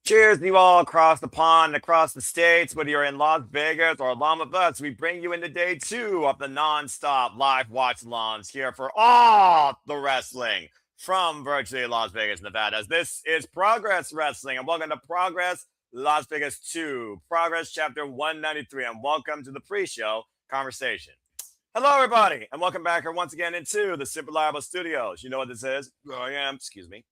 Cheers to you all across the pond, across the states, whether you're in Las Vegas or along with us. We bring you into day 2 of the non-stop live watch-alongs here for all the wrestling from virtually Las Vegas, Nevada. This is Progress Wrestling, and welcome to Progress Las Vegas 2, Progress Chapter 193, and welcome to the pre-show conversation. Hello, everybody, and welcome back here once again into the Super Reliable Studios. You know what this is? I am, excuse me.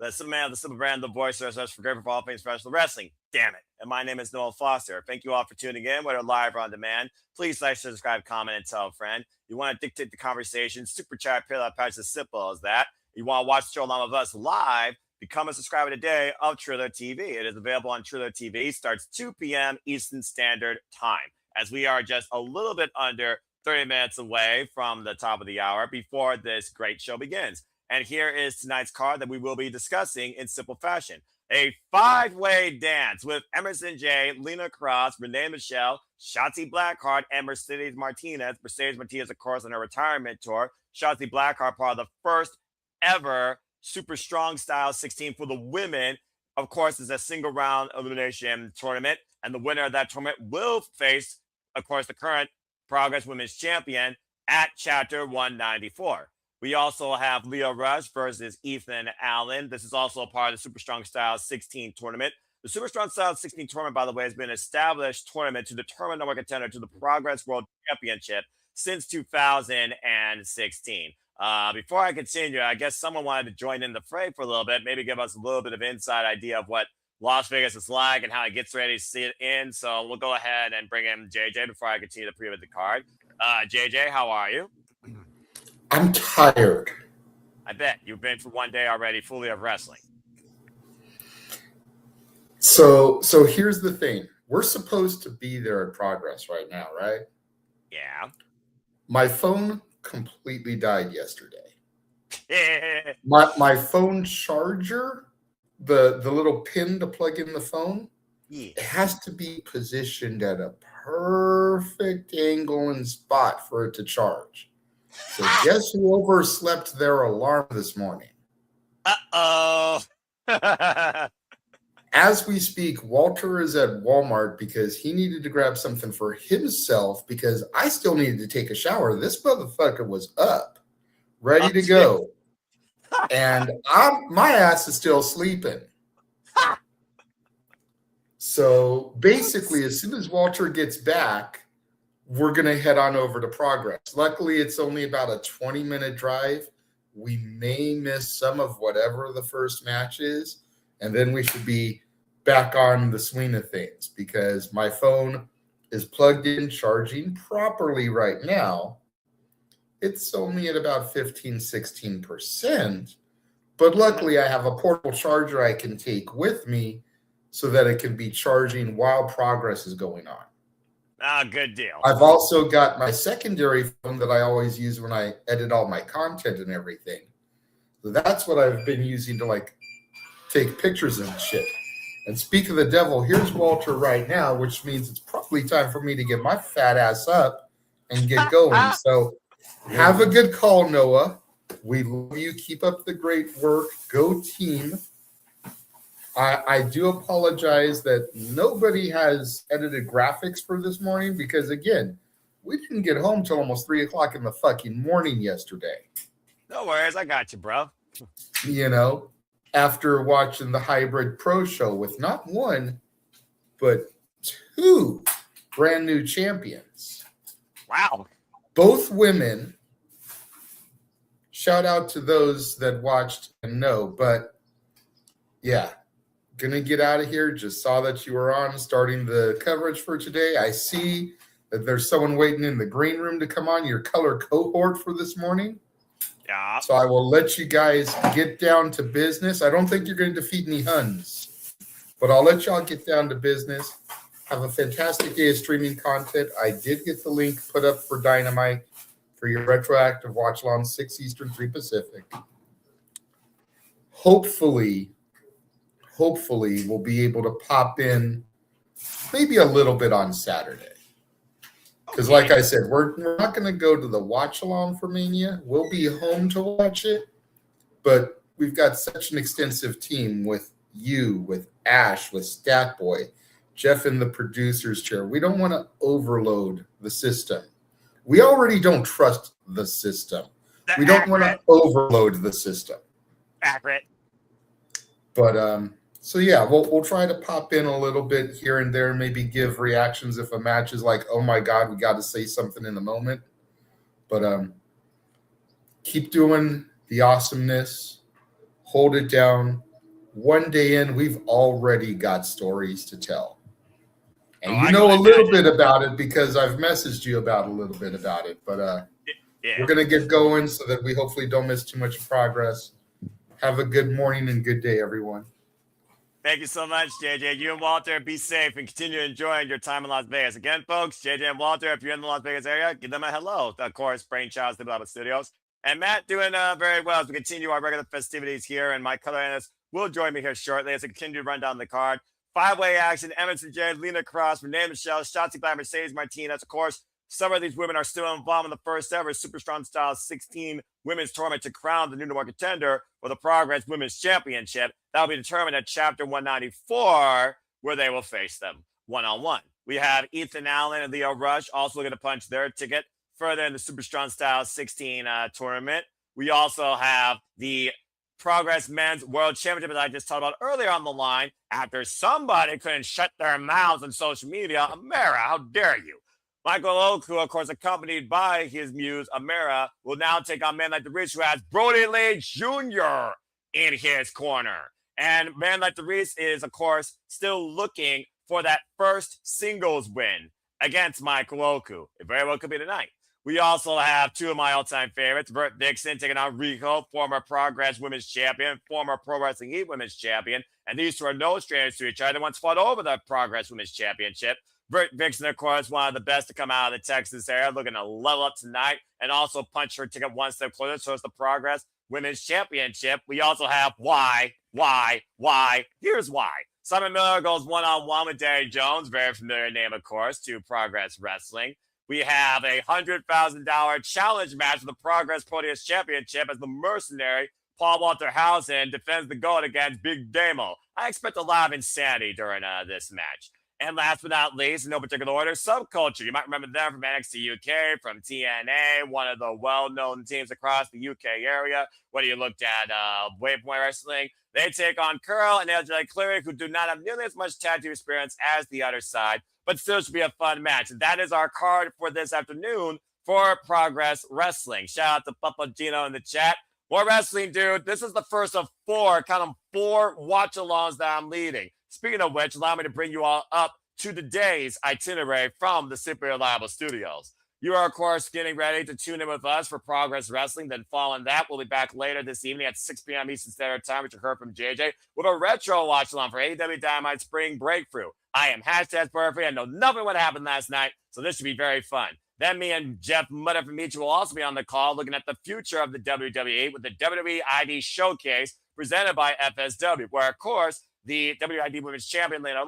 The simple man, the simple brand, the voice for great for all things professional wrestling. Damn it. And my name is Noel Foster. Thank you all for tuning in, whether live or on demand. Please like, subscribe, comment, and tell a friend. You want to dictate the conversation, super chat, pay that patch as simple as that. You want to watch the show along with us live, become a subscriber today of Triller TV. It is available on Triller TV, starts 2 p.m. Eastern Standard Time, as we are just a little bit under 30 minutes away from the top of the hour before this great show begins. And here is tonight's card that we will be discussing in simple fashion. A 5-way dance with Emersyn J, Lena, Kross, Renee, Michelle, Shotzi Blackheart, and Mercedes Martinez. Mercedes Martinez, of course, on her retirement tour. Shotzi Blackheart, part of the first ever Super Strong Style 16 for the women. Of course, it's a single round elimination tournament. And the winner of that tournament will face, of course, the current Progress Women's Champion at Chapter 194. We also have Leo Rush versus Ethan Allen. This is also a part of the Super Strong Style 16 tournament. The Super Strong Style 16 tournament, by the way, has been an established tournament to determine number contender to the Progress World Championship since 2016. Before I continue, I guess someone wanted to join in the fray for a little bit, maybe give us a little bit of inside idea of what Las Vegas is like and how it gets ready to see it in. So we'll go ahead and bring in JJ before I continue to preview the card. JJ, how are you? I'm tired. I bet. You've been for one day already fully of wrestling. So here's the thing. We're supposed to be there at Progress right now, right? Yeah. My phone completely died yesterday. My phone charger, the little pin to plug in the phone, it has to be positioned at a perfect angle and spot for it to charge. So guess who overslept their alarm this morning? Uh-oh. As we speak, Walter is at Walmart because he needed to grab something for himself because I still needed to take a shower. This motherfucker was up, ready to go. And my ass is still sleeping. So basically, as soon as Walter gets back, we're going to head on over to Progress. Luckily, it's only about a 20-minute drive. We may miss some of whatever the first match is, and then we should be back on the swing of things because my phone is plugged in, charging properly right now. It's only at about 15-16%, but luckily I have a portable charger I can take with me so that it can be charging while Progress is going on. Good deal. I've also got my secondary phone that I always use when I edit all my content and everything. So that's what I've been using to take pictures and shit. And speak of the devil, here's Walter right now, which means it's probably time for me to get my fat ass up and get going. So have a good call, Noah. We love you. Keep up the great work. Go team. I do apologize that nobody has edited graphics for this morning because, again, we didn't get home till almost 3 o'clock in the fucking morning yesterday. No worries. I got you, bro. You know, after watching the Hybrid Pro show with not one, but 2 brand new champions. Wow. Both women. Shout out to those that watched and know, but yeah. Gonna get out of here. Just saw that you were on starting the coverage for today. I see that there's someone waiting in the green room to come on, your color cohort for this morning. Yeah. So I will let you guys get down to business. I don't think you're going to defeat any Huns, but I'll let y'all get down to business. Have a fantastic day of streaming content. I did get the link put up for Dynamite for your retroactive watch along 6 Eastern, 3 Pacific. Hopefully we'll be able to pop in maybe a little bit on Saturday. Because like I said, we're not going to go to the watch-along for Mania. We'll be home to watch it. But we've got such an extensive team with, you, with Ash, with Statboy, Jeff in the producer's chair. We don't want to overload the system. We already don't trust the system. We don't want to overload the system. Accurate. But so yeah, we'll try to pop in a little bit here and there, maybe give reactions if a match is like, oh my God, we got to say something in the moment. But keep doing the awesomeness. Hold it down. One day in, we've already got stories to tell. And you know a little bit about it because I've messaged you about a little bit about it. But we're going to get going so that we hopefully don't miss too much progress. Have a good morning and good day, everyone. Thank you so much, JJ. You and Walter, be safe and continue enjoying your time in Las Vegas. Again, folks, JJ and Walter, if you're in the Las Vegas area, give them a hello. Of course, Brainchild, Stable Studios. And Matt doing very well as we continue our regular festivities here. And my color analyst will join me here shortly as we continue to run down the card. Five-way action, Emersyn, Jayne, Lena, Kross, Renee, Michelle, Shotzi Black, Mercedes, Martinez. Of course, some of these women are still involved in the first ever Super Strong Style 16 women's tournament to crown the new number one contender for the Progress Women's Championship. That will be determined at Chapter 194, where they will face them one-on-one. We have Ethan Allen and Leo Rush also looking to punch their ticket further in the Super Strong Style 16 tournament. We also have the Progress Men's World Championship, as I just talked about earlier on the line, after somebody couldn't shut their mouths on social media. Amira, how dare you? Michael Oku, of course, accompanied by his muse, Amira, will now take on Man Like Dereiss, who has Brody Lee Jr. in his corner. And Man Like Dereiss is, of course, still looking for that first singles win against Michael Oku. It very well could be tonight. We also have two of my all-time favorites, Vert Vixen taking on Rhio, former Progress Women's Champion, former Pro Wrestling Heat Women's Champion. And these two are no strangers to each other. They once fought over the Progress Women's Championship. Vert Vixen, of course, one of the best to come out of the Texas area, looking to level up tonight and also punch her ticket one step closer towards the Progress Women's Championship. We also have why. Here's why. Simon Miller goes one-on-one with Derek Jones, very familiar name, of course, to Progress Wrestling. We have a $100,000 challenge match for the Progress Proteus Championship as the mercenary Paul Walter Hauser defends the gold against Big Damo. I expect a lot of insanity during this match. And last but not least, in no particular order, Subculture. You might remember them from NXT UK, from TNA, one of the well-known teams across the UK area. Whether you looked at Waypoint Wrestling, they take on Kuro and LJ Cleric, who do not have nearly as much tattoo experience as the other side, but still should be a fun match. And that is our card for this afternoon for Progress Wrestling. Shout out to Papa Gino in the chat. More wrestling, dude. This is the first of four watch-alongs that I'm leading. Speaking of which, allow me to bring you all up to today's itinerary from the Super Reliable Studios. You are, of course, getting ready to tune in with us for Progress Wrestling. Then following that, we'll be back later this evening at 6 p.m. Eastern Standard Time, which you heard from JJ, with a retro watch-along for AEW Dynamite Spring Breakthrough. I am #Perfect. I know nothing what happened last night, so this should be very fun. Then me and Jeff Mutter from Meach will also be on the call looking at the future of the WWE with the WWE ID Showcase presented by FSW, where, of course, the WID Women's Champion, Lena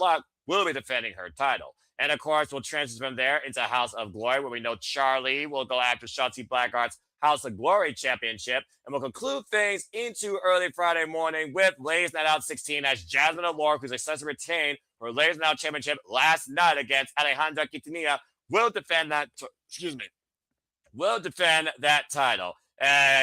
will be defending her title. And, of course, we'll transition from there into House of Glory, where we know Charlie will go after Shotzi Blackheart's House of Glory Championship. And we'll conclude things into early Friday morning with Ladies Night Out 16 as Jasmine O'Rourke, who's successfully retained her Ladies Night Out Championship last night against Alejandra Quintanilla, will defend that title.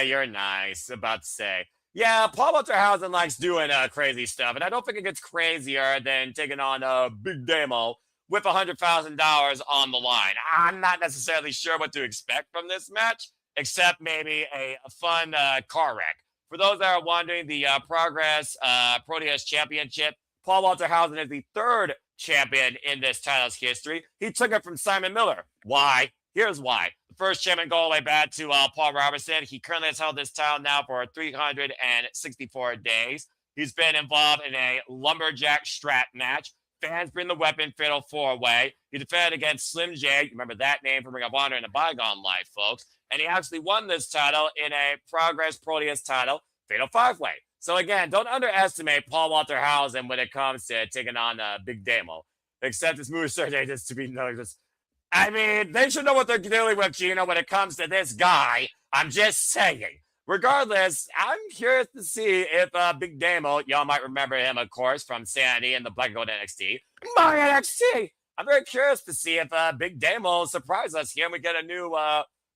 You're nice, about to say. Yeah, Paul Walter Hauser likes doing crazy stuff, and I don't think it gets crazier than taking on Big Damo with $100,000 on the line. I'm not necessarily sure what to expect from this match, except maybe a fun car wreck. For those that are wondering, the Progress Proteus Championship, Paul Walter Hauser is the third champion in this title's history. He took it from Simon Miller. Why? Here's why. The first champion go all the way back to Paul Robertson. He currently has held this title now for 364 days. He's been involved in a lumberjack strap match. Fans bring the weapon fatal 4-way. He defended against Slim J. Remember that name from Ring of Honor in a bygone life, folks. And he actually won this title in a Progress Proteus title fatal 5-way. So again, don't underestimate Paul Walter Hauser when it comes to taking on Big Damo. Except his moveset just to be noticed. I mean, they should know what they're dealing with, Gino, when it comes to this guy. I'm just saying. Regardless, I'm curious to see if Big Damo, y'all might remember him, of course, from Sanity and the Black and Gold NXT. My NXT! I'm very curious to see if Big Damo surprises us here and we get a new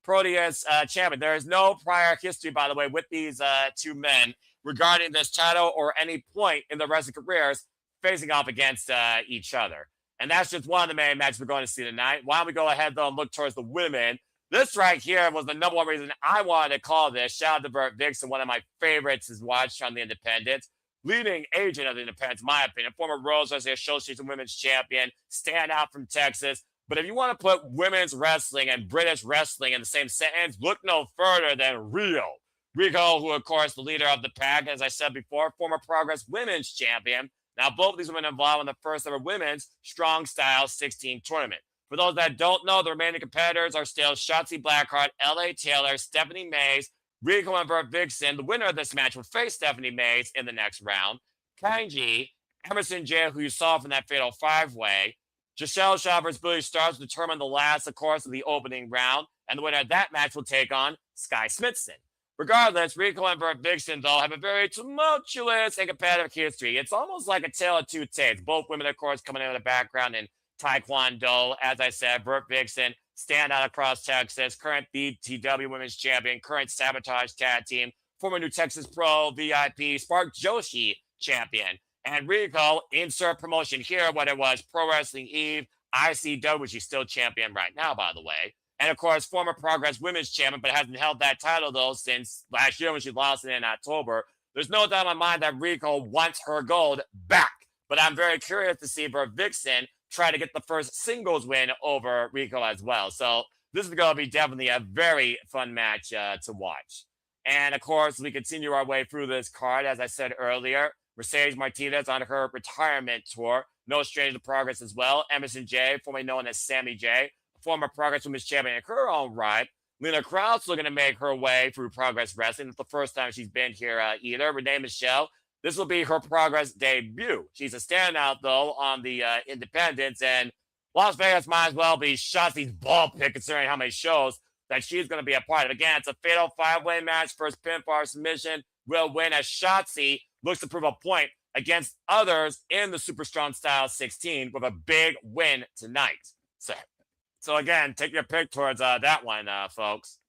Proteus champion. There is no prior history, by the way, with these two men regarding this title or any point in their wrestling careers facing off against each other. And that's just one of the main matches we're going to see tonight. Why don't we go ahead, though, and look towards the women? This right here was the number one reason I wanted to call this. Shout out to Vert, Vixen, one of my favorites is watched on the Independents. Leading agent of the Independents, in my opinion. Former Rose Wrestling Association Women's Champion. Stand out from Texas. But if you want to put women's wrestling and British wrestling in the same sentence, look no further than Rhio. Rhio, who, of course, the leader of the pack, as I said before, former Progress Women's Champion. Now, both of these women involved in the first ever women's Strong Style 16 tournament. For those that don't know, the remaining competitors are still Shotzi Blackheart, L.A. Taylor, Stephanie Mays, Rhio and Vert Vixen. The winner of this match will face Stephanie Mays in the next round. Kanji, Emersyn J, who you saw from that fatal five-way. Giselle Shaw versus Billy Stars will determine the last, of course, of the opening round. And the winner of that match will take on Sky Smithson. Regardless, Rhio and Vert Vixen, though, have a very tumultuous and competitive history. It's almost like a tale of two tales. Both women, of course, coming in with a background in Taekwondo. As I said, Vert Vixen, stand out across Texas, current BTW Women's Champion, current Sabotage Tag Team, former New Texas Pro VIP, Spark Joshi Champion. And Rhio, insert promotion here, what it was, Pro Wrestling Eve, ICW, which she's still champion right now, by the way. And, of course, former Progress Women's Champion, but hasn't held that title, though, since last year when she lost it in October. There's no doubt in my mind that Rhio wants her gold back. But I'm very curious to see Vert Vixen try to get the first singles win over Rhio as well. So this is going to be definitely a very fun match to watch. And, of course, we continue our way through this card. As I said earlier, Mercedes Martinez on her retirement tour. No stranger to Progress as well. Emersyn J, formerly known as Sammy J, former Progress Women's Champion in her own right. Lena Krause looking to make her way through Progress Wrestling. It's the first time she's been here either. Renee Michelle, this will be her Progress debut. She's a standout, though, on the Independents, and Las Vegas might as well be Shotzi's ball pick considering how many shows that she's going to be a part of. Again, it's a fatal five-way match. First pinfall submission will win as Shotzi looks to prove a point against others in the Super Strong Style 16 with a big win tonight. So again, take your pick towards that one, folks.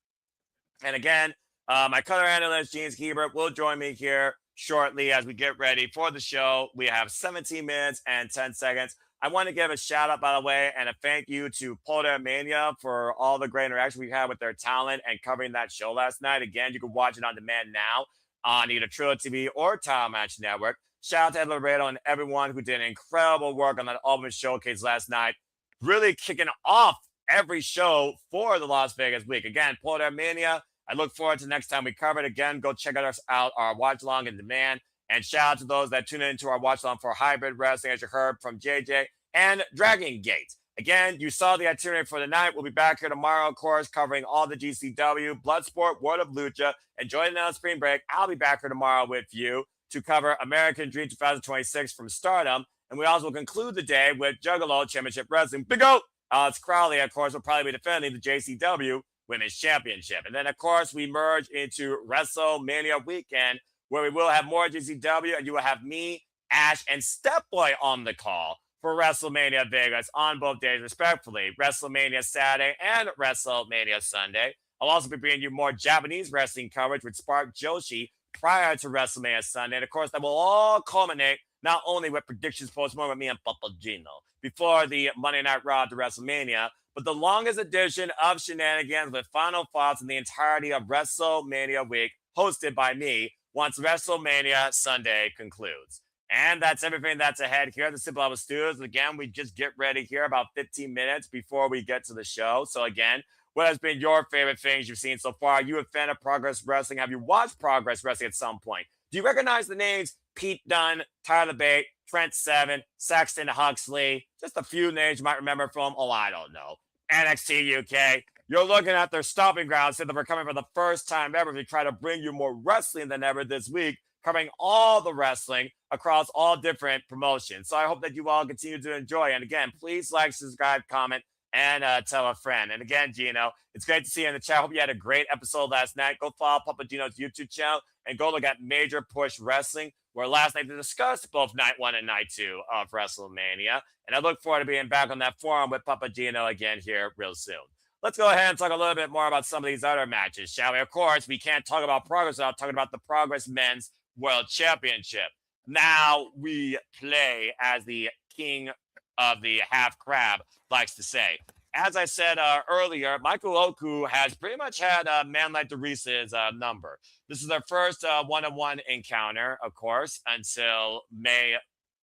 And again, my color analyst, James Hebert, will join me here shortly as we get ready for the show. We have 17 minutes and 10 seconds. I want to give a shout out, by the way, and a thank you to Polder Mania for all the great interaction we had with their talent and covering that show last night. Again, you can watch it on demand now on either Triller TV or Title Match Network. Shout out to Ed Laredo and everyone who did incredible work on that Ultimate Showcase last night. Really kicking off every show for the Las Vegas week. Again, Polder Mania. I look forward to next time we cover it. Again, go check out our watch along in demand. And shout out to those that tune into our watch along for Hybrid Wrestling, as you heard from JJ and Dragon Gate. Again, you saw the itinerary for the night. We'll be back here tomorrow, of course, covering all the GCW, Bloodsport, World of Lucha. And joining us on spring break, I'll be back here tomorrow with you to cover American Dream 2026 from Stardom. And we also will conclude the day with Juggalo Championship Wrestling. Big O! Alex Crowley, of course, will probably be defending the JCW Women's Championship. And then, of course, we merge into WrestleMania weekend, where we will have more GCW, and you will have me, Ash, and Step Boy on the call for WrestleMania Vegas on both days, respectively. WrestleMania Saturday and WrestleMania Sunday. I'll also be bringing you more Japanese wrestling coverage with Spark Joshi prior to WrestleMania Sunday. And, of course, that will all culminate not only with predictions postmortem with me and Papa Gino before the Monday Night Raw to WrestleMania, but the longest edition of Shenanigans with final thoughts in the entirety of WrestleMania week, hosted by me, once WrestleMania Sunday concludes. And that's everything that's ahead here at the Simple Level Studios. Again, we just get ready here about 15 minutes before we get to the show. So again, what has been your favorite things you've seen so far? Are you a fan of Progress Wrestling? Have you watched Progress Wrestling at some point? Do you recognize the names Pete Dunne, Tyler Bate, Trent Seven, Saxton Huxley? Just a few names you might remember from, I don't know, NXT UK. You're looking at their stomping grounds, so that we're coming for the first time ever to try to bring you more wrestling than ever this week, covering all the wrestling across all different promotions. So I hope that you all continue to enjoy. And again, please like, subscribe, comment, and tell a friend. And again, Gino, it's great to see you in the chat. Hope you had a great episode last night. Go follow Papa Gino's YouTube channel and go look at Major Push Wrestling, where last night they discussed both night 1 and night 2 of WrestleMania. And I look forward to being back on that forum with Papa Gino again here real soon. Let's go ahead and talk a little bit more about some of these other matches, shall we? Of course, we can't talk about Progress without talking about the Progress Men's World Championship. Now we play, as the king of the half crab likes to say. As I said earlier, Michael Oku has pretty much had a man like Dereiss's number. This is their first one-on-one encounter, of course, until May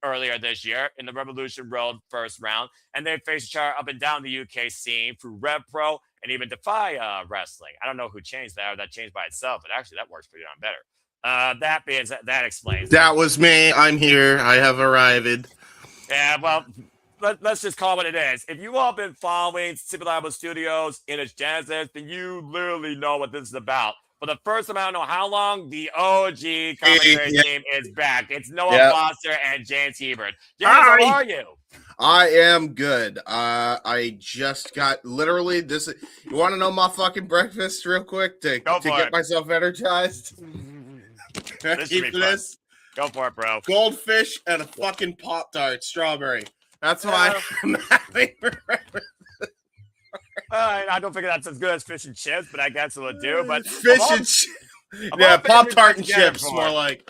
earlier this year in the Revolution Road first round. And they faced each other up and down the UK scene through Rev Pro and even Defy Wrestling. I don't know who changed that or that changed by itself, but actually that works pretty darn better. That being said, that explains. That was me. I'm here. I have arrived. Yeah, well, let's just call it what it is. If you all been following Subculture Studios in its genesis, then you literally know what this is about. For the first time, I don't know how long, the OG commentary team is back. It's Noah Foster and James Hebert. James, how are you? I am good. I just got literally this. You want to know my fucking breakfast real quick to get myself energized? This. Go for it, bro. Goldfish and a fucking Pop-Tart strawberry. That's why I'm having breakfast. I don't figure that's as good as fish and chips, but I guess it'll do. But fish and chips. Yeah, Pop-Tart and chips, more like.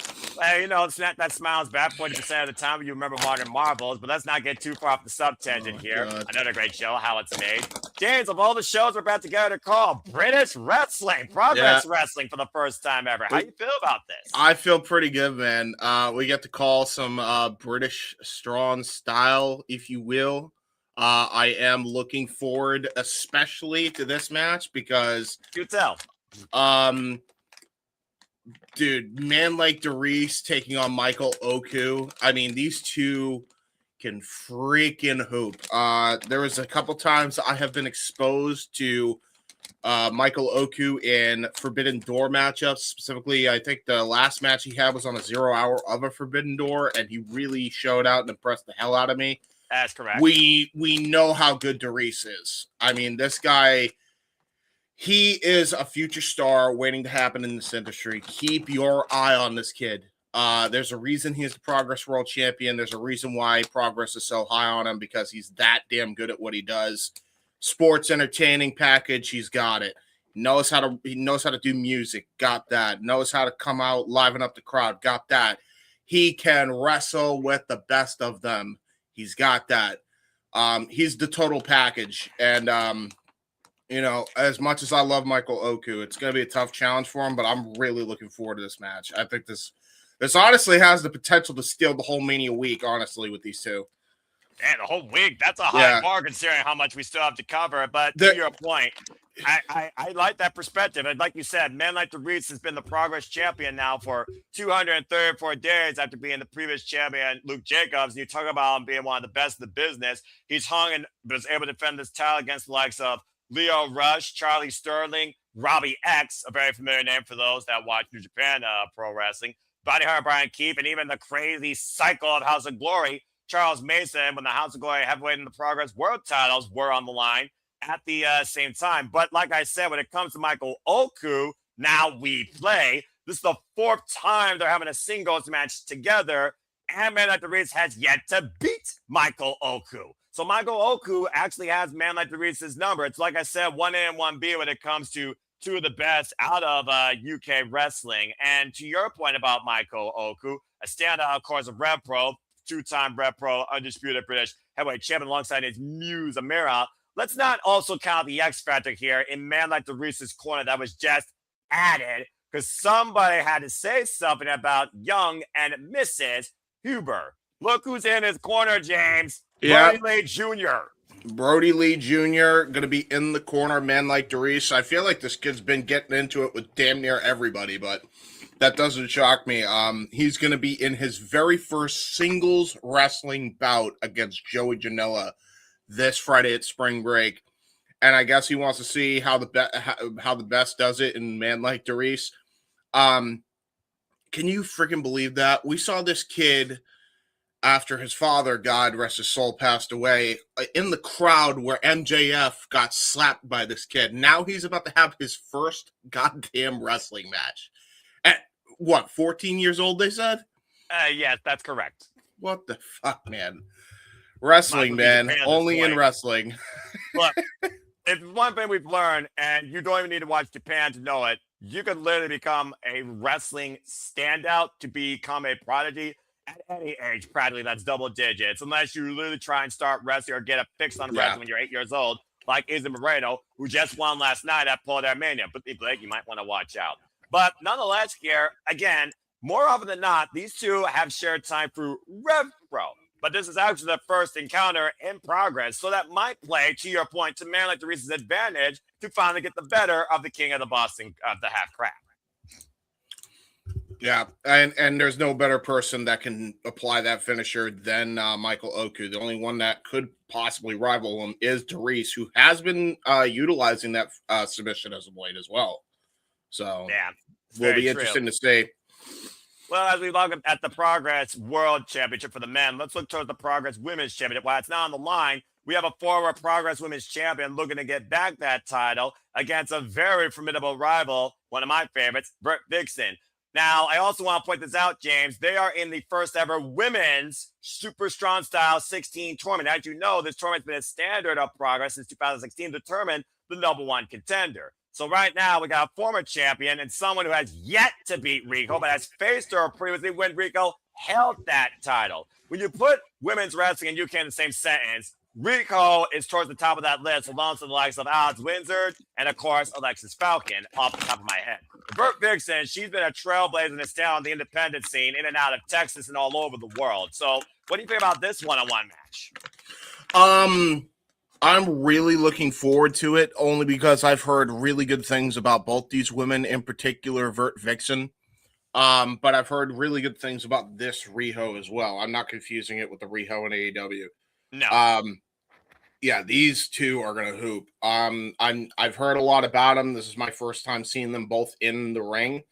You know, that smile's bad 40% of the time when you remember Modern Marvels, but let's not get too far off the sub-tangent here. God. Another great show, How It's Made. James, of all the shows we're about to get to call, British Wrestling, Progress Wrestling for the first time ever. How you feel about this? I feel pretty good, man. We get to call some British strong style, if you will. I am looking forward especially to this match because you tell. Dude, man like Dereiss taking on Michael Oku. I mean, these two can freaking hoop. There was a couple times I have been exposed to Michael Oku in Forbidden Door matchups. Specifically, I think the last match he had was on a 0 hour of a Forbidden Door, and he really showed out and impressed the hell out of me. That's correct. We know how good Dereiss is. I mean, this guy, he is a future star waiting to happen in this industry. Keep your eye on this kid. There's a reason he's the Progress World Champion. There's a reason why Progress is so high on him, because he's that damn good at what he does. Sports entertaining package, he's got it. He knows how to do music, got that. Knows how to come out, liven up the crowd, got that. He can wrestle with the best of them. He's got that. He's the total package. And, you know, as much as I love Michael Oku, it's going to be a tough challenge for him, but I'm really looking forward to this match. I think this honestly has the potential to steal the whole Mania week, honestly, with these two. Man, the whole week, that's a high bar considering how much we still have to cover. But to your point, I like that perspective. And like you said, man like Dereiss has been the Progress champion now for 234 days after being the previous champion, Luke Jacobs. And you talk about him being one of the best in the business. He's hung and was able to defend this title against the likes of Leo Rush, Charlie Sterling, Robbie X, a very familiar name for those that watch New Japan Pro Wrestling, Buddy Hart, Brian Keefe, and even the crazy cycle of House of Glory, Charles Mason, when the House of Glory heavyweight and the Progress World titles were on the line at the same time. But like I said, when it comes to Michael Oku, now we play. This is the fourth time they're having a singles match together, and Man Like Dereiss has yet to beat Michael Oku. So Michael Oku actually has Man Like Dereiss's number. It's like I said, 1A and 1B when it comes to two of the best out of UK wrestling. And to your point about Michael Oku, a standout, of course, of Rev Pro, two-time Rev Pro, undisputed British heavyweight champion alongside his muse, Amira. Let's not also count the X Factor here in Man Like Dereiss's corner that was just added because somebody had to say something about young and Mrs. Hebert. Look who's in his corner, James. Yeah. Brody Lee Jr. Brody Lee Jr. going to be in the corner, Man Like Dereiss. I feel like this kid's been getting into it with damn near everybody, but that doesn't shock me. He's going to be in his very first singles wrestling bout against Joey Janela this Friday at spring break. And I guess he wants to see how the best does it in Man Like Dereiss. Can you freaking believe that? We saw this kid after his father, God rest his soul, passed away, in the crowd where MJF got slapped by this kid. Now he's about to have his first goddamn wrestling match. At what, 14 years old, they said? Yes, that's correct. What the fuck, man? Wrestling, man. Only in wrestling. Look, if one thing we've learned, and you don't even need to watch Japan to know it, you could literally become a wrestling standout to become a prodigy at any age, practically. That's double digits, unless you literally try and start wrestling or get a fix on wrestling when you're 8 years old, like Izzy Moreno, who just won last night at Polar Mania. But Blake, you might want to watch out. But nonetheless, here, again, more often than not, these two have shared time through Rev Pro. But this is actually the first encounter in progress. So that might play, to your point, to man like Dereiss's advantage to finally get the better of the king of the Boston, of the half crab. Yeah, and there's no better person that can apply that finisher than Michael Oku. The only one that could possibly rival him is Dereiss, who has been utilizing that submission as of late as well. So yeah, will be interesting to see. Well, as we look at the Progress World Championship for the men, let's look towards the Progress Women's Championship. While it's not on the line, we have a former Progress Women's Champion looking to get back that title against a very formidable rival, one of my favorites, Vert Vixen. Now, I also want to point this out, James. They are in the first ever women's Super Strong Style 16 tournament. As you know, this tournament's been a standard of Progress since 2016 to determine the #1 contender. So right now, we got a former champion and someone who has yet to beat Rico, but has faced her previously when Rico held that title. When you put women's wrestling and UK in the same sentence, Rico is towards the top of that list, along with the likes of Alex Windsor and, of course, Alexis Falcon, off the top of my head. Vert Vixen, she's been a trailblazer and a star on the independent scene in and out of Texas and all over the world. So what do you think about this one-on-one match? I'm really looking forward to it, only because I've heard really good things about both these women, in particular Vert Vixen. But I've heard really good things about this Rhio as well. I'm not confusing it with the Rhio in AEW. No. Yeah, these two are gonna hoop. I've heard a lot about them. This is my first time seeing them both in the ring.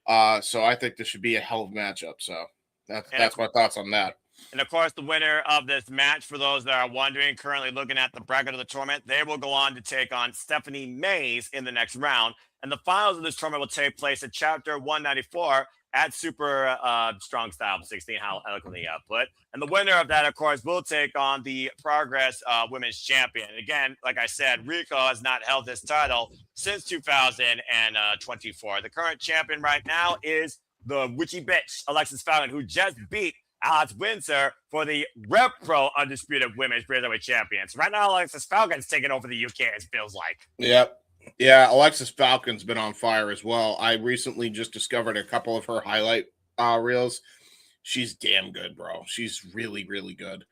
So I think this should be a hell of a matchup. So that's my thoughts on that. And of course, the winner of this match, for those that are wondering, currently looking at the bracket of the tournament, they will go on to take on Stephanie Mays in the next round. And the finals of this tournament will take place at Chapter 194 at Super Strong Style 16, how eloquently put. And the winner of that, of course, will take on the Progress Women's Champion. And again, like I said, Rico has not held this title since 2024. The current champion right now is the witchy bitch, Alexis Falcon, who just beat Alex Windsor for the Rev Pro Undisputed Women's Cruiserweight Champions. Right now, Alexis Falcon's taking over the UK, it feels like. Yep. Yeah, Alexis Falcon's been on fire as well. I recently just discovered a couple of her highlight reels. She's damn good, bro. She's really, really good.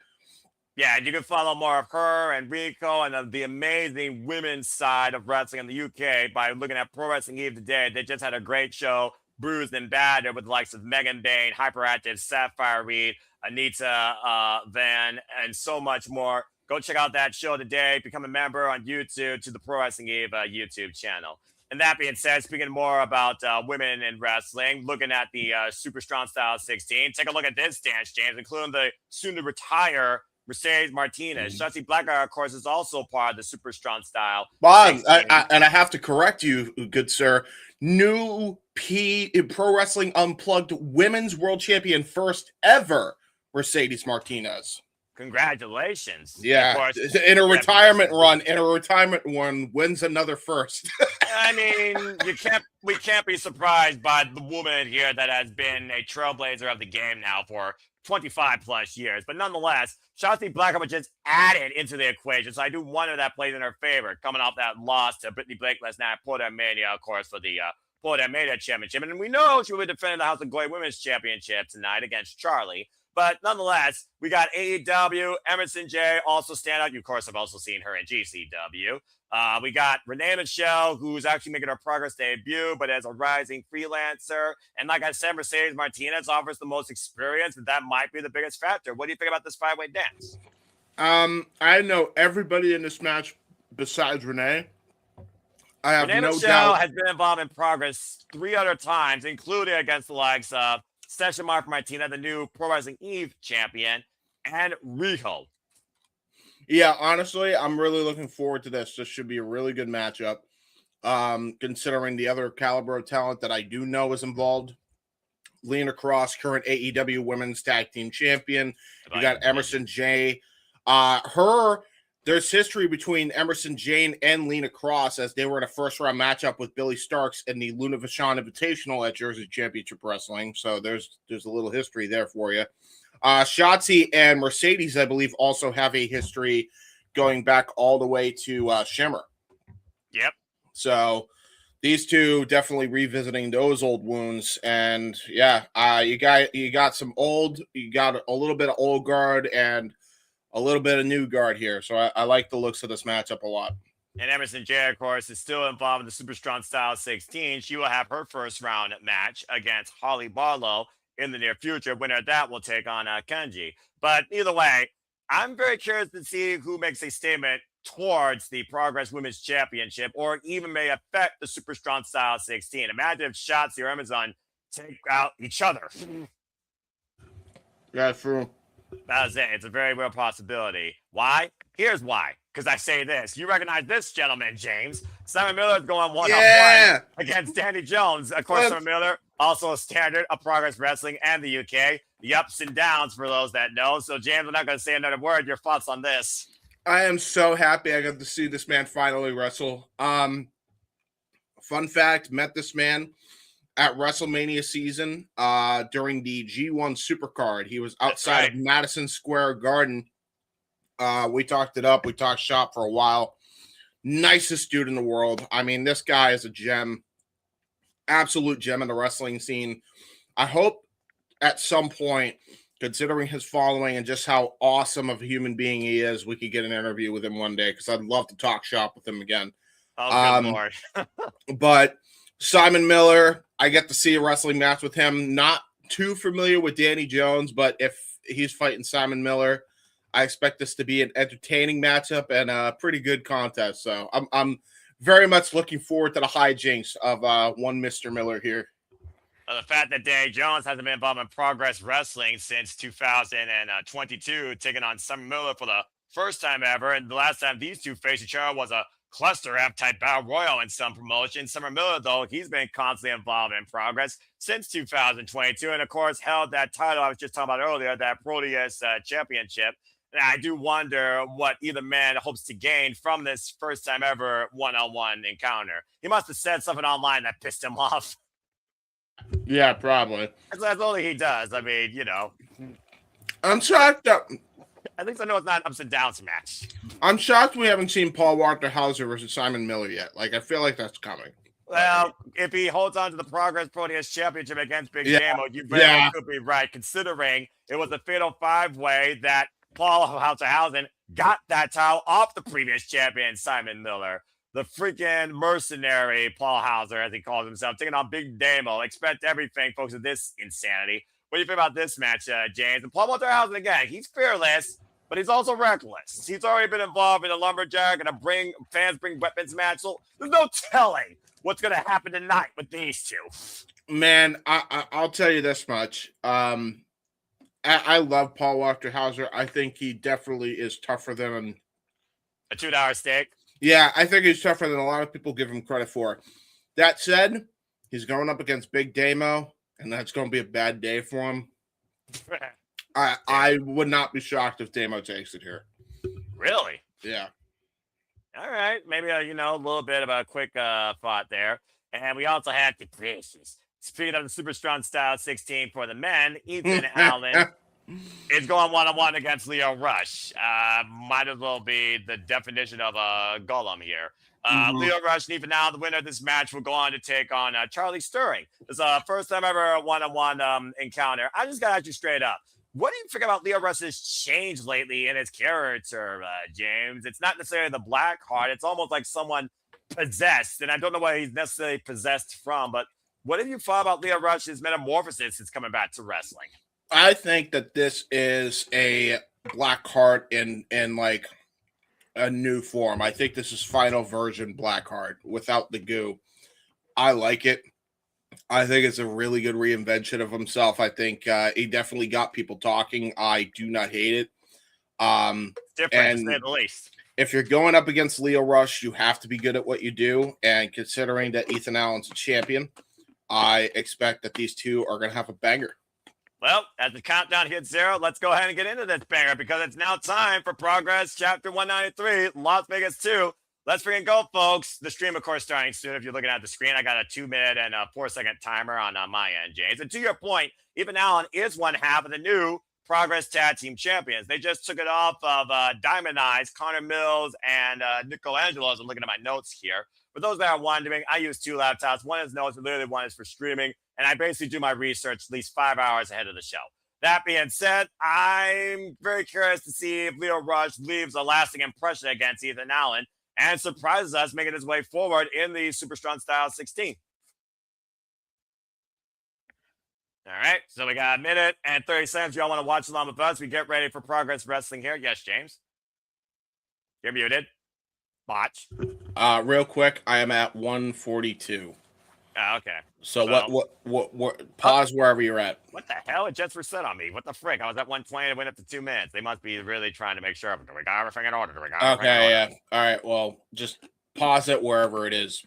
Yeah, and you can follow more of her and Rico and the amazing women's side of wrestling in the UK by looking at Pro Wrestling Eve today. They just had a great show, Bruised and Battered, with the likes of Megan Bain, Hyperactive, Sapphire Reed, Anita Van, and so much more. Go check out that show today. Become a member on YouTube to the Pro Wrestling Eve YouTube channel. And that being said, speaking more about women in wrestling, looking at the Super Strong Style 16, take a look at this dance, James, including the soon-to-retire Mercedes Martinez. Shotzi Blackheart, of course, is also part of the Super Strong Style. Bob, and I have to correct you, good sir. New Pro Wrestling Unplugged Women's World Champion, first ever, Mercedes Martinez. Congratulations. Yeah, course, in a retirement run, wins another first. I mean, we can't be surprised by the woman here that has been a trailblazer of the game now for 25 plus years. But nonetheless, Shotzi Blackheart was just added into the equation. So I do wonder that plays in her favor, coming off that loss to Brittany Blake last night at Polar Mania, of course, for the Polar Mania Championship. And we know she will be defending the House of Glory Women's Championship tonight against Charlie. But nonetheless, we got AEW, Emersyn J, also standout. You, of course, have also seen her in GCW. We got Renee Michelle, who's actually making her Progress debut, but as a rising freelancer. And like I said, Mercedes Martinez offers the most experience, and that might be the biggest factor. What do you think about this five-way dance? I know everybody in this match besides Renee. I have Renee no Michelle doubt has been involved in Progress 3 other times, including against the likes of Session Mark Martinez, the new Pro Wrestling Eve champion, and Rhio. Yeah, honestly, I'm really looking forward to this. This should be a really good matchup. Considering the other caliber of talent that I do know is involved. Lena Kross, current AEW Women's Tag Team Champion. You got Emersyn, Jayne. There's history between Emersyn, Jayne, and Lena Kross as they were in a first-round matchup with Billy Starks in the Luna Vachon Invitational at Jersey Championship Wrestling. So there's a little history there for you. Shotzi and Mercedes, I believe, also have a history going back all the way to Shimmer. Yep. So these two definitely revisiting those old wounds, and yeah, you got a little bit of old guard and a little bit of new guard here. So I like the looks of this matchup a lot. And Emersyn Jayne, of course, is still involved in the Super Strong Style 16. She will have her first round match against Holly Barlow in the near future. Winner of that will take on Kenji. But either way, I'm very curious to see who makes a statement towards the Progress Women's Championship, or even may affect the Super Strong Style 16. Imagine if Shotzi or Amazon take out each other. Yeah, true. That's it. It's a very real possibility. Why? Here's why. Because I say this. You recognize this gentleman, James. Simon Miller is going one-on-one against Danny Jones. Of course, Simon Miller, also a standard of Progress Wrestling and the UK. The ups and downs for those that know. So, James, I'm not going to say another word. Your thoughts on this? I am so happy I got to see this man finally wrestle. Fun fact, met this man at WrestleMania season during the G1 Supercard. He was outside of Madison Square Garden. We talked it up. We talked shop for a while. Nicest dude in the world. I mean, this guy is a gem. Absolute gem in the wrestling scene. I hope at some point, considering his following and just how awesome of a human being he is, we could get an interview with him one day, because I'd love to talk shop with him again. Oh, good Lord. But Simon Miller, I get to see a wrestling match with him. Not too familiar with Danny Jones, but if he's fighting Simon Miller, I expect this to be an entertaining matchup and a pretty good contest. So I'm very much looking forward to the hijinks of one Mr. Miller here. The fact that Danny Jones hasn't been involved in Progress Wrestling since 2022, taking on Simon Miller for the first time ever. And the last time these two faced each other was a cluster F type battle royal in some promotion. Simon Miller, though, he's been constantly involved in Progress since 2022. And of course, held that title I was just talking about earlier, that Proteus championship. And I do wonder what either man hopes to gain from this first time ever one-on-one encounter. He must have said something online that pissed him off. Yeah, probably. That's all he does. I mean, you know. I'm shocked that... At least I know it's not an ups and downs match. I'm shocked we haven't seen Paul Walter Hauser versus Simon Miller yet. Like, I feel like that's coming. Well, if he holds on to the Progress Proteus Championship against Big Damo, you very well could be right, considering it was a fatal five-way that Paul Hauser got that title off the previous champion, Simon Miller. The freaking mercenary Paul Hauser, as he calls himself, taking on Big Damo. Expect everything, folks, of this insanity. What do you think about this match, James? And Paul Walter again, he's fearless, but he's also reckless. He's already been involved in a lumberjack and a fans bring weapons match. So there's no telling what's going to happen tonight with these two. Man, I'll tell you this much. I love Paul Walter Hauser. I think he definitely is tougher than a $2 steak. Yeah, I think he's tougher than a lot of people give him credit for. That said, he's going up against Big Damo, and that's going to be a bad day for him. I would not be shocked if Damo takes it here. Really? Yeah. All right. Maybe, a little bit of a quick thought there. And we also had the Gracies. Speaking of the Super Strong Style 16 for the men, Ethan Allen is going one-on-one against Lio Rush. Might as well be the definition of a golem here. Lio Rush and Ethan Allen, the winner of this match, will go on to take on Charlie Sterling. It's a first time ever one-on-one encounter. I just got to ask you straight up. What do you think about Lio Rush's change lately in his character, James? It's not necessarily the black heart. It's almost like someone possessed. And I don't know what he's necessarily possessed from, but what have you thought about Lio Rush's metamorphosis since coming back to wrestling? I think that this is a black heart in like a new form. I think this is final version Blackheart without the goo. I like it. I think it's a really good reinvention of himself. I think he definitely got people talking. I do not hate it. It's different, to say And the least. if you're going up against Lio Rush, you have to be good at what you do. And considering that Ethan Allen's a champion, I expect that these two are going to have a banger. Well, as the countdown hits 0, let's go ahead and get into this banger because it's now time for Progress Chapter 193, Las Vegas 2. Let's freaking go, folks. The stream, of course, starting soon. If you're looking at the screen, I got a 2-minute and a 4-second timer on my end, James. And to your point, Ethan Allen is one half of the new Progress Tag Team Champions. They just took it off of Diamond Eyes, Connor Mills, and Nico Angelos. I'm looking at my notes here. For those that are wondering, I use 2 laptops. One is notes, and literally one is for streaming. And I basically do my research at least 5 hours ahead of the show. That being said, I'm very curious to see if Lio Rush leaves a lasting impression against Ethan Allen and surprises us making his way forward in the Super Strong Style 16. All right, so we got a minute and 30 seconds. Y'all want to watch along with us? We get ready for Progress Wrestling here. Yes, James? You're muted. Botch. Real quick, I am at 142. Oh, okay. So what pause wherever you're at. What the hell? It just reset on me. What the frick? I was at 120 and went up to 2 minutes. They must be really trying to make sure. Do we got everything in order? Okay, yeah. All right, well, just pause it wherever it is.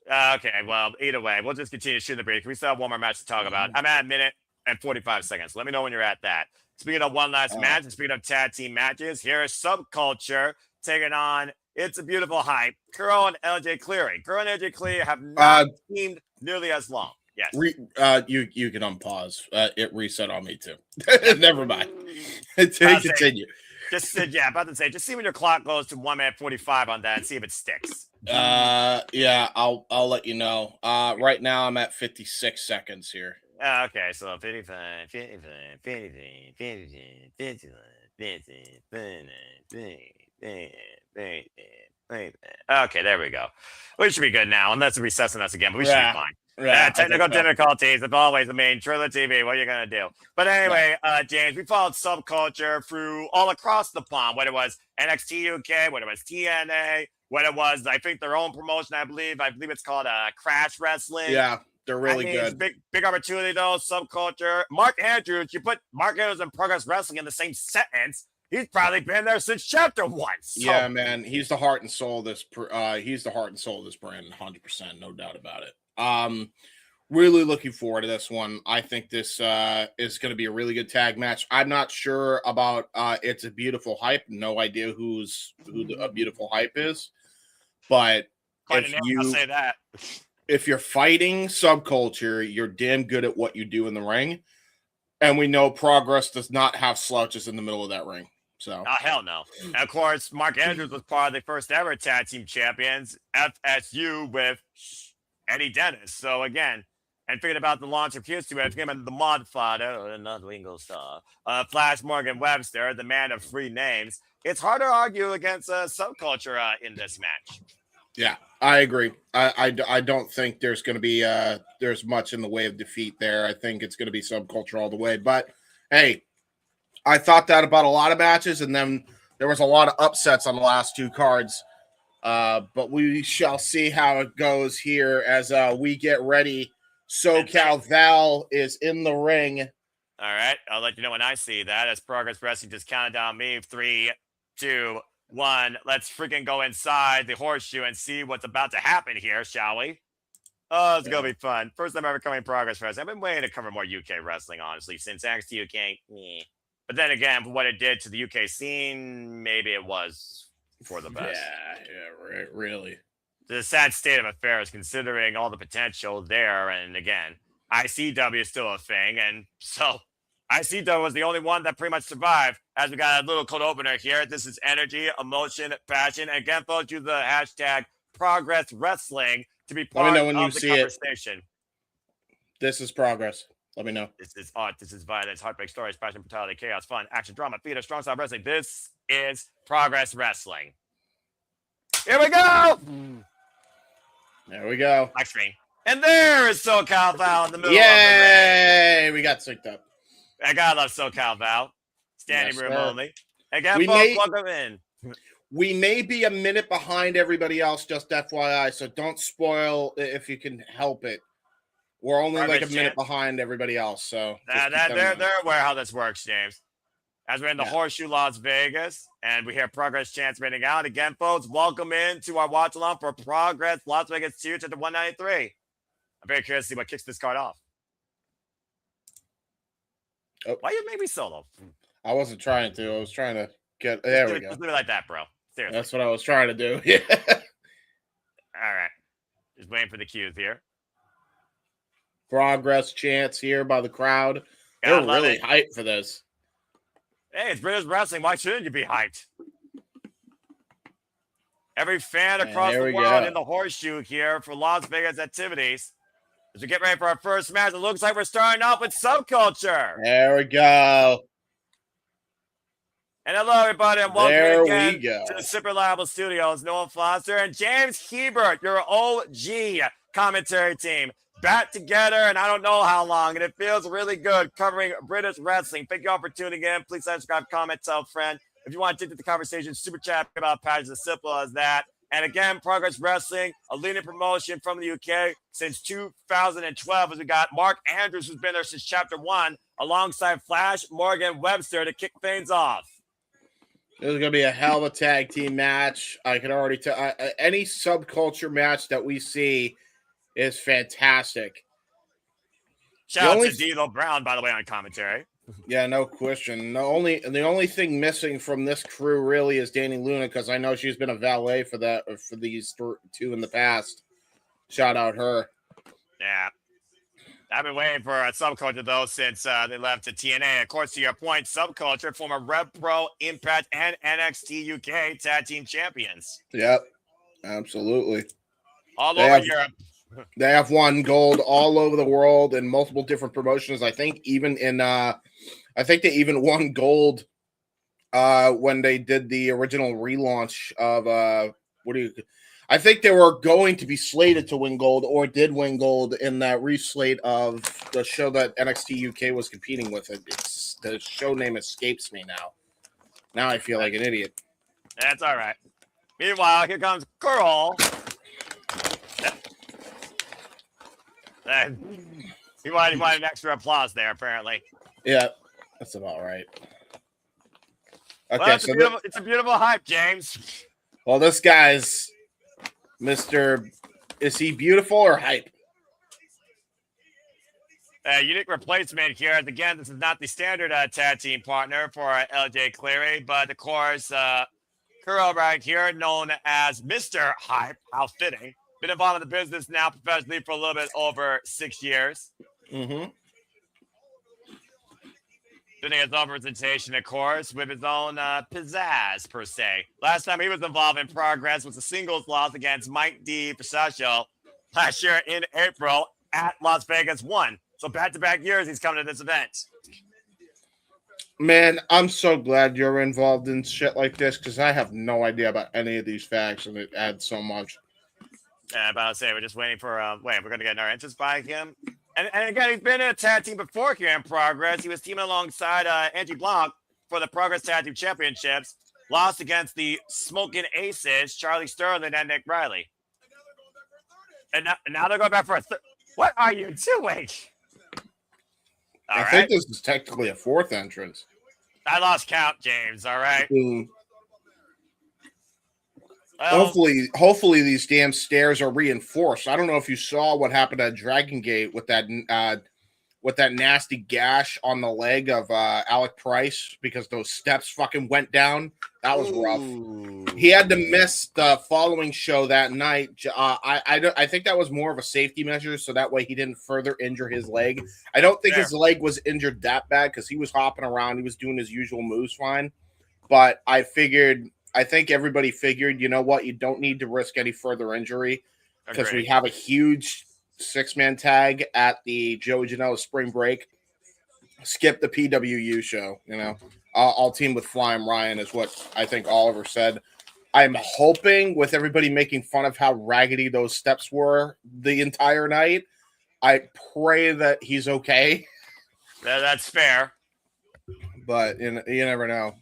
Okay, well, either way, we'll just continue shooting the breeze. We still have one more match to talk about. I'm at a minute and 45 seconds. Let me know when you're at that. Speaking of one last match, and speaking of tag team matches, here is Subculture taking on It's a Beautiful Hype, Kuro and LJ Cleary. Kuro and LJ Cleary have not teamed nearly as long. Yes. You can unpause. It reset on me too. Never mind. Continue. About to say, just see when your clock goes to 1 minute 45 on that and see if it sticks. Yeah, I'll let you know. Right now I'm at 56 seconds here. Okay, so 55, 55. Okay, there we go. We should be good now, unless it's recessing us again, but we should be fine. Technical difficulties, as always, the main Triller TV. What are you going to do? But anyway, James, we followed Subculture through all across the pond, whether it was NXT UK, whether it was TNA, whether it was, I think, their own promotion, I believe it's called Crash Wrestling. Yeah, they're really good. Big opportunity, though, Subculture. Mark Andrews, you put Mark Andrews and Progress Wrestling in the same sentence. He's probably been there since chapter 1. So. Yeah, man, he's the heart and soul of this. He's the heart and soul of this brand, 100%, no doubt about it. Really looking forward to this one. I think this is going to be a really good tag match. I'm not sure about It's a Beautiful Hype. No idea who a Beautiful Hype is, but I'll say that. If you're fighting Subculture, you're damn good at what you do in the ring, and we know Progress does not have slouches in the middle of that ring. So, hell no. And of course, Mark Andrews was part of the first ever tag team champions, FSU, with Eddie Dennis. So again, and thinking about the launch of history with him and the Mod Father, or another Wingo Star, Flash Morgan Webster, the man of 3 names, it's hard to argue against Subculture in this match. Yeah, I agree. I don't think there's going to be there's much in the way of defeat there. I think it's going to be Subculture all the way. But hey, I thought that about a lot of matches, and then there was a lot of upsets on the last 2 cards. But we shall see how it goes here as we get ready. SoCal Val is in the ring. All right, I'll let you know when I see that. As Progress Wrestling just counted down me. 3, 2, 1. Let's freaking go inside the horseshoe and see what's about to happen here, shall we? Oh, it's gonna be fun. First time ever covering Progress Wrestling. I've been waiting to cover more UK wrestling, honestly, since NXT UK. But then again, for what it did to the UK scene, maybe it was for the best. Yeah, really. The sad state of affairs, considering all the potential there. And again, ICW is still a thing. And so ICW was the only one that pretty much survived. As we got a little cold opener here. This is energy, emotion, passion. And again, folks, use the hashtag Progress Wrestling to be part Let me know when of you the see conversation. This is Progress. Let me know. This is art. This is violence, heartbreak, stories, passion, brutality, chaos, fun, action, drama, theater, strong style wrestling. This is Progress Wrestling. Here we go. There we go. Black screen. And there is SoCal Val in the middle of the ring. We got synced up. I gotta love SoCal Val. Standing room only. Again, We folks, may- welcome in. We may be a minute behind everybody else, just FYI, so don't spoil if you can help it. We're only like a Progress minute chance. behind everybody else, so just keep that in They're mind. aware how this works, James. As we're in the Yeah. Horseshoe Las Vegas, and we hear Progress chants rating out. Again, folks, welcome in to our watch along for Progress Las Vegas 2 to the 193. I'm very curious to see what kicks this card off. Oh. Why you make me solo? I wasn't trying to. I was trying to get. There we go. Just leave it like that, bro. Seriously. That's what I was trying to do. Yeah. All right. Just waiting for the cues here. Progress chants here by the crowd. Gotta They're love really it. hyped for this. Hey, it's British wrestling. Why shouldn't you be hyped? Every fan across there the we world go. in the Horseshoe here for Las Vegas activities. As we get ready for our first match, it looks like we're starting off with Subculture. There we go. And hello, everybody, and welcome There again we go. to the Super Reliable Studios. Noah Foster and James Hebert, your OG commentary team, back together, and I don't know how long, and it feels really good covering British wrestling. Thank you all for tuning in. Please subscribe, comment, tell a friend. If you want to take the conversation, super chat about pages as simple as that. And again, Progress Wrestling, a leading promotion from the UK since 2012, as we got Mark Andrews, who's been there since Chapter 1, alongside Flash Morgan Webster to kick things off. This is going to be a hell of a tag team match. I can already tell. Any Subculture match that we see is fantastic. Shout out to D'Lo Brown, by the way, on commentary. Yeah, no question. The only thing missing from this crew really is Danny Luna, because I know she's been a valet for these two in the past. Shout out her. Yeah. I've been waiting for a Subculture, though, since they left to TNA. Of course, to your point, Subculture, former Rev Pro, Impact, and NXT UK Tag Team Champions. Yep, absolutely. All over Europe. They have won gold all over the world in multiple different promotions. I think even in I think they even won gold when they did the original relaunch of I think they were going to be slated to win gold, or did win gold in that reslate of the show that NXT UK was competing with. The show name escapes me now. Now I feel like an idiot. That's all right. Meanwhile, here comes Kuro. He wanted an extra applause there, apparently. Yeah, that's about right. Okay, well, it's a beautiful hype, James. Well, this guy's Mr. Is he beautiful or hype? Unique replacement here. Again, this is not the standard tag team partner for LJ Cleary, but of course, Kuro right here, known as Mr. Hype. How fitting. Been involved in the business now professionally for a little bit over 6 years. Mm-hmm. Doing his own presentation, of course, with his own pizzazz, per se. Last time he was involved in Progress was a singles loss against Mike D. Pistachio last year in April at Las Vegas 1. So back-to-back years he's coming to this event. Man, I'm so glad you're involved in shit like this, because I have no idea about any of these facts, and it adds so much. Yeah, about to say, we're just waiting for, we're going to get our entrance by him. And again, he's been in a tag team before here in Progress. He was teaming alongside Angie Blanc for the Progress Tag Team Championships. Lost against the Smoking Aces, Charlie Sterling and Nick Riley. And now they're going back for a third. What are you doing? I think this is technically a fourth entrance. I lost count, James. All right. Well, hopefully these damn stairs are reinforced. I don't know if you saw what happened at Dragon Gate with that nasty gash on the leg of Alec Price, because those steps fucking went down. That was rough. He had to miss the following show that night. I think that was more of a safety measure, so that way he didn't further injure his leg. I don't think his leg was injured that bad, because he was hopping around. He was doing his usual moves fine. But I think everybody figured, you know what, you don't need to risk any further injury, because we have a huge 6-man tag at the Joey Janela Spring Break. Skip the PWU show, you know. I'll team with Flying Ryan is what I think Oliver said. I'm hoping, with everybody making fun of how raggedy those steps were the entire night, I pray that he's okay. That's fair. But you never know.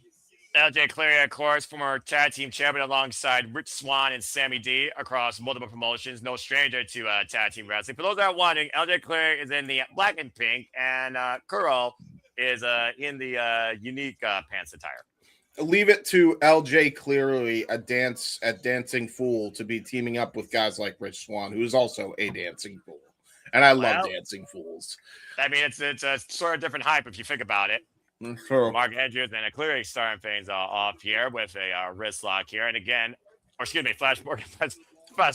LJ Cleary, of course, former tag team champion alongside Rich Swann and Sammy D across multiple promotions. No stranger to tag team wrestling. For those that are wondering, LJ Cleary is in the black and pink, and Kuro is in the unique pants attire. Leave it to LJ Cleary, a dancing fool, to be teaming up with guys like Rich Swann, who is also a dancing fool. And I love dancing fools. I mean, it's a sort of different hype if you think about it. Sure. Mark Andrews and Cleary starting things off here with a wrist lock here. And again, Flash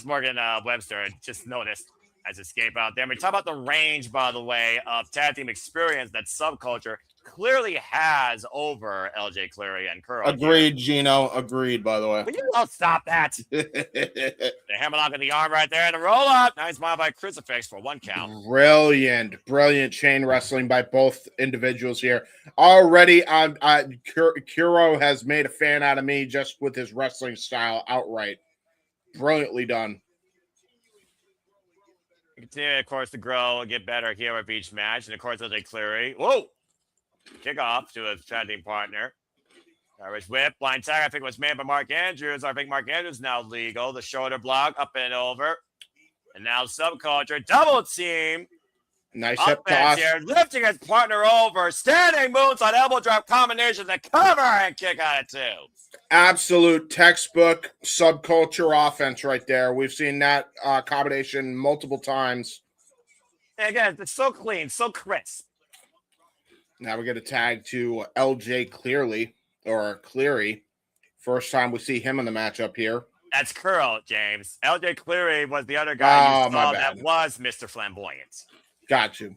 Morgan Webster just noticed as escape out there. I mean, talk about the range, by the way, of tag team experience that Subculture clearly has over LJ Cleary and Kuro. Agreed, Gino. Agreed, by the way. Will you don't stop that? The hammerlock in the arm right there and the roll up. Nice smile by Crucifix for 1 count. Brilliant chain wrestling by both individuals here. Already, Kuro has made a fan out of me just with his wrestling style outright. Brilliantly done. Continue, of course, to grow and get better here with each match. And, of course, LJ Cleary. Whoa! Kick off to a tag team partner. Irish whip. Blind tag, I think, was made by Mark Andrews. I think Mark Andrews now legal. The shoulder block up and over. And now Subculture. Double team. Nice hip toss. Here, lifting his partner over. Standing moves on elbow drop combinations to cover and kick out of 2. Absolute textbook Subculture offense right there. We've seen that combination multiple times. And again, it's so clean, so crisp. Now we get a tag to LJ Cleary. First time we see him in the matchup here. That's Kuro, James. LJ Cleary was the other guy you saw that was Mr. Flamboyant. Got you.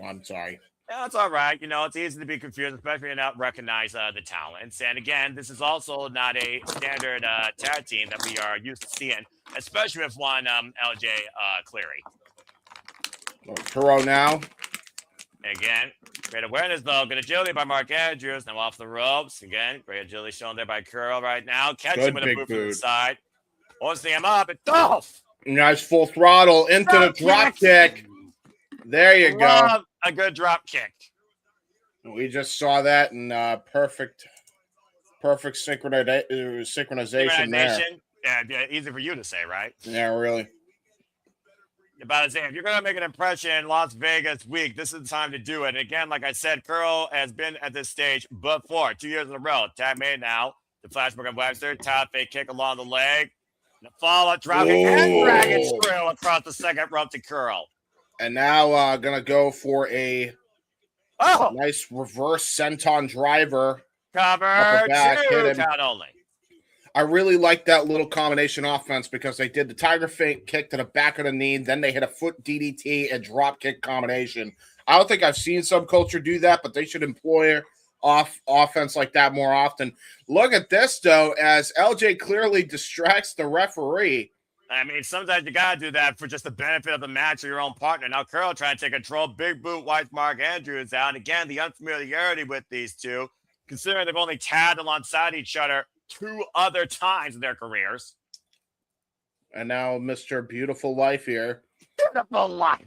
I'm sorry. Yeah, that's all right. You know, it's easy to be confused, especially when you not recognize the talents. And again, this is also not a standard tag team that we are used to seeing, especially with one LJ Cleary. Kuro now. Again, great awareness, though. Good agility by Mark Andrews. Now off the ropes. Again, great agility shown there by Kuro right now. Catching with a boot from the side. Posting him up. And Dolph! Nice full throttle into the drop kick. There you go. A good drop kick. We just saw that in perfect synchronization there. Yeah, easy for you to say, right? Yeah, really. About to say, if you're going to make an impression Las Vegas week, this is the time to do it. And again, like I said, Kuro has been at this stage before, 2 years in a row. Tag made now. The Flash Morgan Webster, top fake kick along the leg. The follow-up dropping and dragon screw across the second rope to Kuro. And now going to go for a nice reverse senton driver. Cover, 2 count only. I really like that little combination offense because they did the tiger feint kick to the back of the knee, then they hit a foot DDT and drop kick combination. I don't think I've seen Subculture do that, but they should employ offense like that more often. Look at this, though, as LJ clearly distracts the referee. I mean, sometimes you got to do that for just the benefit of the match or your own partner. Now, Kuro trying to take control. Big boot wipes Mark Andrews out. And again, the unfamiliarity with these two, considering they've only tagged alongside each other 2 other times in their careers. And now Mr. Beautiful Life here. Beautiful Life.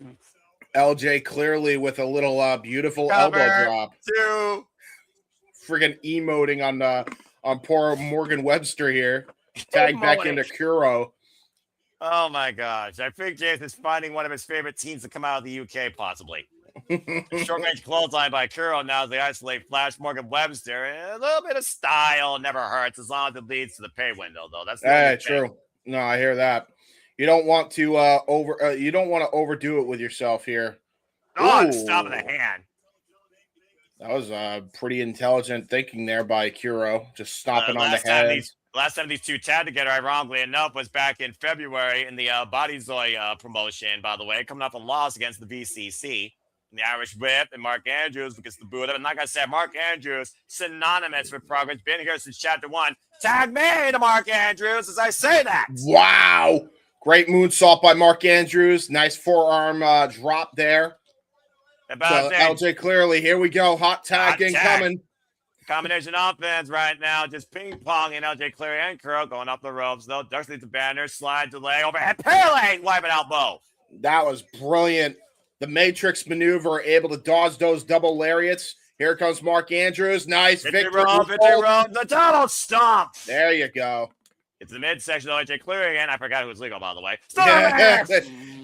LJ clearly with a little beautiful elbow drop. 2. Friggin' emoting on poor Morgan Webster here. Tag back into Kuro. Oh my gosh. I think James is finding one of his favorite teams to come out of the UK, possibly. Short range clothesline by Kuro now as they isolate Flash Morgan Webster. And a little bit of style never hurts as long as it leads to the pay window, though. That's true. No, I hear that. You don't want to overdo it with yourself here. Oh, stop of the hand. That was pretty intelligent thinking there by Kuro, just stopping on the head. Last time these two tagged together, ironically enough, was back in February in the Bodyzoy promotion, by the way, coming off a loss against the VCC. And the Irish Whip and Mark Andrews gets the boot up. And like I said, Mark Andrews, synonymous with progress, been here since chapter 1. Tag me to Mark Andrews as I say that. Wow. Great moonsault by Mark Andrews. Nice forearm drop there. LJ clearly, here we go. Hot tag incoming. Combination offense right now, just ping-ponging LJ Cleary and Kuro going up the ropes. Though ducks leads the banner, slide delay, overhead parallel, wiping elbow. That was brilliant. The Matrix maneuver, able to dodge those double lariats. Here comes Mark Andrews. Nice victory roll. The double stomp. There you go. It's the midsection of AJ clearing again. I forgot who was legal, by the way.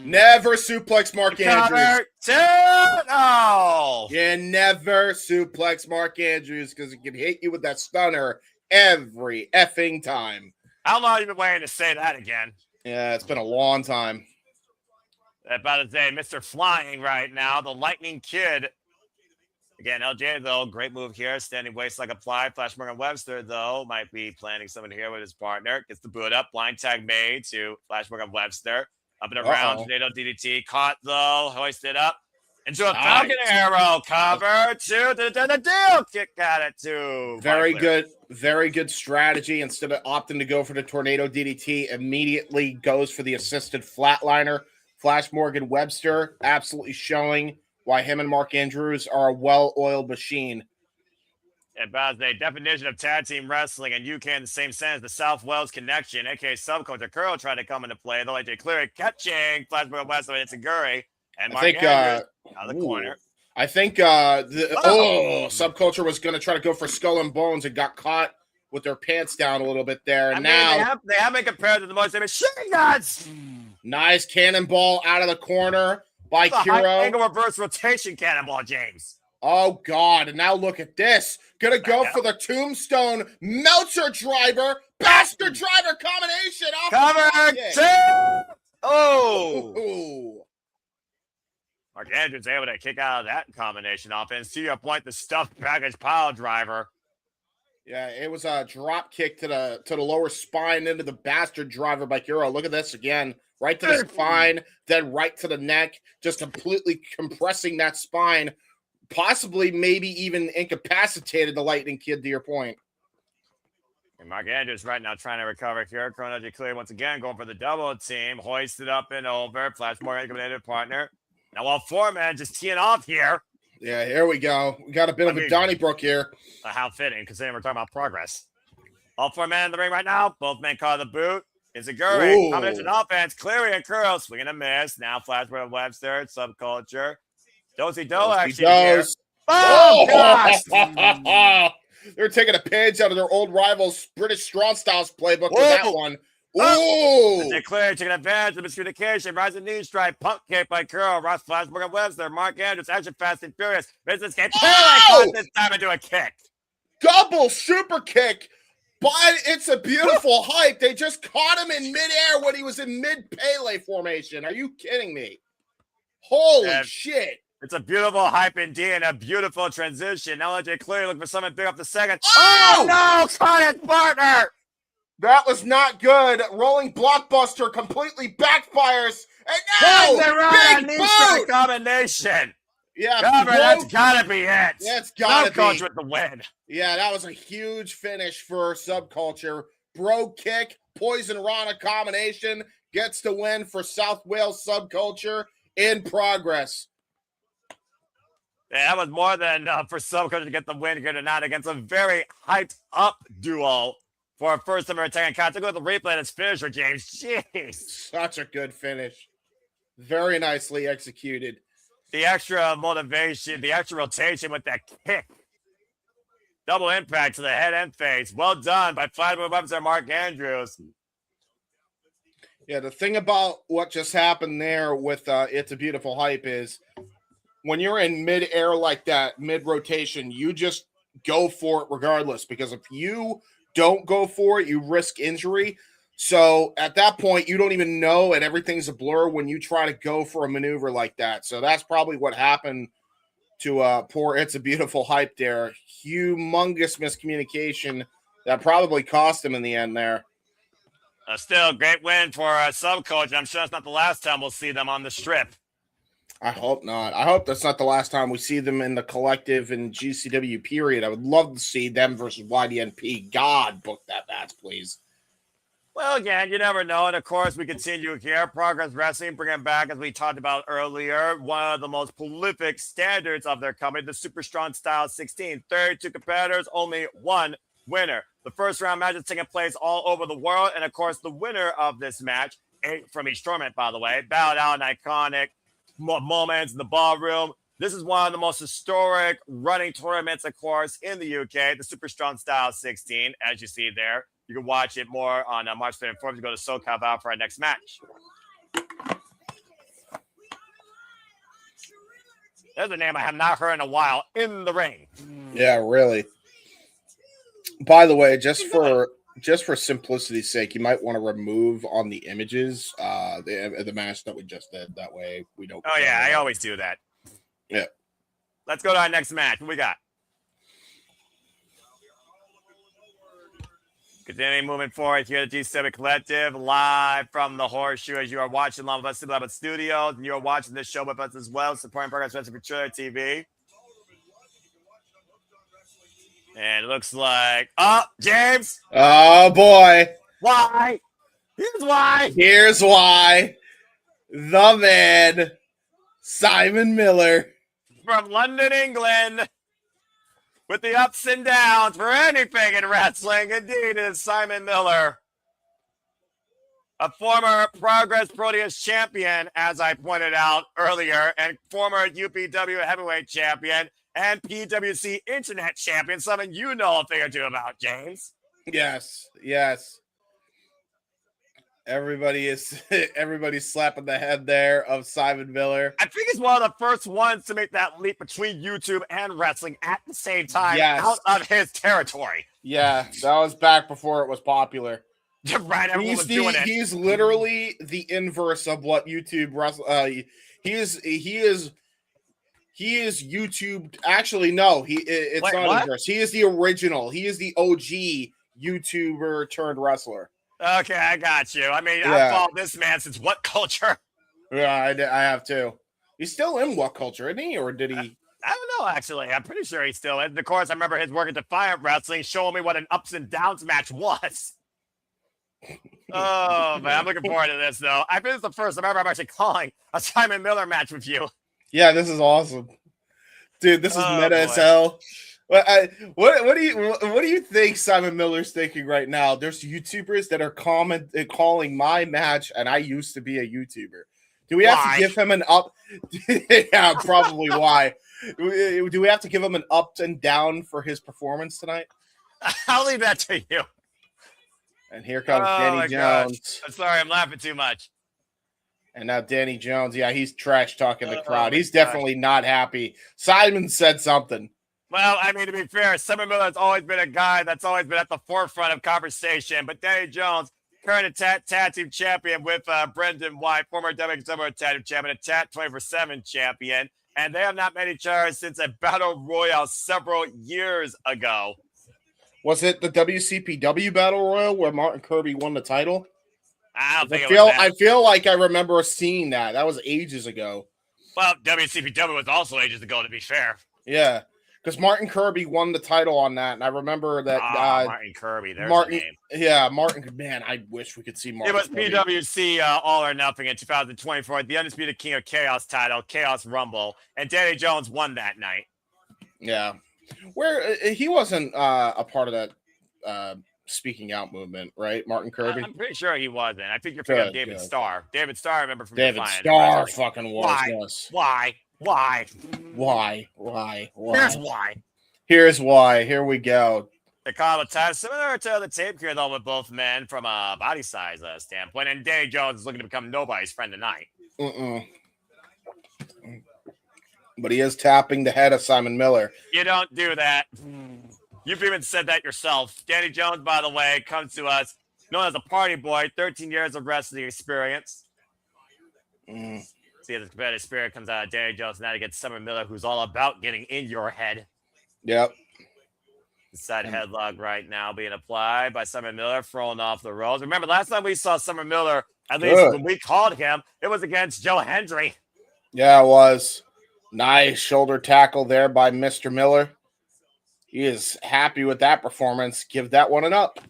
Never suplex Mark Andrews. No. Yeah, never suplex Mark Andrews because he can hit you with that stunner every effing time. How long have you been waiting to say that again? Yeah, it's been a long time. About to say, Mr. Flying right now, the Lightning Kid. Again, LJ, though, great move here. Standing waist like applied. Flash Morgan Webster, though, might be planning something here with his partner. Gets the boot up. Blind tag made to Flash Morgan Webster. Up and around. Tornado DDT. Caught, though. Hoisted up. Into a Falcon Arrow. Cover. Two. The deal. Kick at it, too. Very good. Very good strategy. Instead of opting to go for the Tornado DDT, immediately goes for the assisted flatliner. Flash Morgan Webster absolutely showing why him and Mark Andrews are a well-oiled machine. About the definition of tag team wrestling and UK in the same sense, the South Wales connection, aka Subculture. Kuro tried to come into play, though AJ Cleary catching Flash Morgan Webster and Itaguri. And Mark Andrews out of the corner. I think Subculture was going to try to go for Skull and Bones and got caught with their pants down a little bit there. And now they have been compared to the most machine guns. Nice cannonball out of the corner by Kuro. Angle reverse rotation cannonball, James. Oh, God. And now look at this. Gonna go for the Tombstone Meltzer driver. Bastard driver combination. Cover two. Oh. Ooh. Mark Andrews able to kick out of that combination offense. To your point, the stuffed package pile driver. Yeah, it was a drop kick to the lower spine into the bastard driver by Kuro. Look at this again. Right to the spine, then right to the neck, just completely compressing that spine, possibly maybe even incapacitated the Lightning Kid, to your point. And Mark Andrews right now trying to recover here. Chronology clear once again, going for the double team. Hoisted up and over. Flash Morgan eliminated partner. Now all four men just teeing off here. Yeah, here we go. We got a bit of a Donnybrook here. How fitting, considering we're talking about progress. All four men in the ring right now. Both men caught the boot. Itaguri, combination offense, Cleary and Kuro swinging a miss. Now Flash Morgan Webster, Subculture. Do actually here. Oh, gosh! They're taking a page out of their old rivals' British Strong Styles playbook with that one. Ooh! Cleary taking advantage of miscommunication. Rising knee strike, punk kick by Kuro. Ross Flash Morgan Webster, Mark Andrews, action fast and furious. Business game. Caught this time into a kick. Double super kick. But it's a beautiful hype. They just caught him in midair when he was in mid-Pele formation. Are you kidding me? Holy shit. It's a beautiful hype indeed and a beautiful transition. Now AJ Cleary looking for someone big up the second. Oh no! Caught his partner! That was not good. Rolling blockbuster completely backfires. And now, big boot! Combination. Yeah, that's gotta be it. That's gotta be. Subculture with the win. Yeah, that was a huge finish for Subculture. Bro kick, Poison Rana combination gets the win for South Wales Subculture in progress. Yeah, that was more than for Subculture to get the win here tonight against a very hyped up duo for a first time attacking count. Take a look at the replay of this finisher, James. Jeez. Such a good finish. Very nicely executed. The extra motivation, the extra rotation with that kick. Double impact to the head and face. Well done by Flash Morgan Webster and Mark Andrews. Yeah, the thing about what just happened there with It's a Beautiful Hype is when you're in mid-air like that, mid-rotation, you just go for it regardless. Because if you don't go for it, you risk injury. So at that point, you don't even know, and everything's a blur when you try to go for a maneuver like that. So that's probably what happened to poor It's a Beautiful Hype there. Humongous miscommunication that probably cost him in the end there. Still, great win for Subculture. I'm sure it's not the last time we'll see them on the strip. I hope not. I hope that's not the last time we see them in the Collective and GCW period. I would love to see them versus YDNP. God, book that match, please. Well, again, you never know. And, of course, we continue here. Progress Wrestling, bringing back, as we talked about earlier, one of the most prolific standards of their company, the Super Strong Style 16. 32 competitors, only one winner. The first round match is taking place all over the world. And, of course, the winner of this match, 8 from each tournament, by the way, bowed out in iconic moments in the ballroom. This is one of the most historic running tournaments, of course, in the UK, the Super Strong Style 16, as you see there. You can watch it more on March 24th. You go to SoCal for our next match. There's a name I have not heard in a while, In the Ring. Yeah, really. By the way, just for simplicity's sake, you might want to remove on the images the match that we just did. That way we don't. Oh yeah, I always do that. Yeah. Let's go to our next match. What we got? Continuing moving forward here at GCW Collective, live from the Horseshoe as you are watching along with us at Studios, and you are watching this show with us as well, supporting Progress Wrestling for Trailer TV. And it looks like, James. Oh boy. Why? Here's why. The man, Simon Miller. From London, England. With the ups and downs for anything in wrestling, indeed, is Simon Miller. A former Progress Proteus champion, as I pointed out earlier, and former UPW heavyweight champion and PWC internet champion, something you know a thing or two about, James. Yes. Everybody's slapping the head there of Simon Miller. I think he's one of the first ones to make that leap between YouTube and wrestling at the same time, out of his territory. Yeah, that was back before it was popular. Right, everyone was doing it. He's literally the inverse of what YouTube he is YouTube. Actually, no, it's not inverse. He is the original. He is the OG YouTuber turned wrestler. Okay, I got you. I mean, I've followed this man since What Culture? Yeah, I have too. He's still in What Culture, isn't he? Or did he? I don't know, actually. I'm pretty sure he's still in. Of course, I remember his work at Defiant Wrestling showing me what an ups and downs match was. Oh, man, I'm looking forward to this, though. I think this is the first time ever I'm actually calling a Simon Miller match with you. Yeah, this is awesome. Dude, this is meta as hell. What do you think Simon Miller's thinking right now? There's YouTubers that are calling my match, and I used to be a YouTuber. Do we have to give him an up? Yeah, probably why. Do we have to give him an up and down for his performance tonight? I'll leave that to you. And here comes Danny Jones. Gosh. I'm sorry, I'm laughing too much. And now Danny Jones, he's trash talking the crowd. He's definitely not happy. Simon said something. Well, I mean, to be fair, Simon Miller has always been a guy that's always been at the forefront of conversation. But Danny Jones, current tag team champion with Brendan White, former WXW tag team champion, a tag 24/7 champion. And they have not met each other since a battle royale several years ago. Was it the WCPW battle royal where Martin Kirby won the title? I feel like I remember seeing that. That was ages ago. Well, WCPW was also ages ago, to be fair. Yeah. Because Martin Kirby won the title on that, and I remember that Martin Kirby. There's a name. Yeah, Martin. Man, I wish we could see Martin. It was Kirby. PWC All or Nothing in 2024, the Undisputed King of Chaos title, Chaos Rumble, and Danny Jones won that night. Yeah, where he wasn't a part of that speaking out movement, right? Martin Kirby. I'm pretty sure he wasn't. I think you're forgetting of David Starr. David Starr, I remember from David Defiant. Starr fucking was. Why? Here's why. Here's why. Here we go. The combo time similar to the tape here, though, with both men from a body size standpoint. And Danny Jones is looking to become nobody's friend tonight. But he is tapping the head of Simon Miller. You don't do that. You've even said that yourself. Danny Jones, by the way, comes to us known as a party boy, 13 years of wrestling experience. See, the competitive spirit comes out of Danny Jones now to get Simon Miller, who's all about getting in your head. Yep. The side headlock right now being applied by Simon Miller, throwing off the ropes. Remember, last time we saw Simon Miller, at least when we called him, it was against Joe Hendry. Yeah, it was. Nice shoulder tackle there by Mr. Miller. He is happy with that performance. Give that one an up.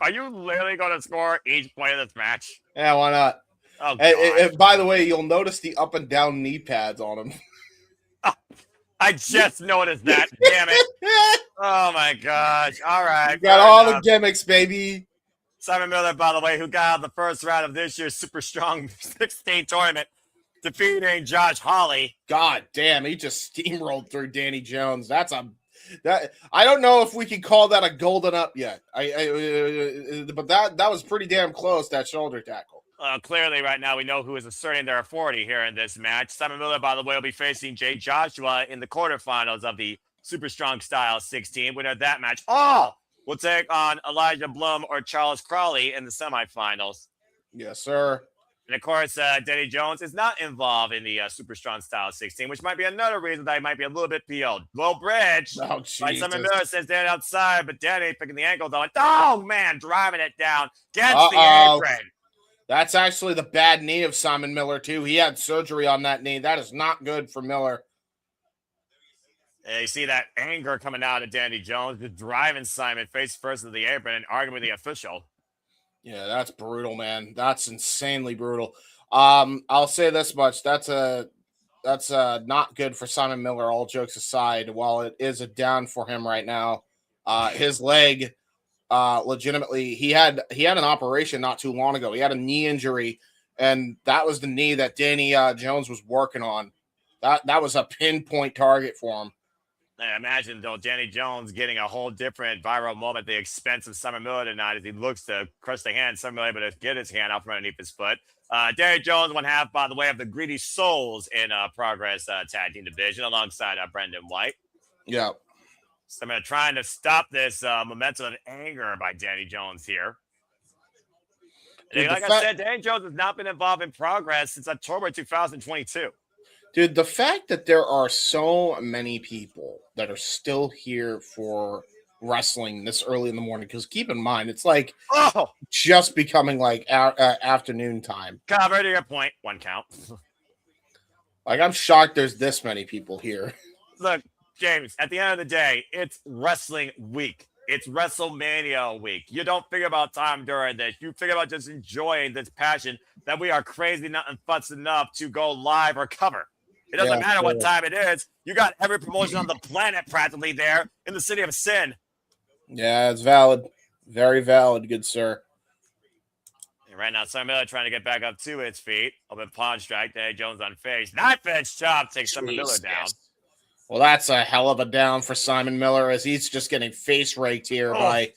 Are you literally going to score each point of this match? Yeah, why not? Oh, and by the way, you'll notice the up and down knee pads on him. I just noticed that. Damn it. Oh, my gosh. All right. You got all the gimmicks, baby. Simon Miller, by the way, who got out of the first round of this year's Super Strong 16 tournament, defeating Josh Hawley. God damn, he just steamrolled through Danny Jones. That I don't know if we can call that a golden up yet. But that was pretty damn close, that shoulder tackle. Clearly, right now, we know who is asserting their authority here in this match. Simon Miller, by the way, will be facing Jay Joshua in the quarterfinals of the Super Strong Style 16. Winner of that match, will take on Elijah Blum or Charles Crawley in the semifinals. Yes, sir. And, of course, Danny Jones is not involved in the Super Strong Style 16, which might be another reason that he might be a little bit PO'd. Low bridge. Oh, Like Simon Miller says, Danny outside, but Danny picking the ankle down. Oh, man, driving it down against the apron. That's actually the bad knee of Simon Miller, too. He had surgery on that knee. That is not good for Miller. You see that anger coming out of Danny Jones, just driving Simon face first to the apron and arguing with the official. Yeah, that's brutal, man. That's insanely brutal. I'll say this much: that's not good for Simon Miller. All jokes aside, while it is a down for him right now, his leg, legitimately, he had an operation not too long ago. He had a knee injury, and that was the knee that Danny Jones was working on. That was a pinpoint target for him. I imagine, though, Danny Jones getting a whole different viral moment at the expense of Simon Miller tonight as he looks to crush the hand. Simon Miller able to get his hand out from underneath his foot. Danny Jones, one half, by the way, of the Greedy Souls in Progress Tag Team Division alongside Brendan White. Yeah. So I'm trying to stop this momentum of anger by Danny Jones here. Dude, like I said, Danny Jones has not been involved in Progress since October 2022. Dude, the fact that there are so many people that are still here for wrestling this early in the morning, because keep in mind, it's like just becoming like afternoon time. Cover to your point, one count. Like, I'm shocked there's this many people here. Look, James, at the end of the day, it's wrestling week. It's WrestleMania week. You don't figure about time during this. You figure about just enjoying this passion that we are crazy enough and futz enough to go live or cover. It doesn't matter what time it is. You got every promotion on the planet practically there in the city of sin. Yeah, it's valid. Very valid, good sir. And right now, Simon Miller trying to get back up to his feet. Open pawn strike. Danny Jones on face. Knife edge chop takes Simon Miller down. Well, that's a hell of a down for Simon Miller as he's just getting face raked here by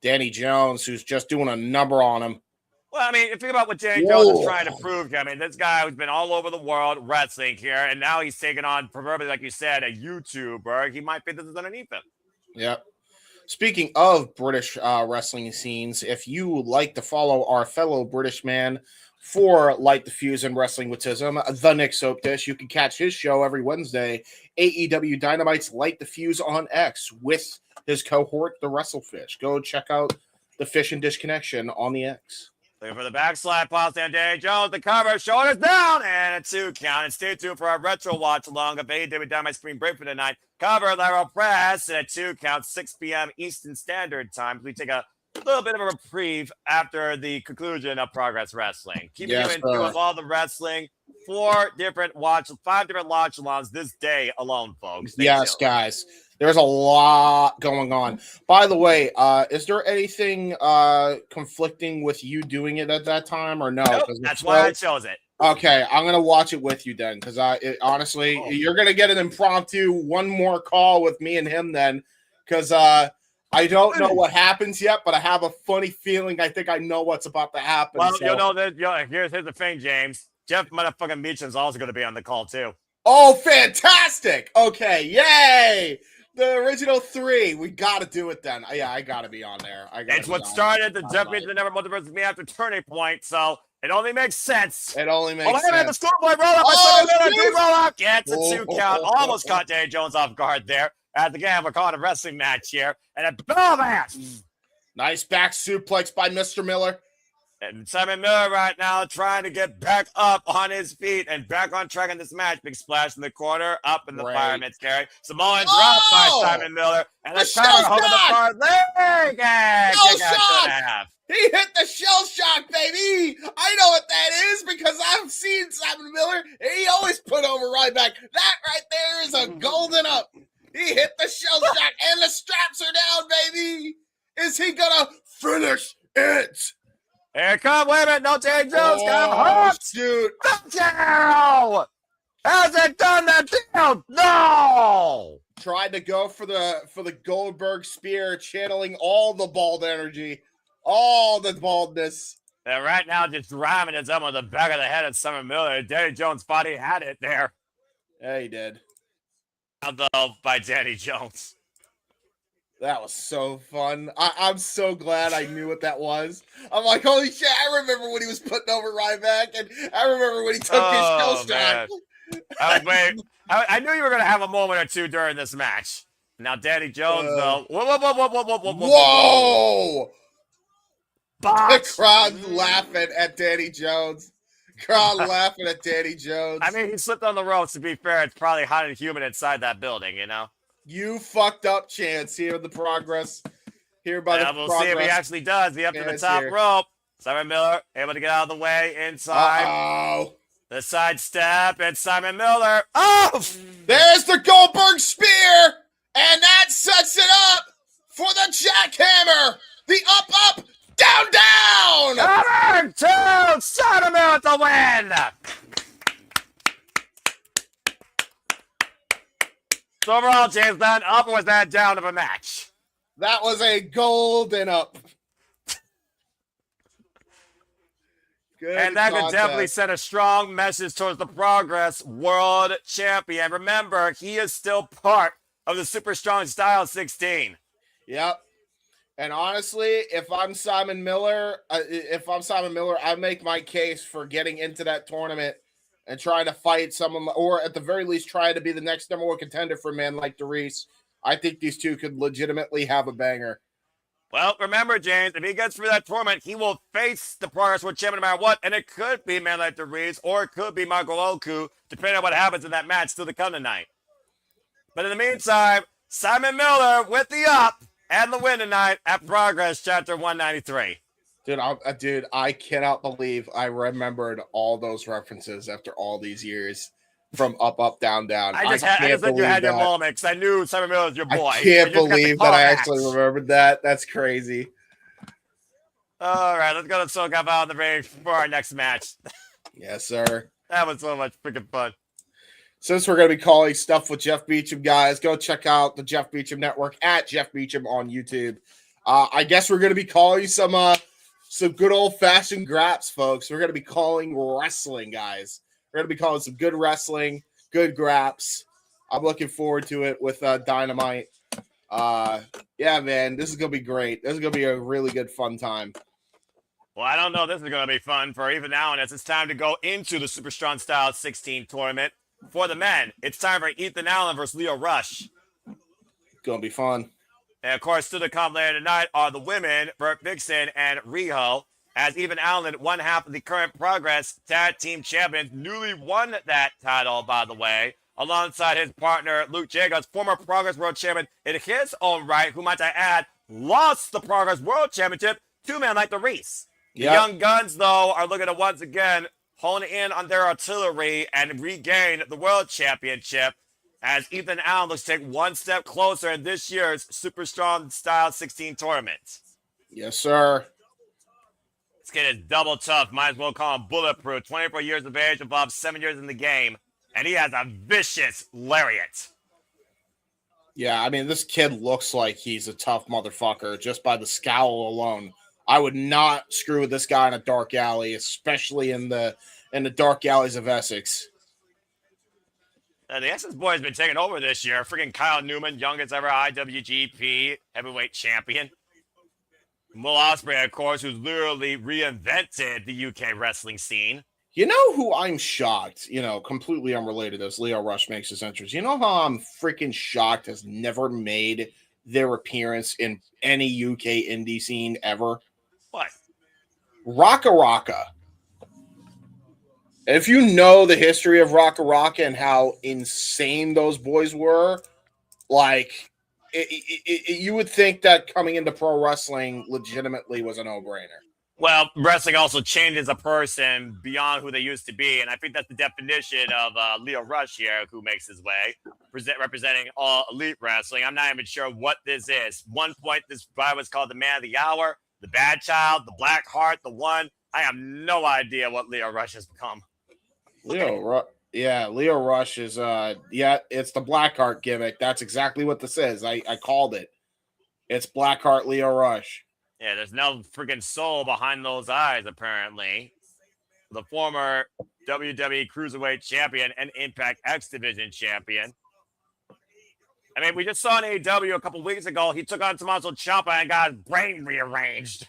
Danny Jones, who's just doing a number on him. Well, I mean, think about what Danny Jones is trying to prove. I mean, this guy who's been all over the world wrestling here, and now he's taking on, proverbially, like you said, a YouTuber. He might think this is underneath him. Yep. Speaking of British wrestling scenes, if you like to follow our fellow British man for Light the Fuse and Wrestling with Tism, the Nick Soap Dish, you can catch his show every Wednesday, AEW Dynamite's Light the Fuse on X, with his cohort, the WrestleFish. Go check out the Fish and Dish Connection on the X. Looking for the backslide, Paul Danny Jones, the cover, shoulders down, and a 2 count. And stay tuned for our retro watch along of AEW Dynamite Spring Break for tonight. Cover, lateral press, and a 2 count, 6 p.m. Eastern Standard Time. We take a little bit of a reprieve after the conclusion of Progress Wrestling. Keeping you in tune with all the wrestling. 5 different watch alongs this day alone, folks. Yes, guys. There's a lot going on. By the way, is there anything conflicting with you doing it at that time or no? Nope, that's why I chose it. Okay, I'm going to watch it with you then because honestly, you're going to get an impromptu one more call with me and him then because I don't know what happens yet, but I have a funny feeling I think I know what's about to happen. Well, you know that. Here's the thing, James. Jeff motherfucking Meacham's also going to be on the call too. Oh, fantastic! Okay, yay! The original 3. We got to do it then. Yeah, I got to be on there. It's what started the Jeff Meacham Never Multiverse with me after Turning Point, so it only makes sense. It only makes sense. The schoolboy roll up. Roll up. Gets a 2 count. Almost caught Danny Jones off guard there. As again, we're calling a wrestling match here. And a boom ass. Nice back suplex by Mr. Miller. And Simon Miller right now trying to get back up on his feet and back on track in this match. Big splash in the corner, up in the fireman's carry. Samoan drop by Simon Miller. And a cover holding the far leg. He hit the shell shock, baby. I know what that is because I've seen Simon Miller. He always put over right back. That right there is a golden up. He hit the shell shock and the straps are down, baby. Is he going to finish it? Here it comes. Wait a minute. No, Jayne Jones got Oh, hooked. dude. Touchdown. Has it done that deal? No. Tried to go for the Goldberg spear, channeling all the bald energy, all the baldness. And right now, just ramming his elbow in the back of the head of Summer Miller. Danny Jones thought he had it there. Yeah, he did. Though by Danny Jones. That was so fun. I'm so glad I knew what that was. I'm like, holy shit, I remember when he was putting over Ryback, and I remember when he took his shell strike. I knew you were going to have a moment or two during this match. Now, Danny Jones, though. Whoa! The crowd's laughing at Danny Jones. Crowd laughing at Danny Jones. I mean, he slipped on the ropes. To be fair, it's probably hot and humid inside that building, you know? You fucked up, Chance. Here the progress. Here by the we'll progress. see if he actually does. He up to the top rope. Simon Miller able to get out of the way inside. Oh, the side step, and Simon Miller. Oh! There's the Goldberg spear, and that sets it up for the jackhammer. The up, down. Cover to Simon Miller to win. So overall, James, that up or was that down of a match? That was a golden up. Good and that contest. could definitely send a strong message towards the Progress World Champion. Remember, he is still part of the Super Strong Style 16. Yep. And honestly, if I'm Simon Miller, I make my case for getting into that tournament and trying to fight someone, or at the very least, trying to be the next number one contender for a man like Dereiss. I think these two could legitimately have a banger. Well, remember, James, if he gets through that tournament, he will face the Progress World Champion no matter what, and it could be a man like Dereiss, or it could be Michael Oku, depending on what happens in that match still to come tonight. But in the meantime, Simon Miller with the up and the win tonight at Progress Chapter 193. Dude, I cannot believe I remembered all those references after all these years from up, down, down. I just thought you had your moment because I knew Simon Miller was your boy. I can't believe that I actually remembered that. That's crazy. All right, let's go to SoCal out in the ring for our next match. Yes, sir. That was so much freaking fun. Since we're going to be calling stuff with Jeff Beecham, guys, go check out the Jeff Beecham Network at Jeff Beecham on YouTube. I guess we're going to be calling some good old-fashioned graps, folks. We're going to be calling wrestling, guys. We're going to be calling some good wrestling, good graps. I'm looking forward to it with Dynamite. Yeah, man, this is going to be great. This is going to be a really good, fun time. Well, I don't know if this is going to be fun for even now, and it's time to go into the Super Strong Style 16 tournament. For the men, it's time for Ethan Allen versus Leo Rush. Going to be fun. And, of course, to the comp later tonight are the women, Vert, Vixen, and Rhio. As Ethan Allen, one half of the current Progress Tag Team Champions, newly won that title, by the way, alongside his partner, Luke Jacobs, former Progress World Champion in his own right, who, might I add, lost the Progress World Championship to a man like Dereiss. The Young Guns, though, are looking to once again hone in on their artillery and regain the World Championship, as Ethan Allen looks to take one step closer in this year's Super Strong Style 16 tournament. Yes, sir. This kid is double tough. Might as well call him bulletproof. 24 years of age, above 7 years in the game. And he has a vicious lariat. Yeah, I mean, this kid looks like he's a tough motherfucker just by the scowl alone. I would not screw with this guy in a dark alley, especially in the dark alleys of Essex. The Essex boy has been taking over this year. Freaking Kyle Newman, youngest ever IWGP heavyweight champion. Will Ospreay, of course, who's literally reinvented the UK wrestling scene. You know who I'm shocked, completely unrelated as Leo Rush makes his entrance. You know how I'm freaking shocked has never made their appearance in any UK indie scene ever? What? Raka Raka. If you know the history of Raka Raka and how insane those boys were, like, you would think that coming into pro wrestling legitimately was a no-brainer. Well, wrestling also changes a person beyond who they used to be, and I think that's the definition of Leo Rush here, who makes his way, representing all elite wrestling. I'm not even sure what this is. One point, this guy was called the Man of the Hour. the bad child, the black heart, the one. I have no idea what Lio Rush has become. Lio Rush is it's the Blackheart gimmick. That's exactly what this is. I called it. It's Blackheart Lio Rush. Yeah, there's no freaking soul behind those eyes, apparently. The former WWE Cruiserweight Champion and Impact X Division Champion. I mean, we just saw in AEW a couple weeks ago, he took on Tommaso Ciampa and got his brain rearranged.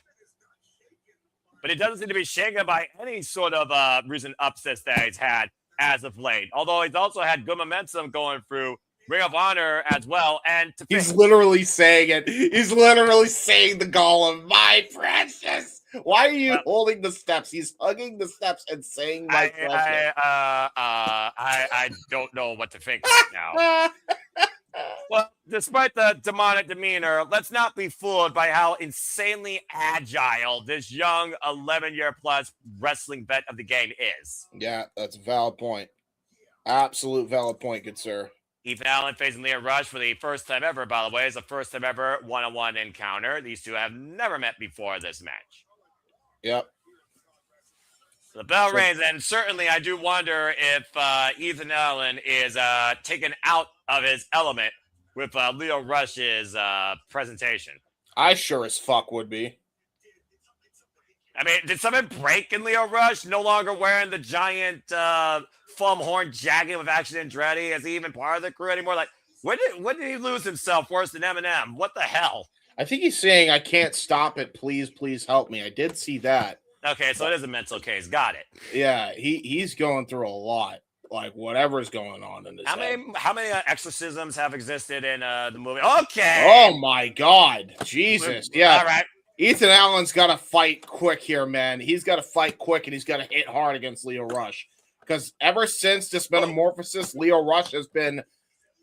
But it doesn't seem to be shaken by any sort of recent upsets that he's had as of late. Although he's also had good momentum going through Ring of Honor as well. And he's literally saying it. He's literally saying the Golem, my precious. Why are you holding the steps? He's hugging the steps and saying my precious. I don't know what to think right now. Well, despite the demonic demeanor, let's not be fooled by how insanely agile this young 11-year-plus wrestling vet of the game is. Yeah, that's a valid point. Absolute valid point, good sir. Ethan Allen facing Lio Rush for the first time ever, by the way. It's the first time ever one-on-one encounter. These two have never met before this match. Yep. The bell rings, and certainly I do wonder if Ethan Allen is taken out of his element with Lio Rush's presentation. I sure as fuck would be. I mean, did something break in Lio Rush? No longer wearing the giant foam horn jacket with Action Andretti? Is he even part of the crew anymore? Like, when did he lose himself worse than Eminem? What the hell? I think he's saying, I can't stop it. Please, please help me. I did see that. Okay, so it is a mental case. Got it. Yeah, he's going through a lot. Like, whatever's going on in this How many exorcisms have existed in the movie? Okay. Oh, my God. Jesus. Yeah. All right. Ethan Allen's got to fight quick here, man. He's got to fight quick, and he's got to hit hard against Lio Rush. Because ever since this metamorphosis, Lio Rush has been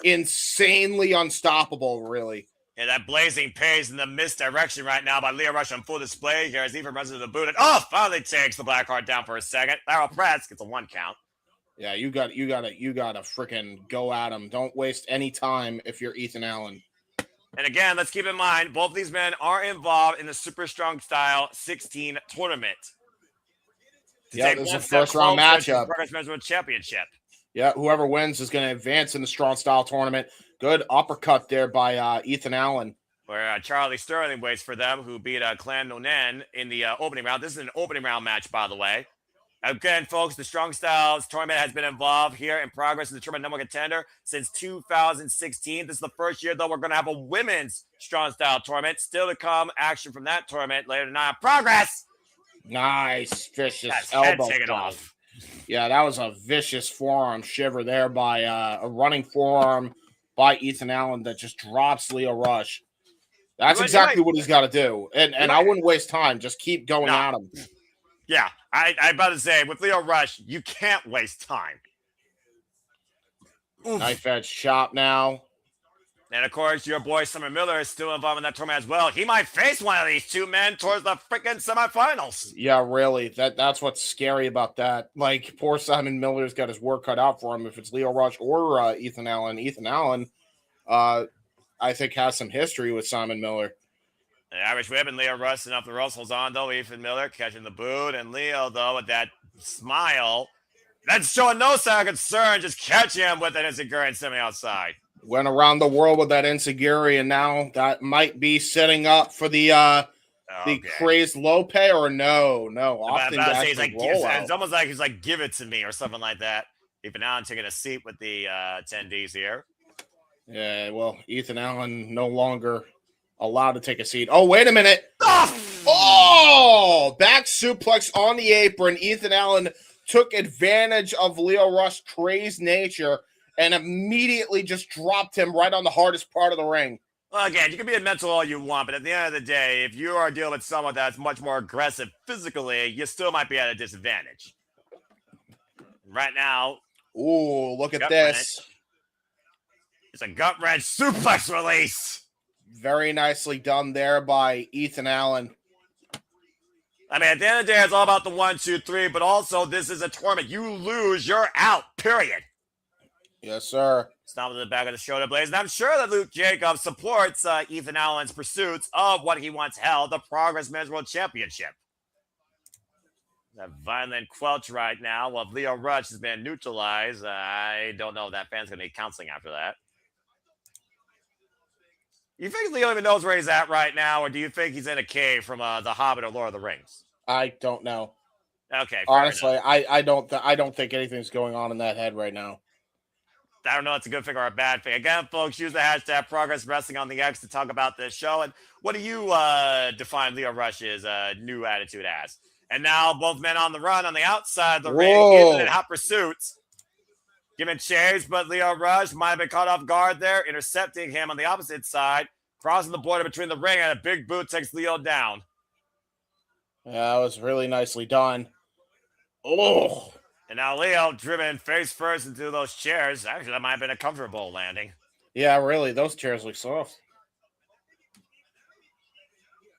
insanely unstoppable, really. Yeah, that blazing pace in the misdirection right now by Lio Rush on full display here as Ethan runs into the boot and finally takes the Blackheart down for a second. Barrel press gets a 1 count. Yeah, you gotta freaking go at him. Don't waste any time if you're Ethan Allen. And again, let's keep in mind, both these men are involved in the Super Strong Style 16 tournament. Yeah, this is a first round matchup. Progress Management Championship. Yeah, whoever wins is going to advance in the Strong Style tournament. Good uppercut there by Ethan Allen. Where Charlie Sterling waits for them, who beat Clan Nonen in the opening round. This is an opening round match, by the way. Again, folks, the Strong Styles tournament has been involved here in progress in the tournament number contender since 2016. This is the first year, though, we're going to have a women's Strong Style tournament. Still to come, action from that tournament later tonight. Progress! Nice, vicious elbow taken off. Yeah, that was a vicious forearm shiver there by a running forearm by Ethan Allen that just drops Lio Rush. That's exactly what he's got to do. And I wouldn't waste time. Just keep going at him. Yeah, I'm about to say, with Lio Rush, you can't waste time. Oof. Knife edge chop now. And, of course, your boy Simon Miller is still involved in that tournament as well. He might face one of these two men towards the freaking semifinals. Yeah, really. That's what's scary about that. Like, poor Simon Miller's got his work cut out for him if it's Lio Rush or Ethan Allen. Ethan Allen, I think, has some history with Simon Miller. The Irish whip and Lio Rush off the Russell's on, though. Ethan Miller catching the boot. And Lio, though, with that smile, that's showing no sign of concern. Just catching him with an insecurity and semi outside. Went around the world with that insecurity, and now that might be setting up for the crazed Lope or no. Often it's almost like he's like, give it to me or something like that. Ethan Allen taking a seat with the attendees here. Yeah, well, Ethan Allen no longer allowed to take a seat. Oh, wait a minute. Oh, back suplex on the apron. Ethan Allen took advantage of Lio Rush's crazed nature and immediately just dropped him right on the hardest part of the ring. Well, again, you can be a mental all you want, but at the end of the day, if you are dealing with someone that's much more aggressive physically, you still might be at a disadvantage. Right now, ooh, look at this. It's a gut wrench suplex release. Very nicely done there by Ethan Allen. I mean, at the end of the day, it's all about the 1, 2, 3, but also this is a tournament. You lose, you're out, period. Yes, sir. Stomp to the back of the shoulder blades. And I'm sure that Luke Jacobs supports Ethan Allen's pursuits of what he once held, the Progress Men's World Championship. That violent quelch right now while Leo Rush has been neutralized. I don't know if that fan's going to need counseling after that. You think Leo even knows where he's at right now, or do you think he's in a cave from The Hobbit or Lord of the Rings? I don't know. Okay, honestly, I don't think anything's going on in that head right now. I don't know if it's a good thing or a bad thing. Again, folks, use the hashtag Progress Wrestling on the X to talk about this show. And what do you define Leo Rush's new attitude as? And now both men on the run on the outside of the ring, Ethan in hot pursuits. Giving chase, but Leo Rush might have been caught off guard there, intercepting him on the opposite side, crossing the border between the ring, and a big boot takes Leo down. Yeah, that was really nicely done. Oh. And now Leo driven face first into those chairs. Actually, that might have been a comfortable landing. Yeah, really. Those chairs look soft.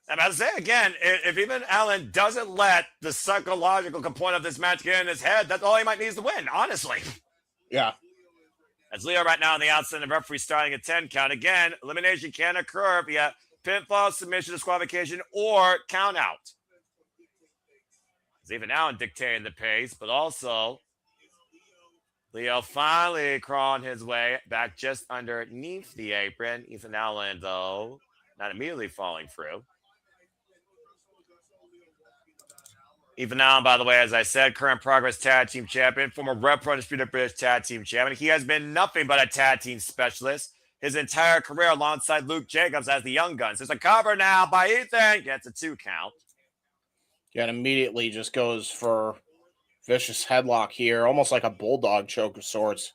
I'm about to say again, if even Allen doesn't let the psychological component of this match get in his head, that's all he might need to win, honestly. Yeah. As Leo right now on the outside, the referee starting a 10 count. Again, elimination can occur via pinfall, submission, disqualification, or count out. It's even Allen dictating the pace, but also Leo finally crawling his way back just underneath the apron. Ethan Allen, though, not immediately falling through. Ethan Allen, by the way, as I said, current Progress Tag Team Champion, former Red Pro Undisputed British Tag Team Champion. He has been nothing but a tag team specialist his entire career alongside Luke Jacobs as the Young Guns. There's a cover now by Ethan. Gets a 2 count. Yeah, and immediately just goes for vicious headlock here, almost like a bulldog choke of sorts.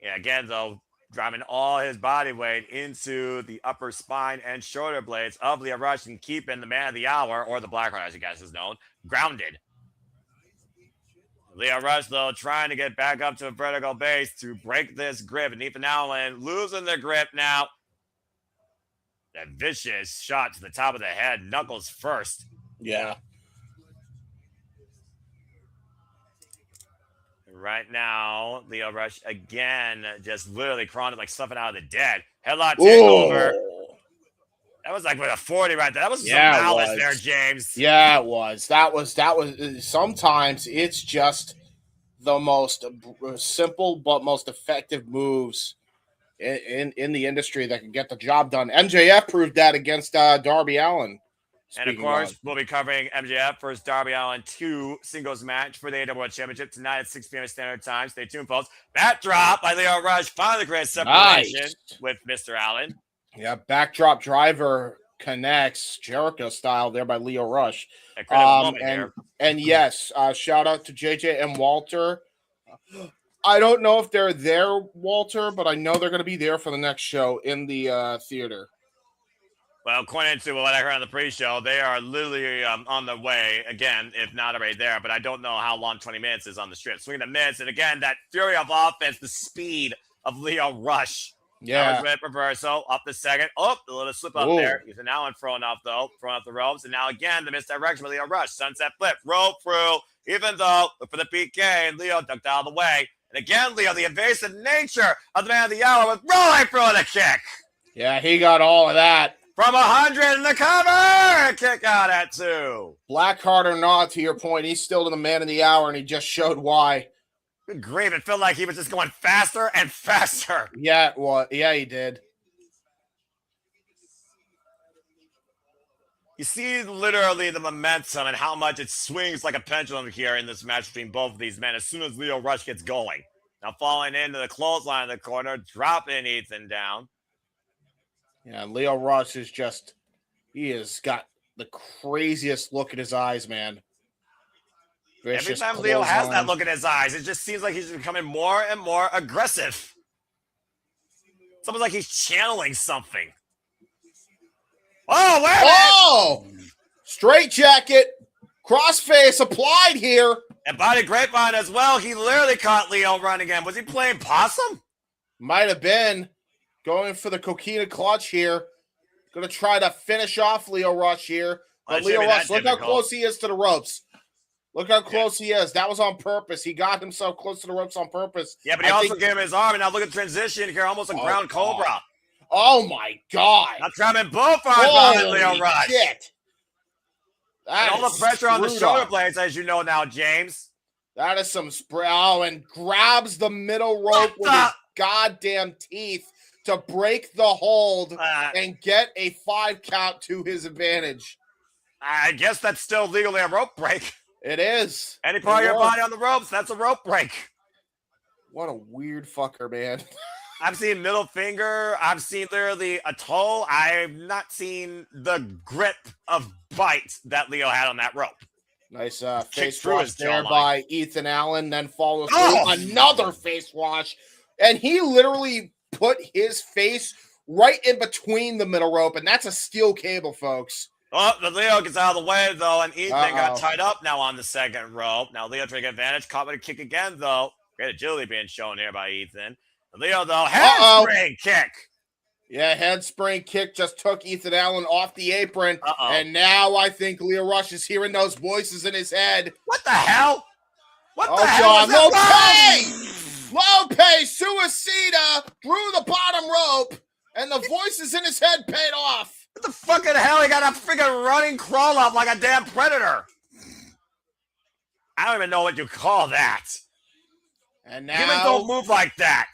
Yeah, again, though, driving all his body weight into the upper spine and shoulder blades of Leo Rush and keeping the man of the hour, or the Blackheart, as you guys is known, grounded. Leo Rush, though, trying to get back up to a vertical base to break this grip. And Ethan Allen losing the grip now. That vicious shot to the top of the head, knuckles first. Yeah. Right now, Leo Rush again, just literally crawling like something out of the dead. Headlock takeover. That was like with a 40 right there. That was some malice there, James. Yeah, it was. That was. Sometimes it's just the most simple but most effective moves in the industry that can get the job done. MJF proved that against Darby Allin. And of course, we'll be covering MJF versus Darby Allin 2 singles match for the AW World Championship tonight at 6 p.m. Standard Time. Stay tuned, folks. Backdrop by Leo Rush. Finally creates separation with Mr. Allen. Yeah, backdrop driver connects Jericho style there by Leo Rush. And yes, shout out to JJ and Walter. I don't know if they're there, Walter, but I know they're going to be there for the next show in the theater. Well, according to what I heard on the pre-show, they are literally on the way, again, if not already there, but I don't know how long 20 minutes is on the strip. Swinging the minutes, and again, that fury of offense, the speed of Leo Rush. Yeah. That was reversal, up the second. Oh, a little slip up there. Ethan Allen throwing off the ropes, and now again, the misdirection with Leo Rush. Sunset flip, roll through, even though, look for the PK, and Leo ducked out of the way. And again, Leo, the evasive nature of the man of the hour with rolling through the kick. Yeah, he got all of that. From 100 in the cover, kick out at 2. Blackheart or not, to your point, he's still the man of the hour, and he just showed why. Good grief, it felt like he was just going faster and faster. Yeah, yeah, he did. You see literally the momentum and how much it swings like a pendulum here in this match between both of these men as soon as Leo Rush gets going. Now falling into the clothesline in the corner, dropping Ethan down. Yeah, Leo Rush is just, he has got the craziest look in his eyes, man. Every time Leo has that look in his eyes, it just seems like he's becoming more and more aggressive. It's almost like he's channeling something. Oh, wait! Oh! Straight jacket, crossface applied here. And body grapevine as well. He literally caught Leo running in. Was he playing possum? Might have been. Going for the coquina clutch here. Going to try to finish off Leo Rush here. But Leo Rush, look how close he is to the ropes. Look how close he is. That was on purpose. He got himself close to the ropes on purpose. Yeah, but he also gave him his arm, and now look at the transition here, almost a ground cobra. Oh my God! Now grabbing both arms behind Lio Rush. Shit. And all the pressure on the shoulder blades, as you know now, James. That is some spray. Oh, and grabs the middle rope with his goddamn teeth to break the hold and get a 5 count to his advantage. I guess that's still legally a rope break. It is. Any part of your body on the ropes, that's a rope break. What a weird fucker, man. I've seen middle finger. I've seen literally a toe. I've not seen the grip of bite that Leo had on that rope. Nice face wash there by Ethan Allen, then follows another face wash. And he literally put his face right in between the middle rope, and that's a steel cable, folks. Oh, the Leo gets out of the way, though, and Ethan got tied up now on the second rope. Now Leo taking advantage, caught with a kick again, though. Great agility being shown here by Ethan. Leo, though, handspring kick. Yeah, handspring kick just took Ethan Allen off the apron. And now I think Lio Rush is hearing those voices in his head. What the hell? What the hell? God, Lope Suicida through the bottom rope, and the voices in his head paid off. What the fucking hell? He got a freaking running crawl up like a damn predator. I don't even know what you call that. And now humans don't move like that.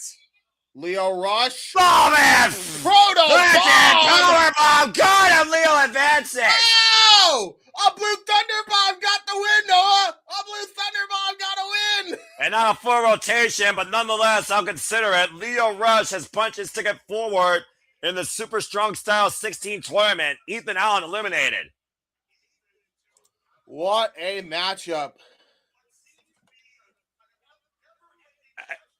Lio Rush. Oh, man! Proto Power bomb! God, Leo advances! Oh! A blue Thunderbomb got the win, Noah! A blue Thunderbomb got a win! And not a full rotation, but nonetheless, I'll consider it. Lio Rush has punched his ticket forward in the Super Strong Style 16 tournament. Ethan Allen eliminated. What a matchup.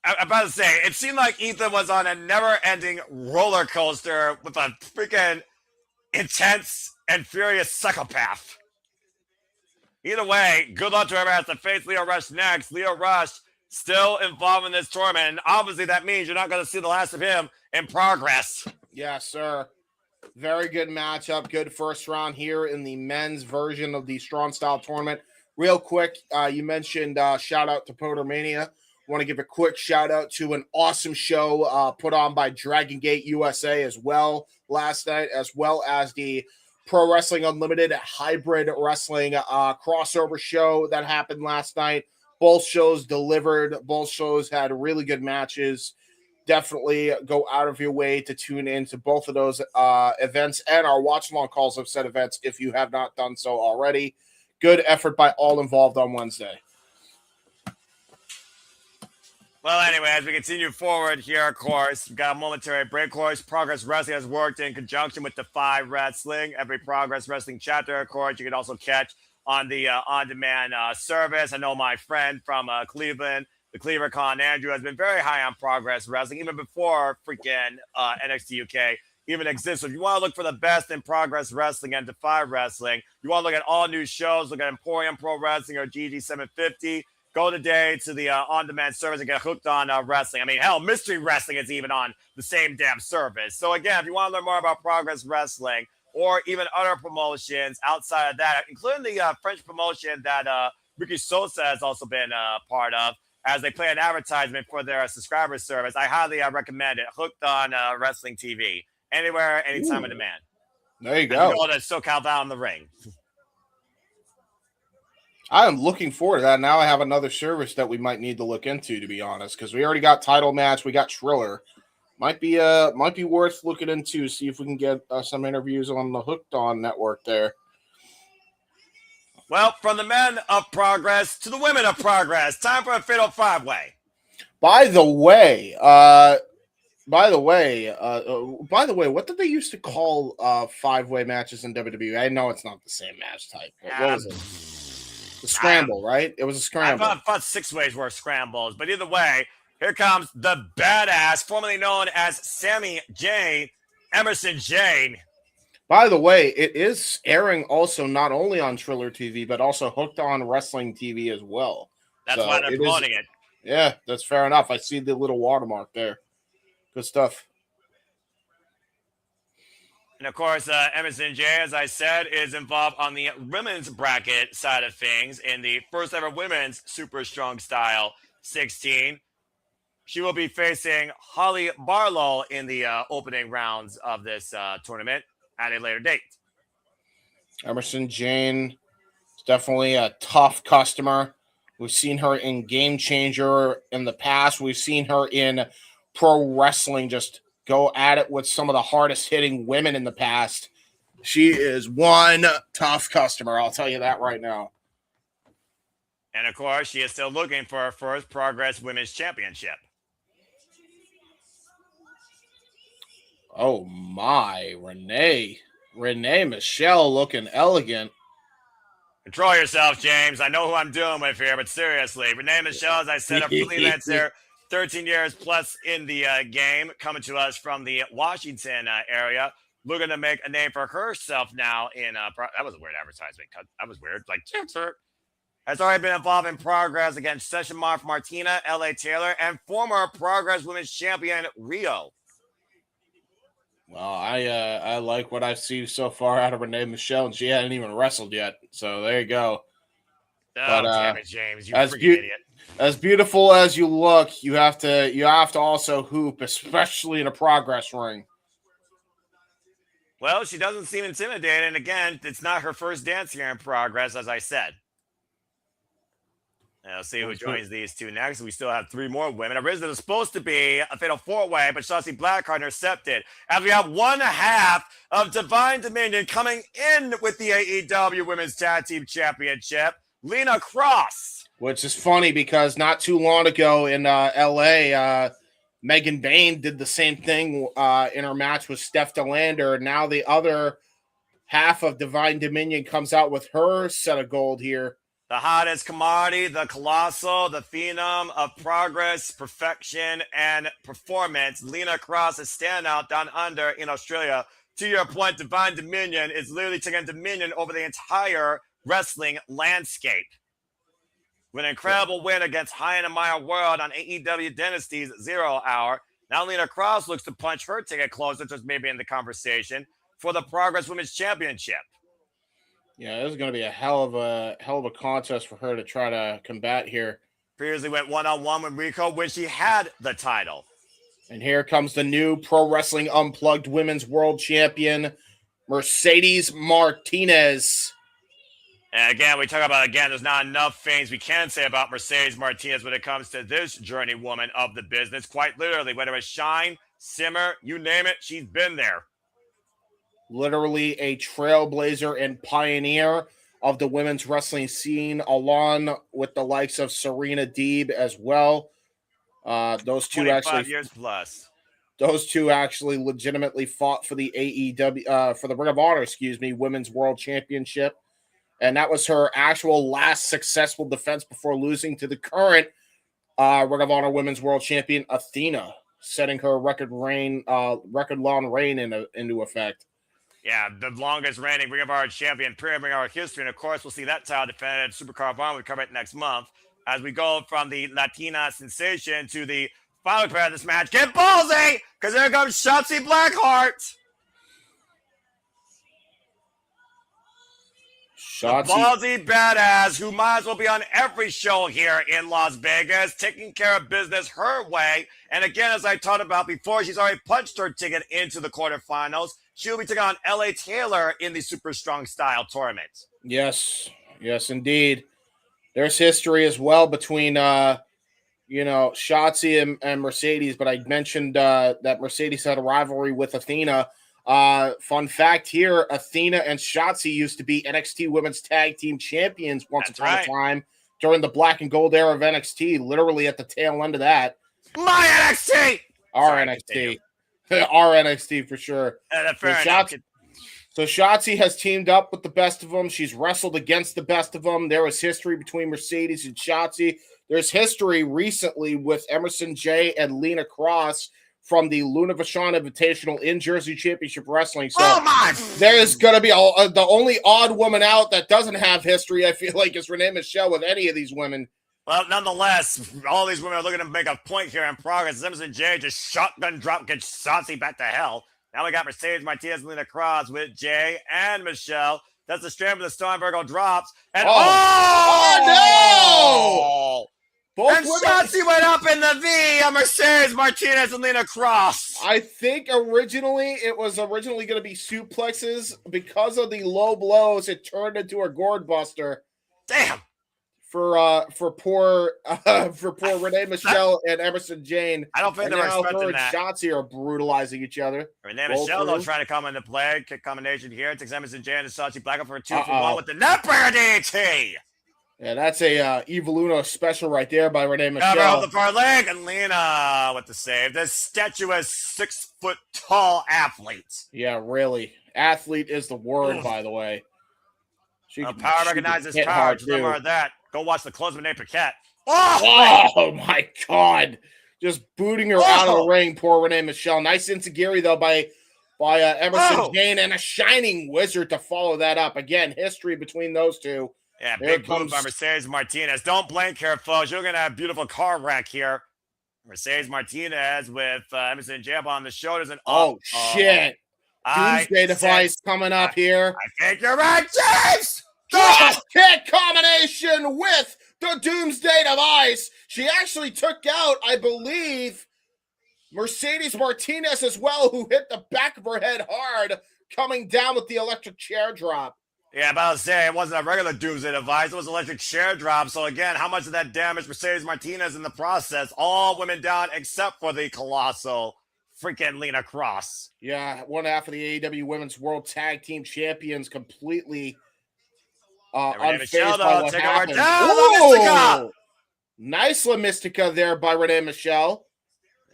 I'm about to say, it seemed like Ethan was on a never-ending roller coaster with a freaking intense and furious psychopath. Either way, good luck to whoever has to face Lio Rush next. Lio Rush still involved in this tournament, and obviously that means you're not going to see the last of him in Progress. Yes, sir. Very good matchup. Good first round here in the men's version of the Strong Style tournament. Real quick, you mentioned shout out to Podermania. Want to give a quick shout out to an awesome show put on by Dragon Gate USA as well last night, as well as the Pro Wrestling Unlimited hybrid wrestling crossover show that happened last night. Both shows delivered. Both shows had really good matches. Definitely go out of your way to tune into both of those events and our watch along calls of said events if you have not done so already. Good effort by all involved on Wednesday. Well, anyway, as we continue forward here, of course, we've got a momentary break. Of course, Progress Wrestling has worked in conjunction with Defy Wrestling. Every Progress Wrestling chapter, of course, you can also catch on the on-demand service. I know my friend from Cleveland, the Cleaver Con Andrew, has been very high on Progress Wrestling, even before freaking NXT UK even exists. So if you want to look for the best in Progress Wrestling and Defy Wrestling, you want to look at all new shows, look at Emporium Pro Wrestling or GG750, go today to the on-demand service and get hooked on wrestling. I mean, hell, Mystery Wrestling is even on the same damn service. So again, if you want to learn more about Progress Wrestling or even other promotions outside of that, including the French promotion that Ricky Sosa has also been part of, as they play an advertisement for their subscriber service, I highly recommend it. Hooked on Wrestling TV. Anywhere, anytime, on demand. There you go. All that SoCal down in the ring. I am looking forward to that. Now I have another service that we might need to look into, to be honest, because we already got Title Match. We got Triller. Might be worth looking into, see if we can get some interviews on the Hooked On network there. Well, from the men of Progress to the women of Progress, time for a Fatal Five-Way. By the way, what did they used to call five-way matches in WWE? I know it's not the same match type. What was it? The scramble, right? It was a scramble. I thought 6 ways were scrambles, but either way, here comes the badass, formerly known as Sammy Jayne, Emersyn Jayne. By the way, it is airing also not only on Triller TV, but also Hooked On Wrestling TV as well. That's why they're promoting it. Yeah, that's fair enough. I see the little watermark there. Good stuff. And of course, Emersyn J, as I said, is involved on the women's bracket side of things in the first ever women's super strong style 16. She will be facing Holly Barlow in the opening rounds of this tournament at a later date. Emersyn Jayne is definitely a tough customer. We've seen her in Game Changer in the past. We've seen her in pro wrestling just go at it with some of the hardest hitting women in the past. She is one tough customer, I'll tell you that right now. And of course, she is still looking for her first Progress Women's Championship. Oh my, Renee Michelle looking elegant. Control yourself, James. I know who I'm dealing with here, but seriously, Renee Michelle, as I said, a freelancer, 13 years plus in the game, coming to us from the Washington area, looking to make a name for herself now in that was a weird advertisement. That was weird. Like, has already been involved in Progress against Session Mark Martina, LA Taylor, and former Progress Women's Champion Rhio. Well, I like what I've seen so far out of Renee Michelle, and she hadn't even wrestled yet. So there you go. Oh, damn it, James! You freaking idiot. As beautiful as you look, you have to also hoop, especially in a Progress ring. Well, she doesn't seem intimidating. And again, it's not her first dance here in Progress, as I said. And let's see who joins these two next. We still have 3 more women. Originally, it was supposed to be a fatal 4-way, but Shotzi Blackheart intercepted. And we have 1/2 of Divine Dominion coming in with the AEW Women's Tag Team Championship, Lena Kross. Which is funny because not too long ago in LA, Megan Bain did the same thing in her match with Steph DeLander. Now the other half of Divine Dominion comes out with her set of gold here. The hottest commodity, the colossal, the phenom of progress, perfection, and performance. Lena Kross, a standout down under in Australia. To your point, Divine Dominion is literally taking dominion over the entire wrestling landscape. With an incredible win against High and Amira World on AEW Dynasty's 0 Hour. Now Lena Kross looks to punch her ticket closer to maybe in the conversation for the Progress Women's Championship. Yeah, this is going to be a hell of a contest for her to try to combat here. Previously went 1-on-1 with Rico when she had the title. And here comes the new Pro Wrestling Unplugged Women's World Champion, Mercedes Martinez. And again, we talk about, there's not enough things we can say about Mercedes Martinez when it comes to this journey woman of the business. Quite literally, whether it's shine, simmer, you name it, she's been there. Literally a trailblazer and pioneer of the women's wrestling scene, along with the likes of Serena Deeb as well. Those two 25 years plus. Those two actually legitimately fought for the AEW, for the Ring of Honor, Women's World Championship. And that was her actual last successful defense before losing to the current Ring of Honor Women's World Champion, Athena, setting her record-long reign into effect. Yeah, the longest reigning Ring of Honor champion, period, Ring of Honor history. And of course, we'll see that title defended at Supercard Bond. We cover it next month as we go from the Latina sensation to the final pair of this match. Get ballsy, because here comes Shotzi Blackheart. The ballsy badass who might as well be on every show here in Las Vegas, taking care of business her way. And again, as I talked about before, she's already punched her ticket into the quarterfinals. She'll be taking on LA Taylor in the Super Strong Style tournament. Yes, indeed. There's history as well between, Shotzi and Mercedes, but I mentioned that Mercedes had a rivalry with Athena. Fun fact here, Athena and Shotzi used to be NXT Women's Tag Team Champions once upon a time during the black and gold era of NXT, literally at the tail end of that. My NXT! Our NXT. Our NXT for sure. So Shotzi has teamed up with the best of them. She's wrestled against the best of them. There was history between Mercedes and Shotzi. There's history recently with Emersyn J and Lena Kross from the Luna Vachon Invitational in Jersey Championship Wrestling. So there's going to be the only odd woman out that doesn't have history, I feel like, is Renee Michelle with any of these women. Well, nonetheless, all these women are looking to make a point here in progress. Emersyn J just shotgun drop, gets Shotzi back to hell. Now we got Mercedes Martinez and Lena Kross with Jay and Michelle. That's the strand with the Storm Virgo drops. And no! Both and Shotzi went up in the V on Mercedes Martinez and Lena Kross. I think originally it was going to be suplexes. Because of the low blows, it turned into a gourd buster. Damn. For poor Renee Michelle and Emersyn Jayne. I don't think they were expecting that. Shotzi are brutalizing each other. Renee Michelle though trying to come into play. Kick combination here. Takes Emersyn Jayne and Shotzi back up for a 2-for-1 with the neckbreaker DT. Yeah, that's a Evil Uno special right there by Renee Michelle. Cover off the far leg, and Lena with the save. This statuesque 6-foot-tall athlete. Yeah, really. Athlete is the word, by the way. Power recognizes power. Just remember that. Go watch the close of Renee Paquette. Oh my God. Just booting her out of the ring, poor Renee Michelle. Nice enziguri, though, by Emersyn Jayne, and a shining wizard to follow that up. Again, history between those two. Yeah, big move by Mercedes Martinez. Don't blink here, folks. You're going to have a beautiful car wreck here. Mercedes Martinez with Emersyn Jayne on the shoulders. And shit. Doomsday device coming up here. I think you're right, James! Drop kick combination with the Doomsday device. She actually took out, I believe, Mercedes Martinez as well, who hit the back of her head hard, coming down with the electric chair drop. Yeah, about to say, it wasn't a regular Doomsday device. It was electric chair drop. So, again, how much of that damaged Mercedes Martinez in the process? All women down except for the colossal freaking Lena Kross. Yeah, one half of the AEW Women's World Tag Team Champions completely unfazed by what happened. Ooh! Nice La Mystica there by Renee Michelle.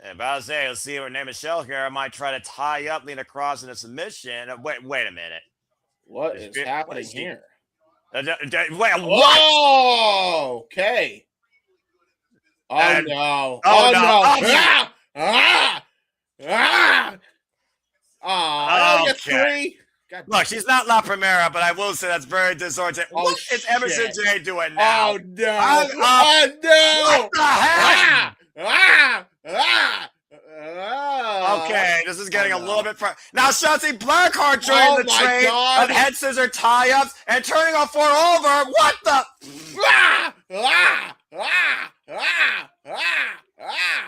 Yeah, about to say, let's see Renee Michelle here. I might try to tie up Lena Kross in a submission. Wait a minute. What is happening here? Wait, what? Oh, okay. Oh, no. Oh, no. I get 3. God. Look, she's not La Primera, but I will say that's very disorienting. What is Emersyn Jayne doing now? Oh, no. Oh, no. What the heck? Okay, this is getting a little bit far. Now, Shotzi Blackheart joining the train of head scissor tie-ups and turning a 4 over. What the?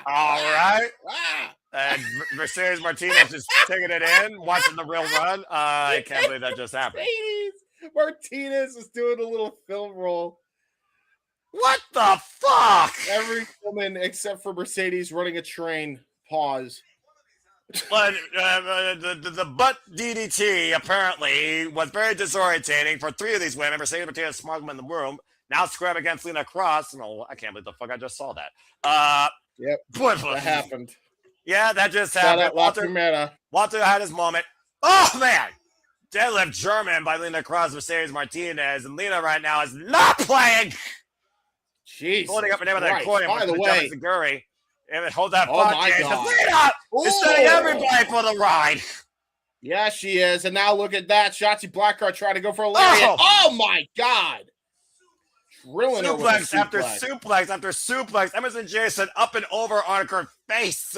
All right. And Mercedes Martinez is taking it in, watching the real run. I can't believe that just happened. Martinez is doing a little film roll. What the fuck? Every woman except for Mercedes running a train. Pause. But the butt DDT apparently was very disorientating for 3 of these women. Mercedes Martinez, smart woman in the room. Now scrap against Lena Kross. No, I can't believe the fuck I just saw that. Yep, that happened. Yeah, that just happened. Walter had his moment. Oh, man. Deadlift German by Lena Kross, Mercedes Martinez. And Lena right now is not playing. Jeez. Holding up her name with that accordion. By the way. And hold that oh my God. Lena is setting everybody for the ride. Yeah, she is. And now look at that. Shotzi Blackheart trying to go for a lariat. Oh my God. Drilling suplex after suplex after suplex. Emersyn Jayne said up and over on her face.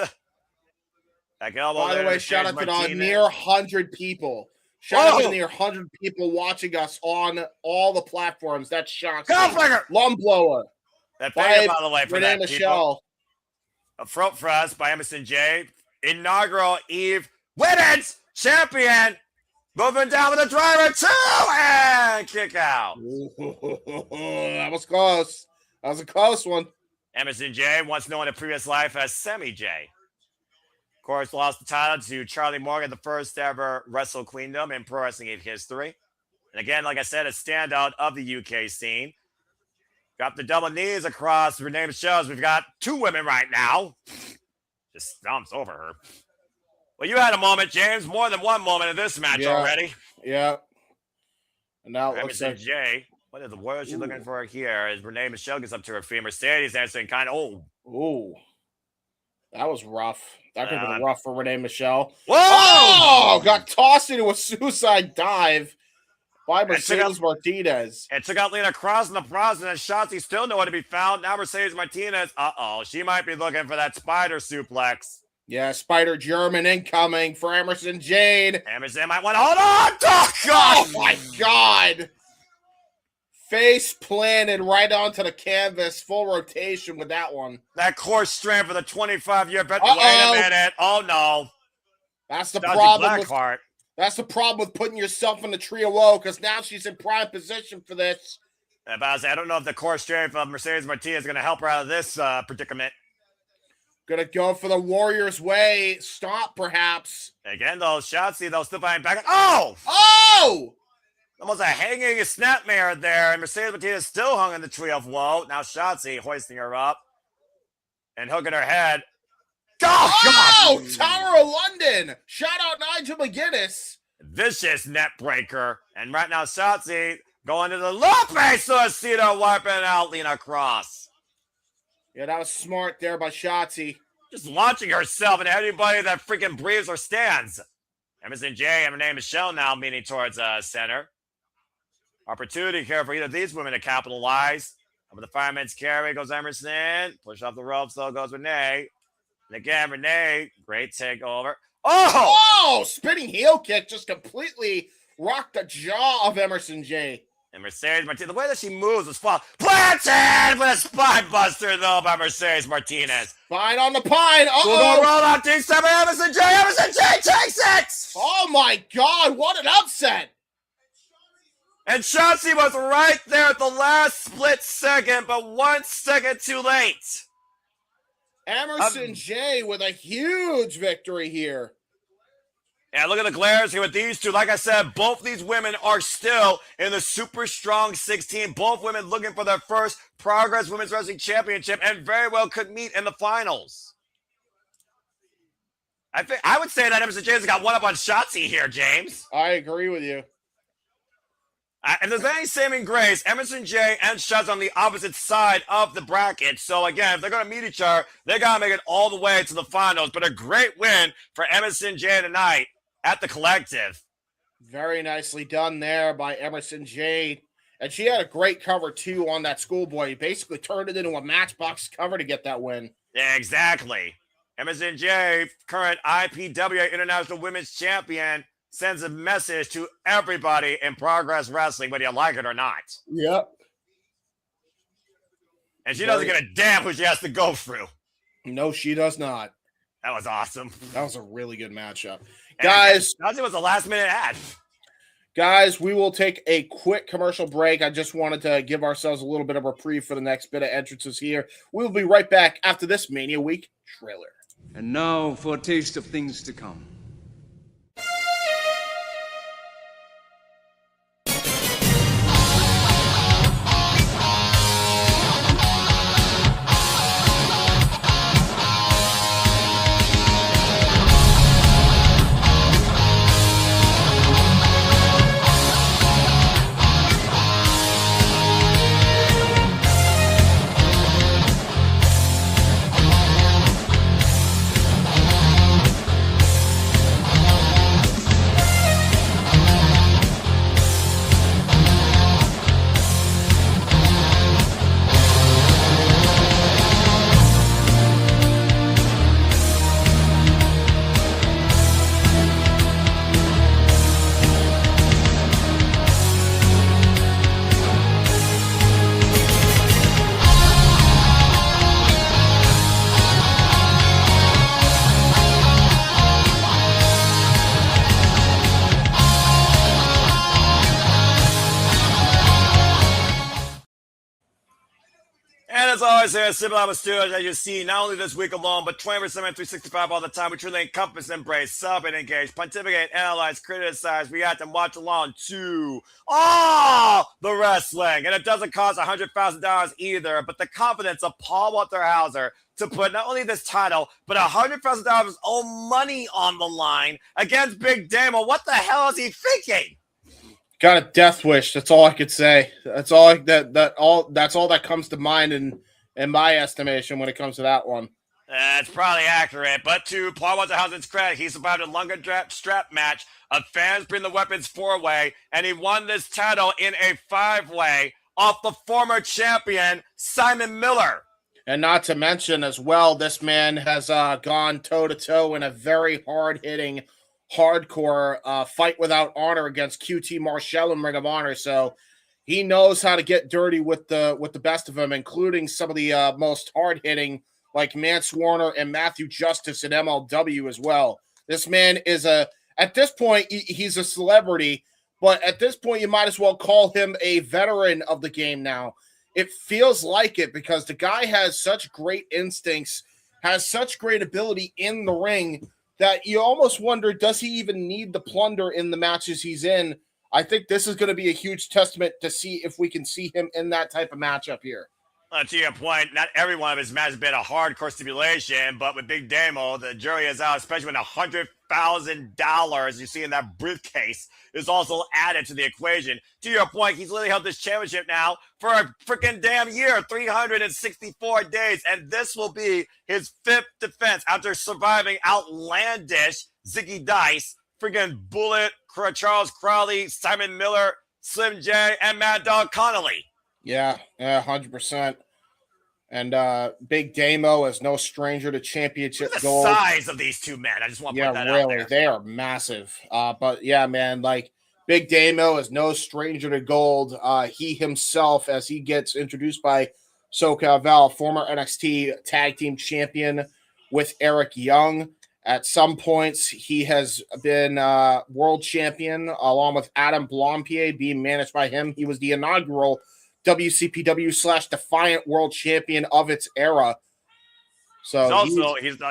Back elbow. By the way, shout out to the near 100 people. Shout out to the near 100 people watching us on all the platforms. That's shocking. Lum blower. That by the way, for Renee Michelle. A front thrust by Emersyn Jayne. Inaugural Eve Women's Champion. Moving down with a driver, 2, and kick out. That was close. That was a close one. Emersyn Jayne, once known in a previous life as Semi J. Of course, lost the title to Charlie Morgan, the first ever Wrestle Queendom in pro wrestling history. And again, like I said, a standout of the UK scene. Got the double knees across Renee Michelle's. We've got 2 women right now. Just stomps over her. Well, you had a moment, James. More than one moment in this match already. Yeah. And now it looks like Jay. What is the word she's looking for here? As Renee Michelle gets up to her feet, Mercedes answering kind of, Ooh. That was rough. That could have been rough for Renee Michelle. Whoa! Oh! Got tossed into a suicide dive by Mercedes Martinez. It took out Lena Kross in the process, and Shotzi still nowhere to be found. Now Mercedes Martinez, she might be looking for that spider suplex. Yeah, Spider German incoming for Emersyn Jayne. Emersyn might want to hold on. Oh, God. Oh, my God. Face planted right onto the canvas. Full rotation with that one. That core strand for the 25-year veteran. Uh-oh. Wait a minute. Oh, no. That's the Shotzi problem. Blackheart. That's the problem with putting yourself in the trio woe, because now she's in prime position for this. I don't know if the core strength of Mercedes Martinez is going to help her out of this predicament. Gonna go for the Warriors way. Stop, perhaps. Again, though, Shotzi, though, still fighting back. Oh! Oh! Almost a hanging snapmare there, and Mercedes Martinez still hung in the tree of woe. Now Shotzi hoisting her up and hooking her head. Oh, Tower of London. Shout out Nigel McGuinness. Vicious net breaker. And right now, Shotzi going to the Lupe Suicida, wiping out Lena Kross. Yeah, that was smart there by Shotzi. Just launching herself and anybody that freaking breathes or stands. Emersyn Jayne and Renee Michelle now meaning towards center. Opportunity here for either of these women to capitalize. Over the fireman's carry goes Emersyn. Push off the ropes, though, goes Renee. And again, Renee, great takeover. Oh! Oh! Spinning heel kick just completely rocked the jaw of Emersyn Jayne. And Mercedes Martinez, the way that she moves was fun. Planted with a spine buster, though, by Mercedes Martinez. Spine on the pine. Uh-oh. We'll go roll out D7. Emersyn Jayne. Emersyn Jayne takes it! Oh, my God. What an upset. And Shotzi was right there at the last split second, but 1 second too late. Emersyn Jayne with a huge victory here. Yeah, look at the glares here with these two. Like I said, both these women are still in the super strong 16. Both women looking for their first Progress Women's Wrestling Championship and very well could meet in the finals. I would say that Emersyn Jayne's got one up on Shotzi here, James. I agree with you. And there's any saving grace, Emersyn Jayne and Shotzi on the opposite side of the bracket. So again, if they're going to meet each other, they got to make it all the way to the finals. But a great win for Emersyn Jayne tonight at the Collective. Very nicely done there by Emersyn Jayne. And she had a great cover, too, on that schoolboy. He basically turned it into a matchbox cover to get that win. Yeah, exactly. Emersyn Jayne, current IPWA International Women's Champion, sends a message to everybody in Progress Wrestling, whether you like it or not. Yep. And she doesn't give a damn who she has to go through. No, she does not. That was awesome. That was a really good matchup. And Guys. That was a last-minute ad. Guys, we will take a quick commercial break. I just wanted to give ourselves a little bit of reprieve for the next bit of entrances here. We'll be right back after this Mania Week trailer. And now for a taste of things to come. As always, here at Simple Studios, as you see, not only this week alone, but 24/7, 365 all the time, we truly encompass, embrace, sub, and engage, pontificate, analyze, criticize, react, and watch along to all the wrestling. And it doesn't cost $100,000 either, but the confidence of Paul Walter Hauser to put not only this title, but $100,000 of his own money on the line against Big Damo. What the hell is he thinking? Got a death wish. That's all I could say. That's all that's all that comes to mind in my estimation when it comes to that one. That's probably accurate, but to Paul Walter Hauser's credit, he survived a longer strap match of fans bring the weapons 4-way, and he won this title in a 5-way off the former champion Simon Miller. And not to mention as well, this man has gone toe-to-toe in a very hard-hitting, hardcore fight without honor against QT Marshall in Ring of Honor. So he knows how to get dirty with the best of them, including some of the most hard-hitting, like Mance Warner and Matthew Justice in MLW as well. This man is at this point, he's a celebrity, but at this point, you might as well call him a veteran of the game now. It feels like it because the guy has such great instincts, has such great ability in the ring that you almost wonder, does he even need the plunder in the matches he's in? I think this is going to be a huge testament to see if we can see him in that type of matchup here. To your point, not every one of his matches has been a hardcore stipulation, but with Big Damo, the jury is out, especially when $100,000 you see in that briefcase is also added to the equation. To your point, he's literally held this championship now for a freaking damn year, 364 days, and this will be his 5th defense after surviving outlandish Ziggy Dice, freaking Bullet, Charles Crowley, Simon Miller, Slim J, and Mad Dog Connolly. Yeah, 100%. And Big Damo is no stranger to championship gold. The size of these two men, I just want to point that out there. They are massive. But yeah, man, like Big Damo is no stranger to gold. He himself, as he gets introduced by SoCal Val, former NXT Tag Team Champion with Eric Young. At some points, he has been world champion along with Adam Blompier, being managed by him. He was the inaugural WCPW/Defiant World Champion of its era. So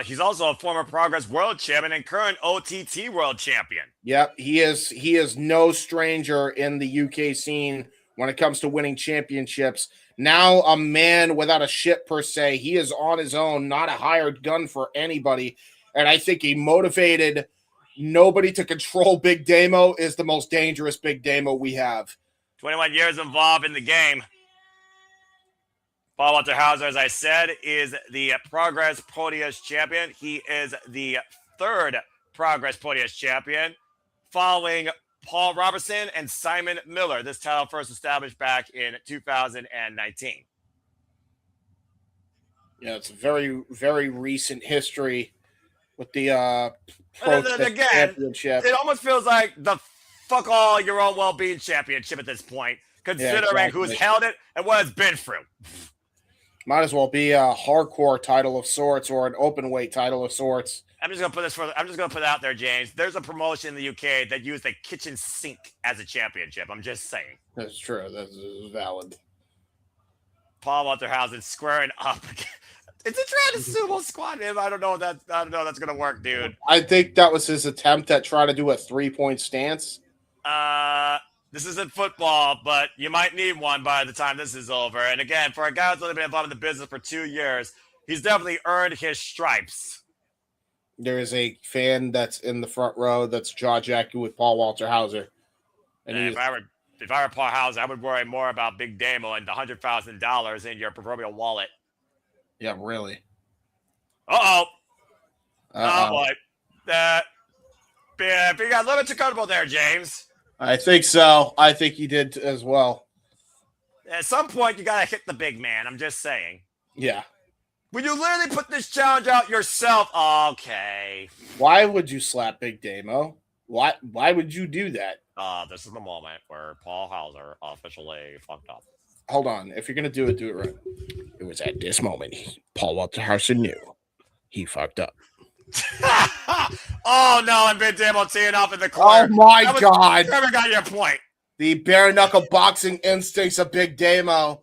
he's also a former Progress World Champion and current OTT World Champion. Yep, he is no stranger in the UK scene when it comes to winning championships. Now a man without a ship per se. He is on his own, not a hired gun for anybody. And I think a motivated, nobody to control Big Damo is the most dangerous Big Damo we have. 21 years involved in the game. Paul Walter Hauser, as I said, is the Progress Proteus champion. He is the 3rd Progress Proteus champion, following Paul Robertson and Simon Miller. This title first established back in 2019. Yeah, it's a very, very recent history with the Proteus championship. It almost feels like the fuck all your own well-being championship at this point, considering who's held it and what it's been through. Might as well be a hardcore title of sorts or an open weight title of sorts. I'm just gonna put it out there, James. There's a promotion in the UK that used a kitchen sink as a championship. I'm just saying. That's true. That's valid. Paul Walterhausen squaring up. Is it trying to sumo squat him? I don't know if that's gonna work, dude. I think that was his attempt at trying to do a 3-point stance. This isn't football, but you might need one by the time this is over. And again, for a guy who's only been involved in the business for 2 years, he's definitely earned his stripes. There is a fan that's in the front row that's jaw-jacking with Paul Walter Hauser. And if I were Paul Hauser, I would worry more about Big Damo and the $100,000 in your proverbial wallet. Yeah, really. Oh boy. You got a little bit too comfortable there, James. I think so. I think he did as well. At some point, you got to hit the big man. I'm just saying. Yeah. Would you literally put this challenge out yourself? Okay. Why would you slap Big Damo? Why would you do that? This is the moment where Paul Hauser officially fucked up. Hold on. If you're going to do it right. It was at this moment Paul Walter Hauser knew he fucked up. Oh, no, and Big Damo teeing off in the corner. Oh, my God. Never got your point. The bare-knuckle boxing instincts of Big Damo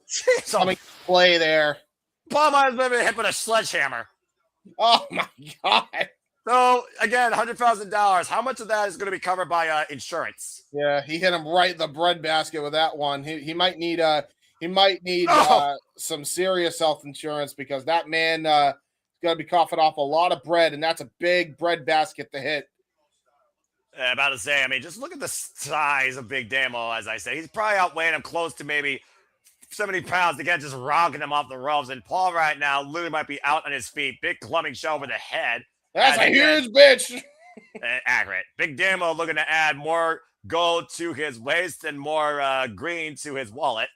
coming to play there. Paul might have been hit with a sledgehammer. Oh, my God. So, again, $100,000. How much of that is going to be covered by insurance? Yeah, he hit him right in the breadbasket with that one. He might need some serious health insurance because that man going to be coughing off a lot of bread, and that's a big bread basket to hit. About to say, I mean, just look at the size of Big Damo, as I said. He's probably outweighing him close to maybe 70 pounds. Again, just rocking him off the ropes. And Paul right now literally might be out on his feet. Big clubbing shot over the head. That's a huge bitch. Accurate. Big Damo looking to add more gold to his waist and more green to his wallet.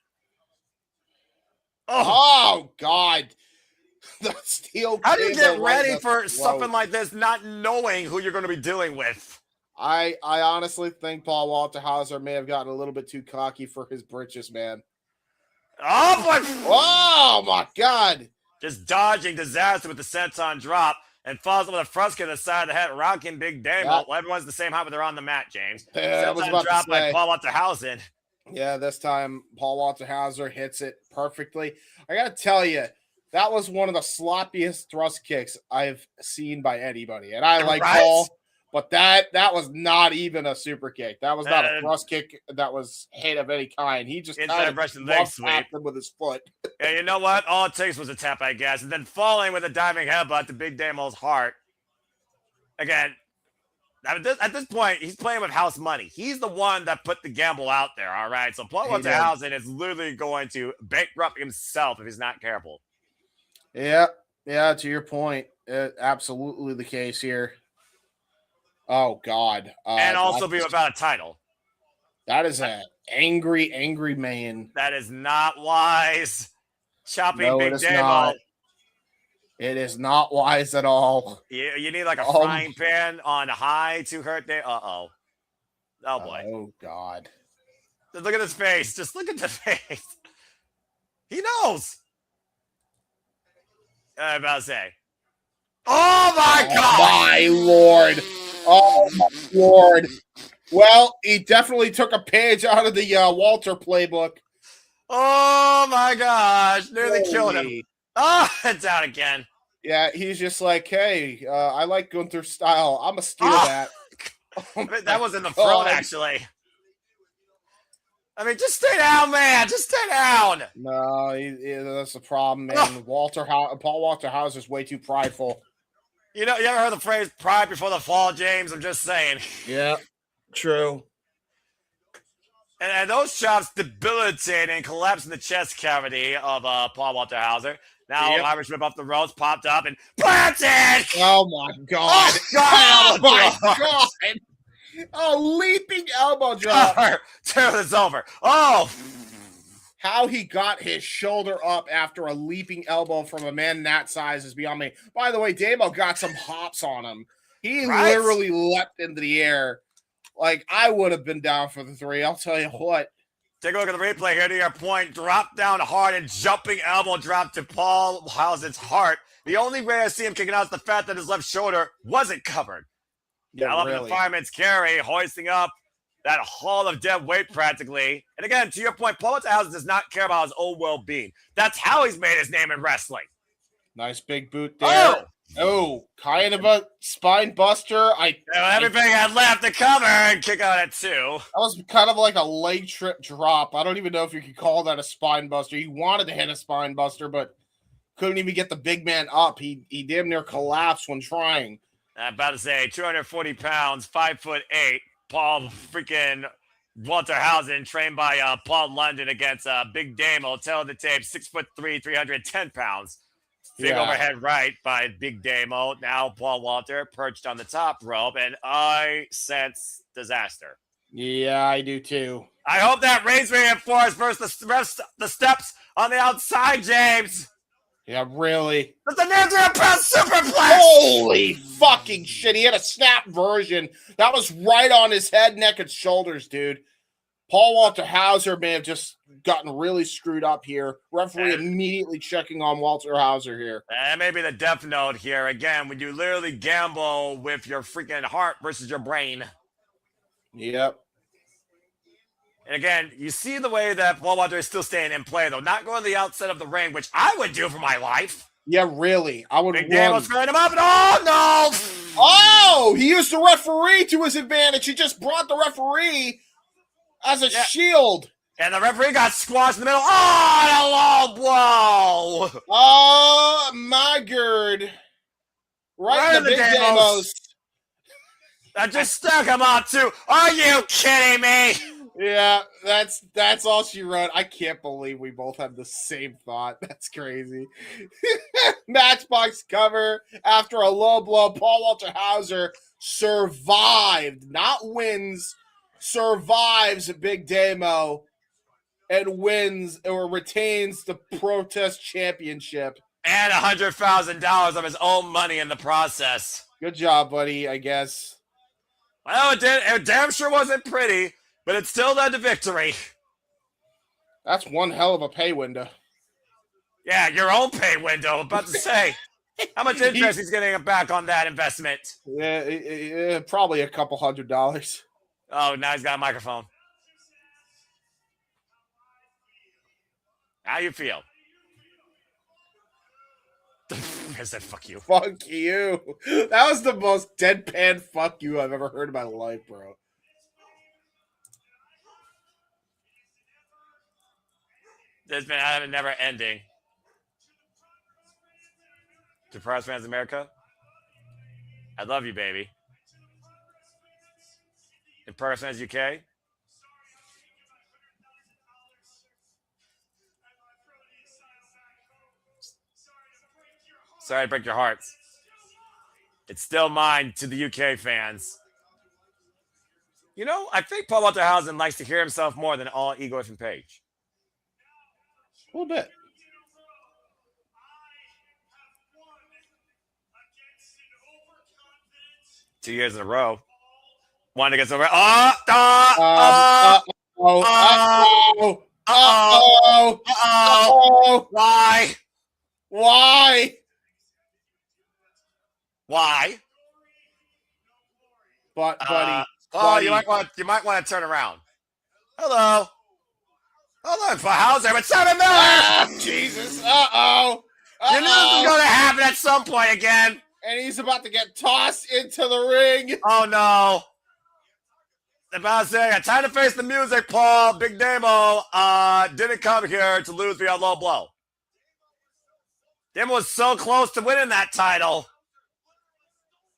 Oh God. The steel How do you get cable right ready in the for throat. something like this, not knowing who you're going to be dealing with? I honestly think Paul Walter Hauser may have gotten a little bit too cocky for his britches, man. Oh, boy. Oh, my God. Just dodging disaster with the senton drop and falls with a front kick to the side of the head, rocking Big Damo. Yeah. Well, everyone's the same height, but they're on the mat, James. Yeah, I was Senton about to drop by say. Paul Walterhausen. Yeah, this time Paul Walter Hauser hits it perfectly. I got to tell you, that was one of the sloppiest thrust kicks I've seen by anybody. And I like Right? Paul, but that was not even a super kick. That was not a thrust kick that was hit of any kind. He just Inside kind of Russian leg sweep. tapped him with his foot. Yeah, you know what? All it takes was a tap, I guess. And then falling with a diving headbutt to Big Damo's heart. Again, at this point, he's playing with house money. He's the one that put the gamble out there, all right? So Paul Walterhausen is literally going to bankrupt himself if he's not careful. Yeah, to your point. Absolutely the case here. Oh, God. And also be without a title. That is an angry, angry man. That is not wise. Chopping No, Big it is Damo. not. It is not wise at all. You need like a frying pan on high to hurt Damo. Uh-oh. Oh, boy. Oh, God. Just look at his face. Just look at the face. He knows. I'm about to say. Oh, my God. My Lord. Oh, my Lord. Well, he definitely took a page out of the Walter playbook. Oh, my gosh. Nearly killed him. Oh, it's out again. Yeah, he's just like, hey, I like Gunther's style. I'm going to steal that. Oh, that was in the front, actually. I mean, just stay down, man. Just stay down. No, that's the problem, man. Paul Walter Hauser's way too prideful. You know, you ever heard the phrase "pride before the fall," James? I'm just saying. Yeah, true. And those chops debilitating, collapsing the chest cavity of Paul Walter Hauser. Now Irish whip off the ropes, popped up and planted. Oh my God! Oh, God. Oh my God! Oh, leaping elbow drop. Dude, it's over. Oh. How he got his shoulder up after a leaping elbow from a man that size is beyond me. By the way, Damo got some hops on him. He literally leapt into the air. Like, I would have been down for the three. I'll tell you what. Take a look at the replay here to your point. Drop down hard and jumping elbow drop to Paul Hauser's heart. The only way I see him kicking out is the fact that his left shoulder wasn't covered. Yeah, I love the fireman's carry, hoisting up that hall of dead weight practically. And again, to your point, Paul Hauser does not care about his own well-being. That's how he's made his name in wrestling. Nice big boot there. Oh, kind of a spine buster. Everything had left to cover and kick out at 2. That was kind of like a leg trip drop. I don't even know if you could call that a spine buster. He wanted to hit a spine buster, but couldn't even get the big man up. He damn near collapsed when trying. I'm about to say 240 pounds, 5'8". Paul freaking Walterhausen, trained by Paul London against Big Damo, tell the tape, 6'3", 310 pounds. Big overhead right by Big Damo. Now Paul Walter perched on the top rope, and I sense disaster. Yeah, I do too. I hope that raise reinforced versus the steps on the outside, James. Yeah, really. That's a 900-pound superplex! Holy fucking shit. He had a snap version. That was right on his head, neck, and shoulders, dude. Paul Walter Hauser may have just gotten really screwed up here. Referee immediately checking on Walter Hauser here. And maybe the death note here. Again, when you literally gamble with your freaking heart versus your brain. Yep. And again, you see the way that Paul Walter is still staying in play, though. Not going to the outside of the ring, which I would do for my life. Yeah, really. I would. Big Damo screwing him up, and oh, no! Oh, he used the referee to his advantage. He just brought the referee as a shield. And the referee got squashed in the middle. Oh, and a low blow! Oh, my God. Right in the Big Damos. I just stuck him out, too. Are you kidding me? Yeah, that's all she wrote. I can't believe we both have the same thought. That's crazy. Matchbox cover after a low blow. Paul Walter Hauser survived, not wins, survives Big Damo and wins or retains the Protest Championship. And $100,000 of his own money in the process. Good job, buddy, I guess. Well, it damn sure wasn't pretty, but it still led to victory. That's one hell of a pay window. Yeah, your own pay window. About to say. How much interest he's getting back on that investment? Yeah, probably a couple $100. Oh, now he's got a microphone. How you feel? I said, fuck you. Fuck you. That was the most deadpan fuck you I've ever heard in my life, bro. There's been a never ending. To Press Fans America, I love you, baby. In Press Fans UK, sorry to break your hearts. It's still mine to the UK fans. You know, I think Paul Walter Hauser likes to hear himself more than all Igor and Page. A little bit. Two years in a row. One against over. Why? But buddy, buddy. You might want to turn around. Hello. For Hauser, but Simon Miller. Jesus. You knew this was going to happen at some point again. And he's about to get tossed into the ring. Oh, no. About to say, time to face the music, Paul. Big Damo didn't come here to lose via low blow. Damo was so close to winning that title.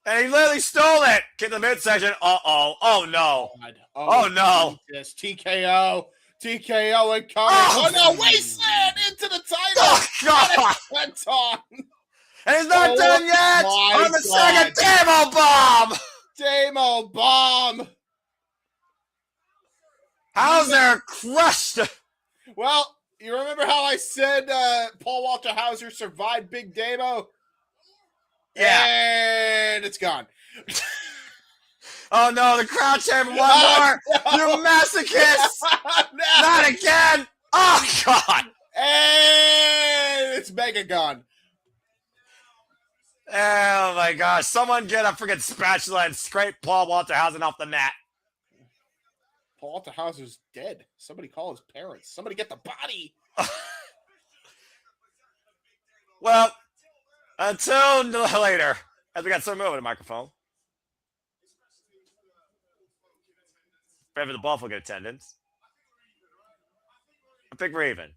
And he literally stole it. Kick the midsection. Uh-oh. Oh, no. Oh, no. Yes, TKO. TKO incoming. Oh, no. Wasteland into the title. Oh, God. And he's not done yet. On the second Damo bomb. Damo bomb. Hauser crushed. Well, you remember how I said Paul Walter Hauser survived Big Damo? Yeah. And it's gone. Oh, no. The crowd chamber. One more. No. You masochist. No. Not again. Oh, God. And it's mega gone. Oh, my gosh. Someone get a freaking spatula and scrape Paul Walter Hauser off the mat. Paul Walter Hauser's dead. Somebody call his parents. Somebody get the body. Well, until later, as we got some over the microphone. Pray for the Buffalo good attendance. I think we're even.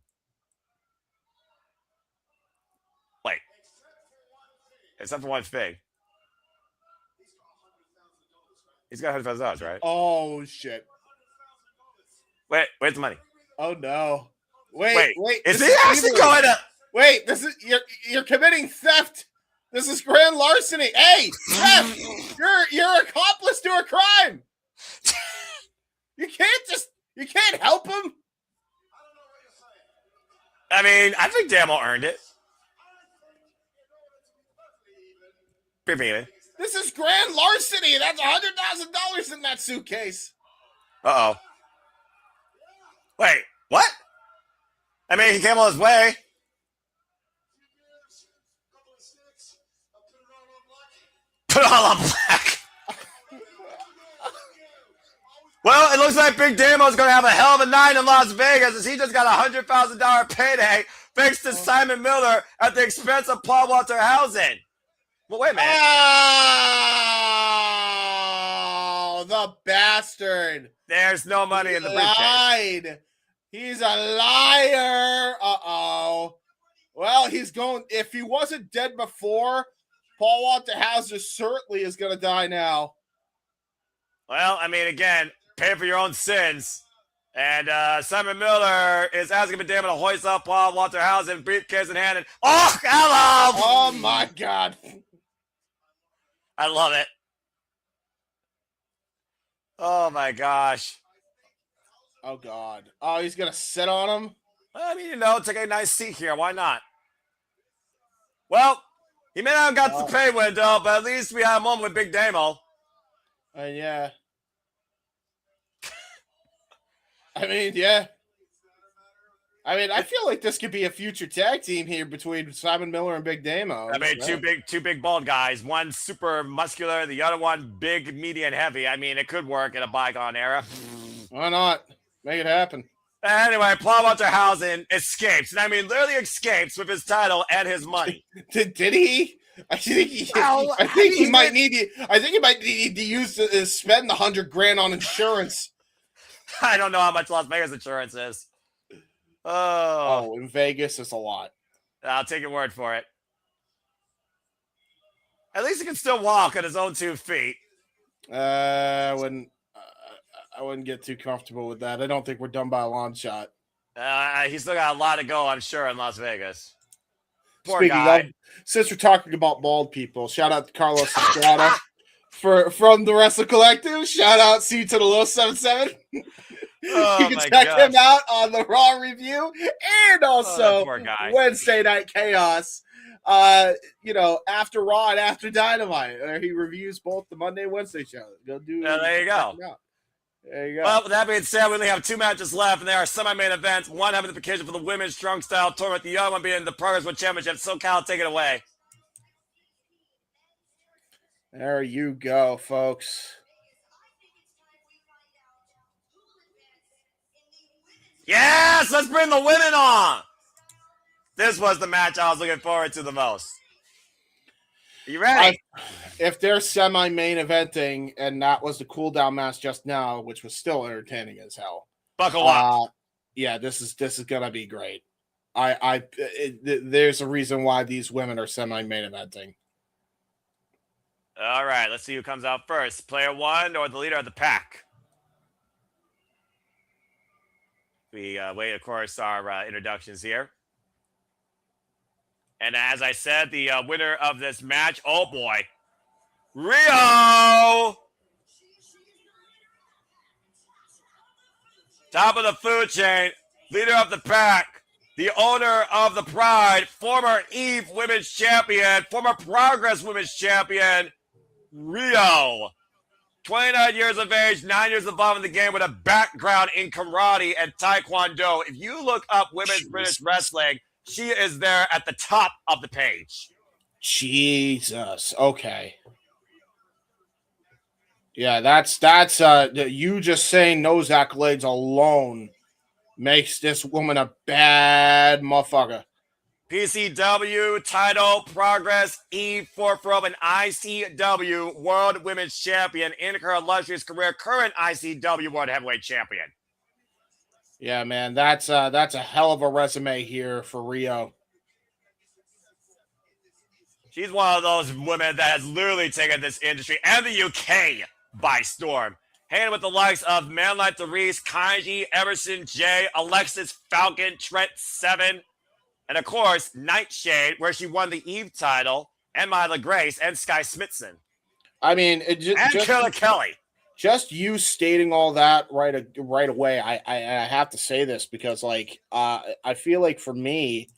Wait. Except for one fig. He's got $100,000, right? Oh, shit. Where's the money? Oh, no. Wait. Is he actually going to... Wait, this is you're committing theft. This is grand larceny. Hey, theft! You're accomplice to a crime. You can't help him. I mean, I think Damo earned it. This is grand larceny. That's $100,000 in that suitcase. Uh-oh. Wait, what? I mean, he came all his way. Put it all on black. Well, it looks like Big Damo's going to have a hell of a night in Las Vegas as he just got a $100,000 payday thanks to Simon Miller at the expense of Paul Walter Hauser. Well, wait a minute. Oh, the bastard. There's no money in the briefcase. Lied. He's a liar. Uh-oh. Well, he's going... If he wasn't dead before, Paul Walter Hauser certainly is going to die now. Well, I mean, again, pay for your own sins. And Simon Miller is asking Big Damo to hoist up Paul Walter Hauser, briefcase in hand. And, oh, hello! Oh, my God. I love it. Oh, my gosh. Oh, God. Oh, he's going to sit on him? I mean, you know, take a nice seat here. Why not? Well, he may not have got the pay window, but at least we had a moment with Big Damo. Yeah. I mean, yeah. I mean, I feel like this could be a future tag team here between Simon Miller and Big Damo. I mean, two big bald guys. One super muscular, the other one big, medium, heavy. I mean, it could work in a bygone era. Why not? Make it happen. Anyway, Paul Walterhausen escapes, and I mean, literally escapes with his title and his money. Did he? I think he might need to use spend the $100,000 on insurance. I don't know how much Las Vegas insurance is. Oh, in Vegas, it's a lot. I'll take your word for it. At least he can still walk on his own 2 feet. I wouldn't get too comfortable with that. I don't think we're done by a long shot. He's still got a lot to go, I'm sure, in Las Vegas. Poor Speaking guy. of, since we're talking about bald people, shout out to Carlos Estrada from the Wrestle Collective. Shout out C to the Low 77. Oh, you can check him out on the Raw review and also Wednesday Night Chaos. After Raw and after Dynamite, where he reviews both the Monday and Wednesday shows. Go do. There you go. There you go. Well, with that being said, we only have 2 matches left, and they are semi-main events. One having the occasion for the women's strong style tournament, the other one being the Progress One Championship. SoCal, take it away. There you go, folks. Yes, let's bring the women on. This was the match I was looking forward to the most. Are you ready? If they're semi-main eventing, and that was the cool down match just now, which was still entertaining as hell. Buckle up. Yeah, this is gonna be great. There's a reason why these women are semi-main eventing. All right, let's see who comes out first. Player 1 or the leader of the pack? We wait, of course, our introductions here. And as I said, the winner of this match, oh boy, Rhio! Top of the food chain, leader of the pack, the owner of the Pride, former Eve Women's Champion, former Progress Women's Champion, Rhio. 29 years of age, 9 years involved in the game with a background in karate and taekwondo. If you look up women's British wrestling, she is there at the top of the page. Jesus. Okay. Yeah, that's you just saying those accolades alone makes this woman a bad motherfucker. PCW title, Progress, E4 Rope, and ICW World Women's Champion in her illustrious career, current ICW World Heavyweight Champion. Yeah, man, that's a hell of a resume here for Rhio. She's one of those women that has literally taken this industry and the UK by storm. Hanging with the likes of men like Dereiss, Kanji, Emersyn, Jay, Alexis, Falcon, Trent Seven, and of course, Nightshade, where she won the Eve title, and Myla Grace, and Sky Smithson. I mean, and Killer Kelly. Just you stating all that right away, I have to say this because, like, I feel like for me,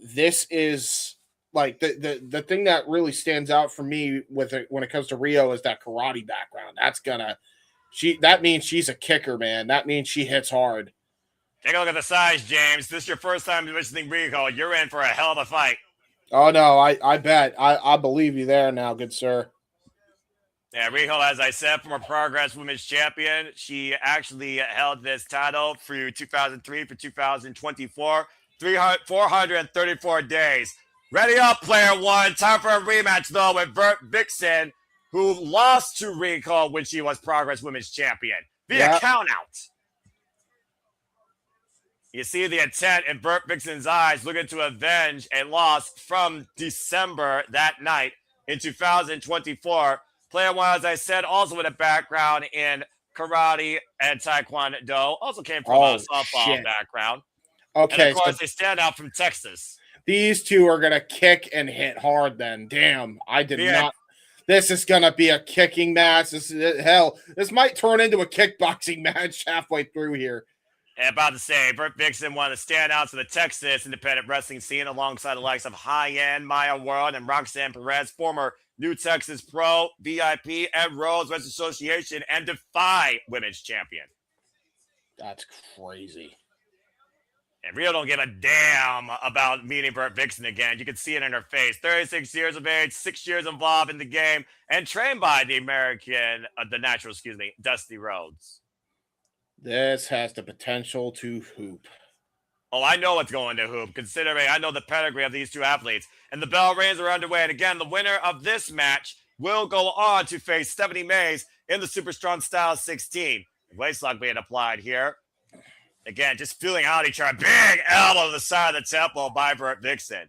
this is like the thing that really stands out for me with it when it comes to Rhio is that karate background. That means she's a kicker, man. That means she hits hard. Take a look at the size, James. This is your first time visiting Rhio. You're in for a hell of a fight. Oh, no, I bet. I believe you there now, good sir. Yeah, Rhio, as I said, former Progress Women's Champion. She actually held this title through 2003 for 2024. 434 days. Ready up, player 1. Time for a rematch, though, with Vert Vixen, who lost to Rhio when she was Progress Women's Champion via countout. You see the intent in Vert Vixen's eyes, looking to avenge a loss from December that night in 2024. Player 1, as I said, also with a background in karate and taekwondo. Also came from a softball background. Okay. And of course, they stand out from Texas. These two are going to kick and hit hard then. Damn, I did not. This is going to be a kicking match. This might turn into a kickboxing match halfway through here. And about to say, Vert Vixen, one of the standouts of the Texas independent wrestling scene, alongside the likes of High End, Maya World, and Roxanne Perez, former New Texas Pro, VIP, and Rose West Association, and Defy Women's Champion. That's crazy. And Rhio don't give a damn about meeting Vert Vixen again. You can see it in her face. 36 years of age, 6 years involved in the game, and trained by the natural, Dusty Rhodes. This has the potential to hoop. Oh, I know what's going to hoop, considering I know the pedigree of these two athletes. And the bell rings are underway. And again, the winner of this match will go on to face Stephanie Mays in the Super Strong Style 16. Waistlock being applied here. Again, just feeling out each other. Big elbow to the side of the temple by Vert Vixen.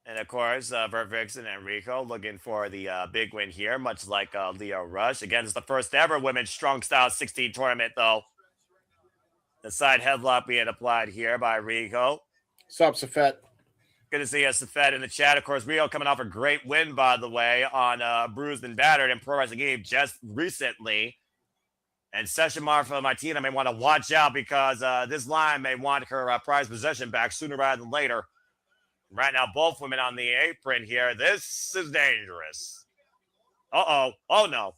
And of course, Vert Vixen and Rico looking for the big win here, much like Leo Rush. Again, it's the first ever Women's Strong Style 16 tournament, though. The side headlock being applied here by Rico. Sup, Safet? Good to see us, Safet, in the chat. Of course, Rio coming off a great win, by the way, on Bruised and Battered in Pro Wrestling Eve just recently. And Session Marfa Martina may want to watch out because this line may want her prize possession back sooner rather than later. Right now, both women on the apron here. This is dangerous. Uh-oh. Oh, no.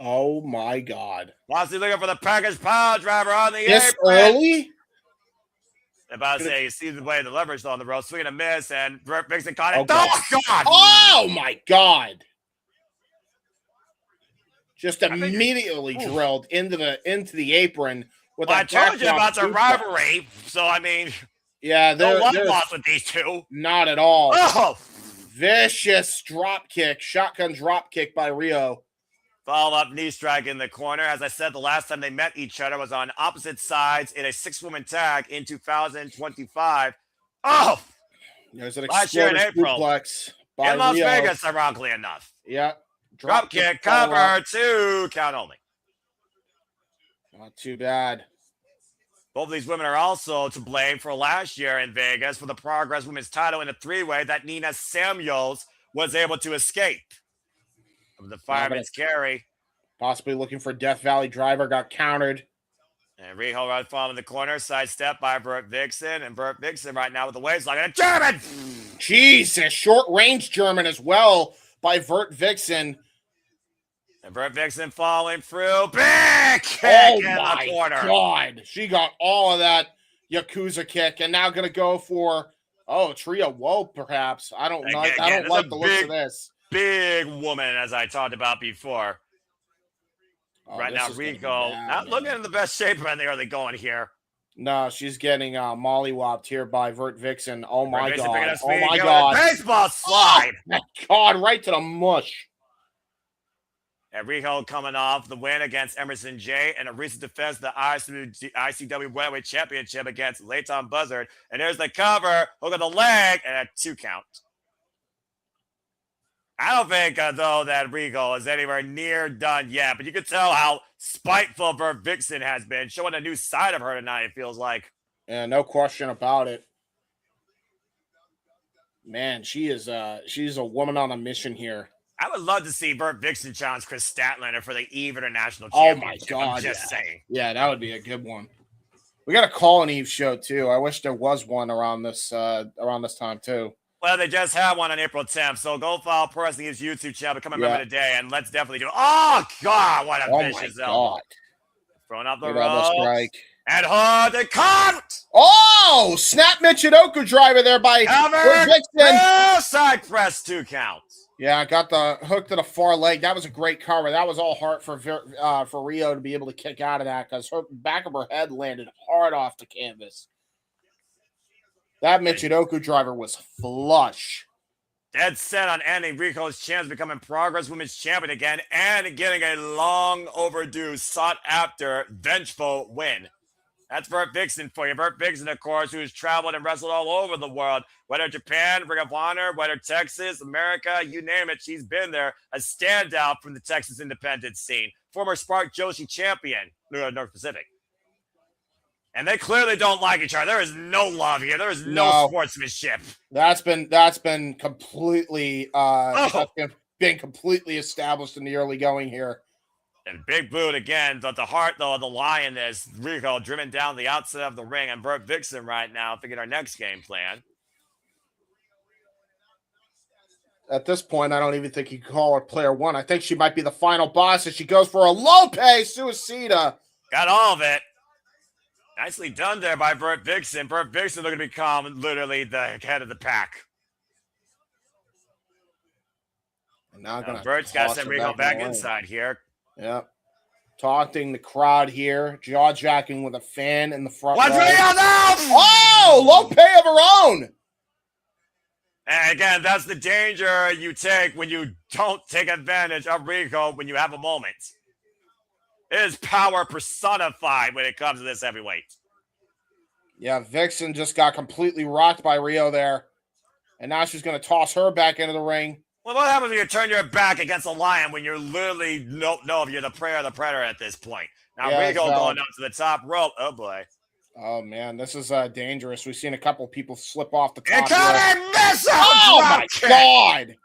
Oh, my God. Mossy looking for the package power driver on the This apron. early? About to say, you see the way the leverage on the road. Swing and a miss, and Vert Vixen caught it. Okay. Oh, God. Oh, my God. Just immediately drilled into the apron. With I told you about the suplex. rivalry. So, I mean, Yeah, no love there's lost with these two. not at all. Oh! Vicious drop kick, shotgun drop kick by Rhio. Follow-up knee strike in the corner. As I said, the last time they met each other was on opposite sides in a 6-woman tag in 2025. Oh! There's an Last year in explosive April. suplex by In Las Rhio. Vegas, ironically enough. Yeah. Drop kick, follow-up. cover, 2 count only. Not too bad. Both of these women are also to blame for last year in Vegas for the Progress Women's title in a 3-way that Nina Samuels was able to escape. Of the fireman's carry. Possibly looking for Death Valley driver, got countered. And Riho right following the corner, sidestep by Vert Vixen. And Vert Vixen right now with the waist like a German. Jesus, short range German as well by Vert Vixen. And Vert Vixen falling through. Big kick in the corner. God. She got all of that Yakuza kick and now going to go for, trio woe perhaps. I don't like the looks of this. Big woman, as I talked about before. Right now, Rico not looking in the best shape when they are going here. No, she's getting mollywopped here by Vert Vixen. Oh, my Vixen God. picking up Oh, my speed, God. Baseball slide. Oh, my God, right to the mush. And Riho coming off the win against Emersyn J and a recent defense of the ICW Welterweight Championship against Leighton Buzzard. And there's the cover, hook of the leg, and a 2 count. I don't think, though, that Rico is anywhere near done yet, but you can tell how spiteful Vert Vixen has been, showing a new side of her tonight, it feels like. Yeah, no question about it. Man, she's a woman on a mission here. I would love to see Vert Vixen challenge Chris Statlander for the Eve International Oh, my Championship. God. I'm just saying. Yeah, that would be a good one. We got to call an Eve show, too. I wish there was one around this time, too. Well, they just had one on April 10th, so go follow Pro Wrestling's YouTube channel, become a member today, and let's definitely do it. Oh, God, what a vicious elbow. Throwing up the ropes. And hard to count. Oh, snap Michinoku driver there by Vixen. Side press 2 counts. Yeah, got the hook to the far leg. That was a great cover. That was all hard for Rhio to be able to kick out of that because her back of her head landed hard off the canvas. That Michinoku driver was flush. Dead set on ending Rico's chance of becoming Progress Women's Champion again and getting a long overdue, sought after, vengeful win. That's Vert Vixen for you. Vert Vixen, of course, who's traveled and wrestled all over the world, whether Japan, Ring of Honor, whether Texas, America, you name it, she's been there. A standout from the Texas independent scene. Former Spark Joshi champion, North Pacific. And they clearly don't like each other. There is no love here. There is no sportsmanship. That's been completely completely established in the early going here. And big boot again, but the heart, though, of the lion is Rhio driven down the outside of the ring. And Vert Vixen right now thinking our next game plan. At this point, I don't even think you can call her player one. I think she might be the final boss as she goes for a Lope Suicida. Got all of it. Nicely done there by Vert Vixen. Vert Vixen looking to become literally the head of the pack. And now Vert's got to send Rhio back inside here. Yep. Taunting the crowd here. Jaw-jacking with a fan in the front. What's Rhio now? Oh! Lope of her own! And again, that's the danger you take when you don't take advantage of Rhio when you have a moment. It is power personified when it comes to this heavyweight. Yeah, Vixen just got completely rocked by Rhio there. And now she's going to toss her back into the ring. Well, what happens when you turn your back against a lion when you literally don't know if you're the prey or the predator at this point? Now, Rhio going up to the top rope. Oh, boy. Oh, man, this is dangerous. We've seen a couple of people slip off the top. Incoming missile! Oh, my God!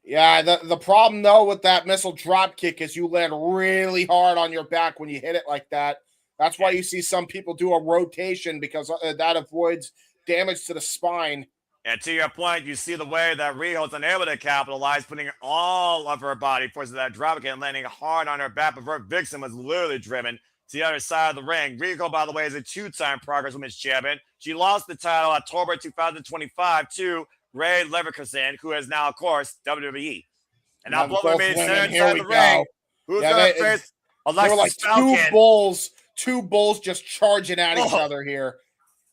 Yeah, the problem, though, with that missile drop kick is you land really hard on your back when you hit it like that. That's why you see some people do a rotation because that avoids damage to the spine. And to your point, you see the way that Rhio is unable to capitalize, putting all of her body force into that drop kick and landing hard on her back. But Vert Vixen was literally driven to the other side of the ring. Rhio, by the way, is a two-time Progress Women's Champion. She lost the title October 2025 to Ray Leverkusen, who is now, of course, WWE. And now both remain center inside the ring. Who's going to face Alexis Falcon? Two bulls just charging at each other here.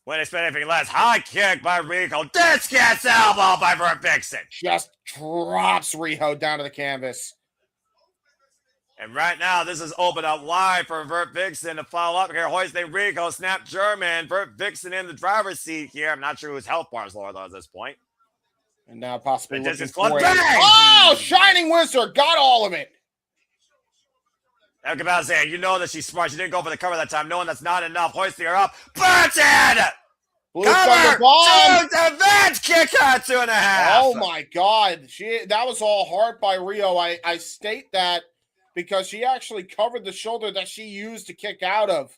When they spend anything less, high kick by Rhio. Discus elbow by Vert Vixen. Just drops Rhio down to the canvas. And right now, this is open up wide for Vert Vixen to follow up here. Hoisting Rhio, snap German. Vert Vixen in the driver's seat here. I'm not sure whose health bar is lower, though, at this point. And now possibly looking for it. Oh, Shining Wizard got all of it. I was about to say, you know that she's smart. She didn't go for the cover that time, knowing that's not enough. Hoisting her up. Burton! Blue Thunder bomb! To Vert kick her 2.5. Oh, my God. That was all hard by Rhio. I state that because she actually covered the shoulder that she used to kick out of.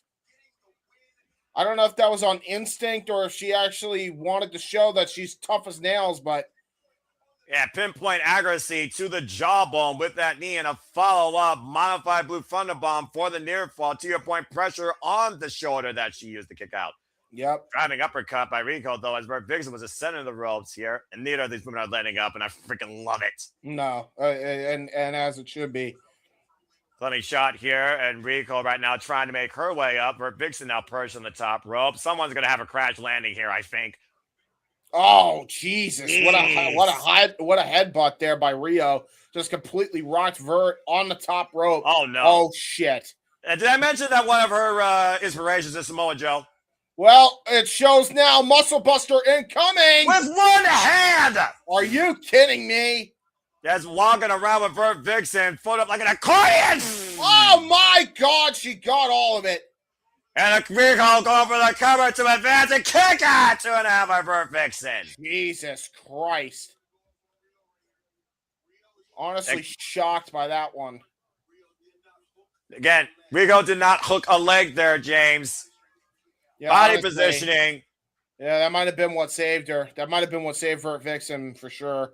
I don't know if that was on instinct or if she actually wanted to show that she's tough as nails, but... Yeah, pinpoint accuracy to the jawbone with that knee and a follow-up modified Blue Thunder Bomb for the near fall. To your point, pressure on the shoulder that she used to kick out. Yep. Driving uppercut by Rhio, though, as Vert Vixen was ascending the ropes here. And neither of these women are landing up, and I freaking love it. No, and as it should be. Plenty shot here, and Rhio right now trying to make her way up. Vert Vixen now perched on the top rope. Someone's going to have a crash landing here, I think. Oh, Jesus. What a headbutt there by Rhio. Just completely rocked Vert on the top rope. Oh, no. Oh, shit. Did I mention that one of her inspirations is Samoa Joe? Well, it shows now Muscle Buster incoming. With one hand! Are you kidding me? Just walking around with Vert Vixen, foot up like an accordion! Oh, my God. She got all of it. And a Rhio going for the cover to advance and kick out 2.5 by Vert Vixen. Jesus Christ. Honestly shocked by that one. Again, Rhio did not hook a leg there, James. Yeah, body positioning. Yeah, that might have been what saved her. That might have been what saved Vert Vixen for sure.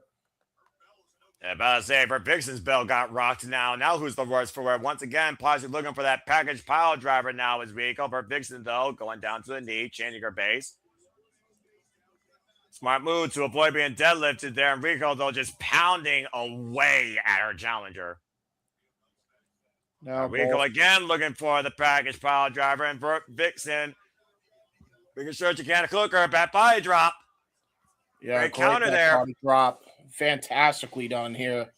Yeah, about to say, Vert Vixen's bell got rocked now. Now who's the worst for it? Once again, possibly looking for that package pile driver now is Rhio. Vert Vixen, though, going down to the knee, changing her base. Smart move to avoid being deadlifted there. And Rhio, though, just pounding away at her challenger. No, Rhio again looking for the package pile driver. And Vert Vixen making sure she can't hook her. Back body drop. Yeah, great counter there. Body drop. Fantastically done here.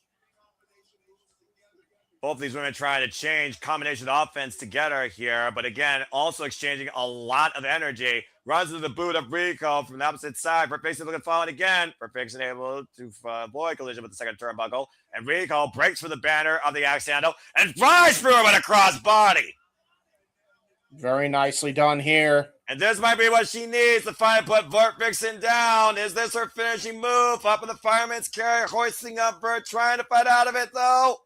Both these women trying to change combination of offense together here, but again, also exchanging a lot of energy. Runs to the boot of Rhio from the opposite side. Vert Vixen looking forward again. Vert Vixen able to avoid collision with the second turnbuckle. And Rhio breaks for the banner of the axe handle and flies through with a cross body. Very nicely done here. And this might be what she needs to finally put Vert Vixen down. Is this her finishing move? Up in the fireman's carry, hoisting up Vert, trying to fight out of it, though.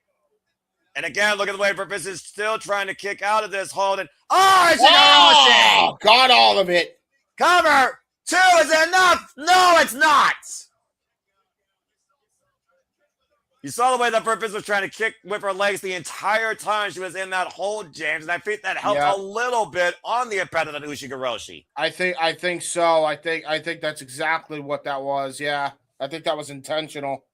And again, look at the way Proteus is still trying to kick out of this hold. And it's Hiroshi! Got all of it. Cover! 2 is enough! No, it's not! You saw the way that Proteus was trying to kick with her legs the entire time she was in that hold, James, and I think that helped a little bit on the impact of the Ushigoroshi. I think so. I think that's exactly what that was. Yeah. I think that was intentional.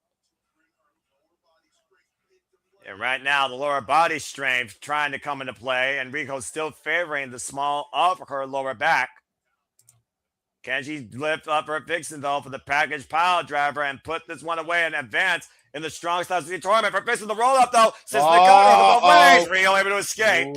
And right now, the lower body strength trying to come into play, and Rico's still favoring the small of her lower back. Can she lift up her Vixen, though, for the package pile driver and put this one away and advance in the strong style of the tournament? For Vixen, the roll-up, though, since the cover ways, Rhio able to escape.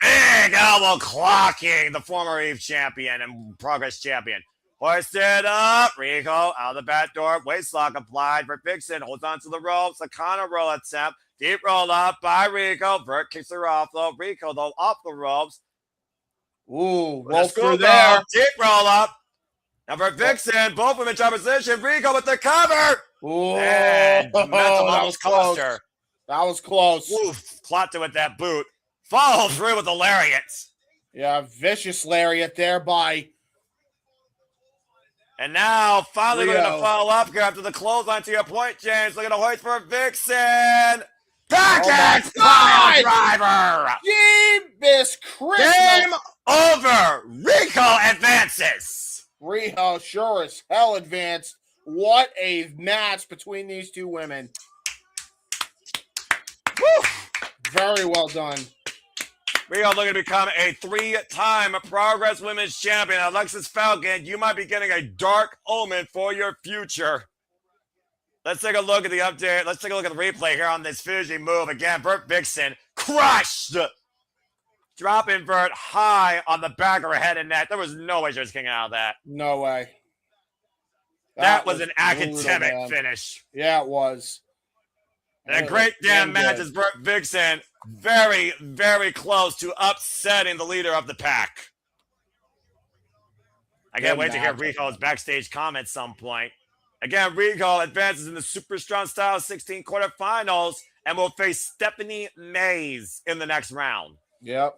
Big elbow clocking the former Eve champion and Progress champion. Hoisted up, Rico out of the back door, waist lock applied for Vixen, holds on to the ropes, a Kana roll attempt, deep roll up by Rico, Vert kicks her off though, Rico though off the ropes. Ooh, roll through there. Deep roll up. Now for Vixen, both women in position, Rico with the cover. Ooh, and that was close. That was close. Oof, clocked her with that boot. Follow through with the lariats. Yeah, vicious lariat there by... And now, finally, Rhio. we're going to follow up here after the clothesline to your point, James. Looking to hoist for Vixen. Package pile driver. Jeebus Christmas. Game over. Rico advances. Rhio sure as hell advanced. What a match between these two women. Woo. Very well done. Rhio looking to become a 3-time Progress Women's Champion. Alexis Falcon, you might be getting a dark omen for your future. Let's take a look at the update. Let's take a look at the replay here on this finishing move. Again, Vert Vixen crushed. Dropping Vert high on the back of her head and neck. There was no way she was kicking out of that. No way. That was an academic finish. Yeah, it was. And a great damn match as Vert Vixen very, very close to upsetting the leader of the pack. I can't wait to hear Rico's backstage comments some point. Again, Rico advances in the Super Strong Style 16 quarterfinals and will face Stephanie Mays in the next round. Yep.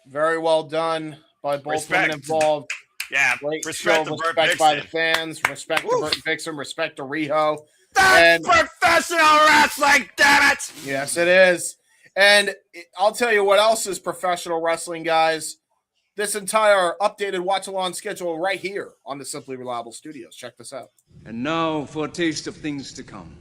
Very well done by both women involved. Yeah, great respect by the fans. Respect to Vert Vixen. Respect to Rhio. That's professional wrestling, damn it! Yes, it is. And I'll tell you what else is professional wrestling, guys. This entire updated watch-along schedule right here on the Simply Reliable Studios. Check this out. And now for a taste of things to come.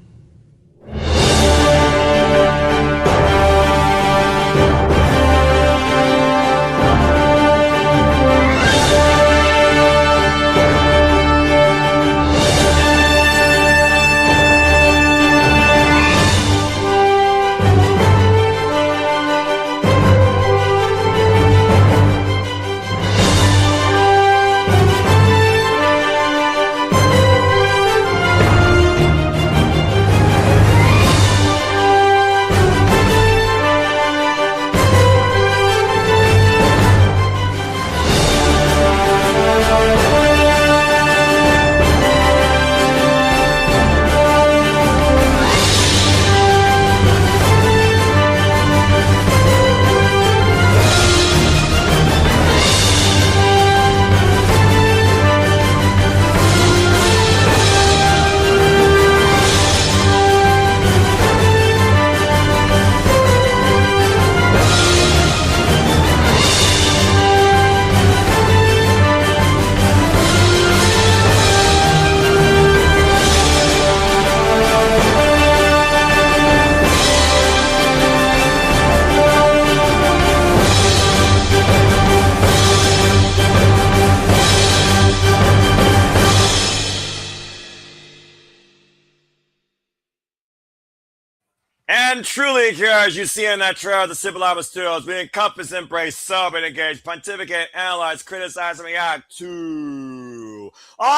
And truly, here, as you see in that trailer, the Simply Reliable Studios, we encompass, embrace, celebrate, engage, pontificate, analyze, criticize, and react to all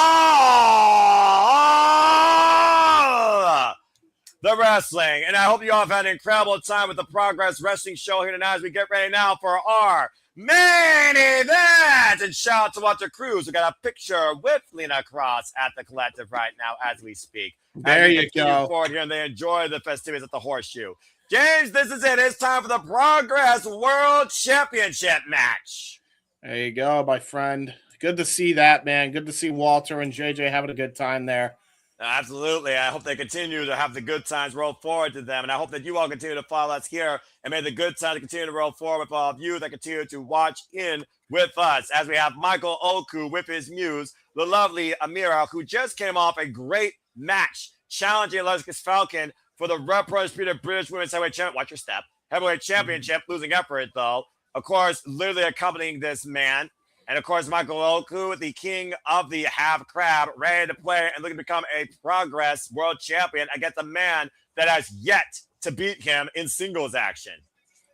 the wrestling. And I hope you all have had an incredible time with the Progress Wrestling Show here tonight as we get ready now for our Main event! And shout out to Walter Cruz. We got a picture with Lena Kross at the Collective right now as we speak. There you go. Forward here and they enjoy the festivities at the Horseshoe. James, this is it. It's time for the Progress World Championship match. There you go, my friend. Good to see that, man. Good to see Walter and JJ having a good time there. Absolutely. I hope they continue to have the good times roll forward to them. And I hope that you all continue to follow us here and may the good times continue to roll forward with all of you that continue to watch in with us as we have Michael Oku with his muse, the lovely Amira, who just came off a great match challenging Lescus Falcon for the Representative British Women's Heavyweight Championship. Watch your step. Heavyweight Championship, losing effort though. Of course, literally accompanying this man. And of course, Michael Oku, the king of the half crab, ready to play and looking to become a Progress World Champion against a man that has yet to beat him in singles action.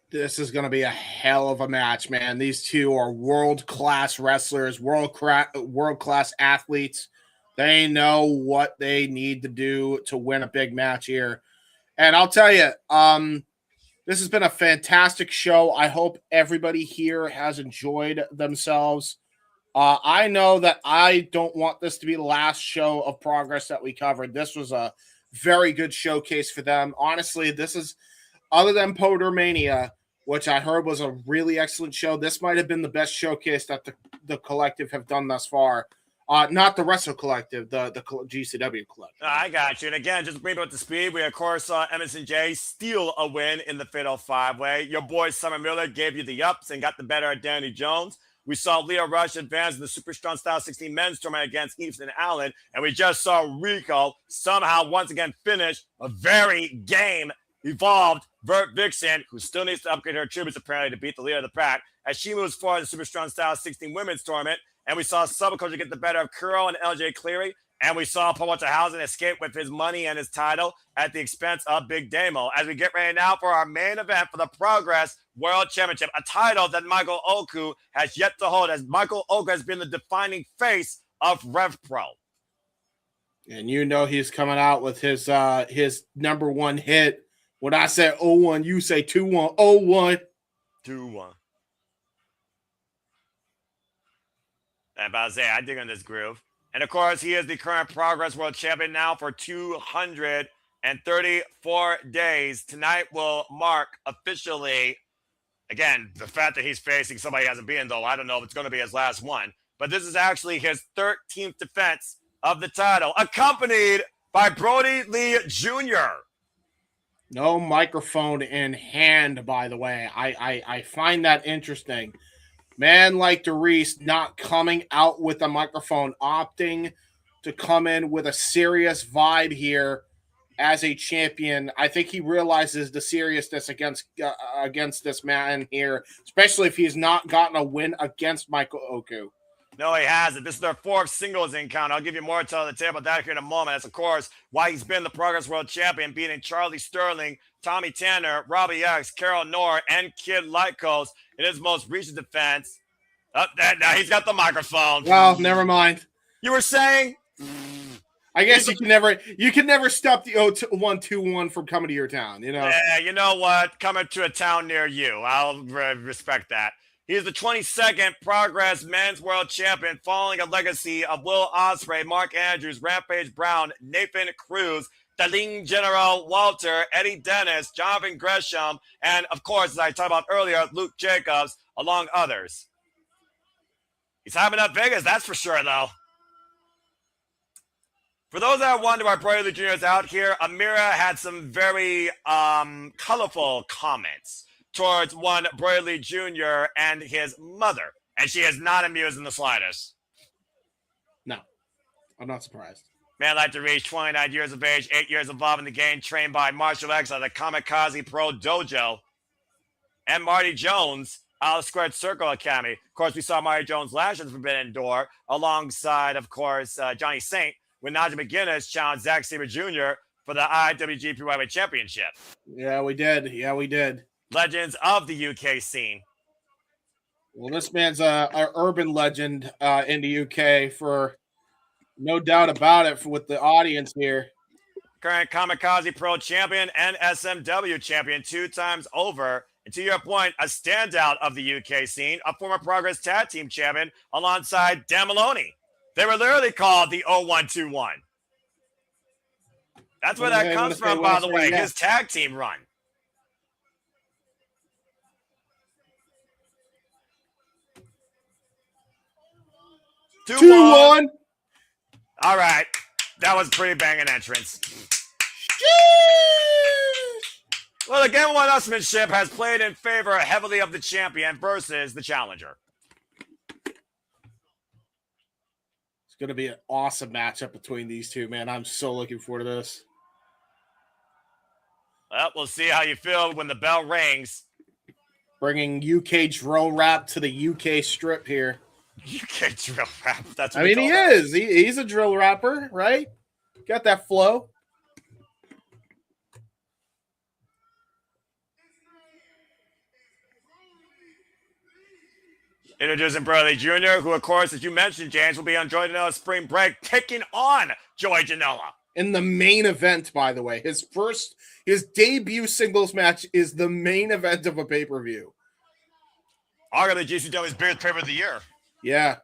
This is going to be a hell of a match, man. These two are world-class wrestlers, world-class athletes. They know what they need to do to win a big match here. And I'll tell you, this has been a fantastic show. I hope everybody here has enjoyed themselves. I know that I don't want this to be the last show of Progress that we covered. This was a very good showcase for them. Honestly, this is, other than Podermania, which I heard was a really excellent show, this might have been the best showcase that the Collective have done thus far. Not the Wrestle Collective, the GCW Collective. I got you. And again, just to bring it up to speed, we of course saw Emersyn J steal a win in the Fatal 5-Way. Your boy Summer Miller gave you the ups and got the better of Danny Jones. We saw Leo Rush advance in the Super Strong Style 16 men's tournament against Easton Allen. And we just saw Rico somehow once again finish a very game evolved Vert Vixen, who still needs to upgrade her tributes apparently to beat the leader of the pack as she moves forward in the Super Strong Style 16 women's tournament. And we saw Subculture get the better of Kuro and LJ Cleary. And we saw Paul Hauser escape with his money and his title at the expense of Big Damo. As we get ready now for our main event for the Progress World Championship, a title that Michael Oku has yet to hold, as Michael Oku has been the defining face of Rev Pro. And you know he's coming out with his number one hit. When I say 0-1, you say 2-1. 0-1. 2-1. I'm about to say, I dig on this groove. And of course, he is the current Progress World Champion now for 234 days. Tonight will mark officially, again, the fact that he's facing somebody he hasn't beaten, though. I don't know if it's going to be his last one. But this is actually his 13th defense of the title, accompanied by Brody Lee Jr. No microphone in hand, by the way. I find that interesting. Man like Dereiss not coming out with a microphone, opting to come in with a serious vibe here as a champion. I think he realizes the seriousness against this man here, especially if he's not gotten a win against Michael Oku. No, he hasn't. This is their fourth singles encounter. I'll give you more to tell the table about that here in a moment. That's, of course, why he's been the Progress World Champion, beating Charlie Sterling, Tommy Tanner, Robbie X, Carol Noor, and Kid Lycos in his most recent defense. Now he's got the microphone. Well, never mind. You were saying? I guess you can never stop the 0-1-2-1 from coming to your town, you know? Yeah, you know what? Coming to a town near you. I'll respect that. He's the 22nd Progress Men's World Champion, following a legacy of Will Ospreay, Mark Andrews, Rampage Brown, Nathan Cruz, Daling General Walter, Eddie Dennis, Jonathan Gresham, and, of course, as I talked about earlier, Luke Jacobs, among others. He's having up Vegas, that's for sure, though. For those that wonder why Brody Lee Jr. is out here, Amira had some very colorful comments towards one Brody Lee Jr. and his mother, and she is not amused in the slightest. No, I'm not surprised. Man like Dereiss, 29 years of age, 8 years involved in the game, trained by Marshall X at the Kamikaze Pro Dojo, and Marty Jones out of Squared Circle Academy. Of course, we saw Marty Jones last year at the Forbidden Door, alongside, of course, Johnny Saint, when Nigel McGuinness challenged Zack Sabre Jr. for the IWGP Heavyweight Championship. Yeah, we did. Legends of the UK scene. Well, this man's a urban legend in the UK, for no doubt about it, with the audience here. Current Kamikaze Pro Champion and SMW Champion 2 times over. In to your point, a standout of the UK scene, a former Progress Tag Team Champion alongside Dan Maloney. They were literally called the 0121. That's where that comes from, by the way, his tag team run. Two one. All right. That was a pretty banging entrance. Well, again, one-upsmanship has played in favor heavily of the champion versus the challenger. It's going to be an awesome matchup between these two, man. I'm so looking forward to this. Well, we'll see how you feel when the bell rings. Bringing UK drill rap to the UK strip here. UK drill rap. That's what I mean, he is. He's a drill rapper, right? Got that flow. Introducing Burley Jr., who, of course, as you mentioned, James, will be on Joey Janela's spring break, taking on Joey Janela. In the main event, by the way. His debut singles match is the main event of a pay-per-view. Arguably GCW's biggest pay-per-view of the year. Yeah.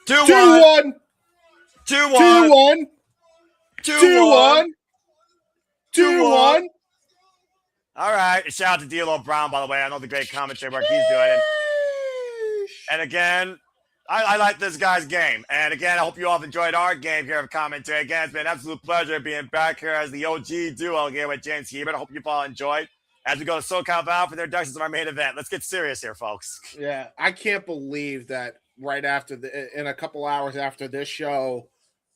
2-1. 2-1. 2-1. 2-1. All right. Shout out to D'Lo Brown, by the way. I know the great commentary work he's doing. And again, I like this guy's game. And again, I hope you all have enjoyed our game here of commentary. Again, it's been an absolute pleasure being back here as the OG duo here with James Hebert. I hope you've all enjoyed. As we go to SoCal Val for their introductions of our main event. Let's get serious here, folks. Yeah, I can't believe that right after in a couple hours after this show,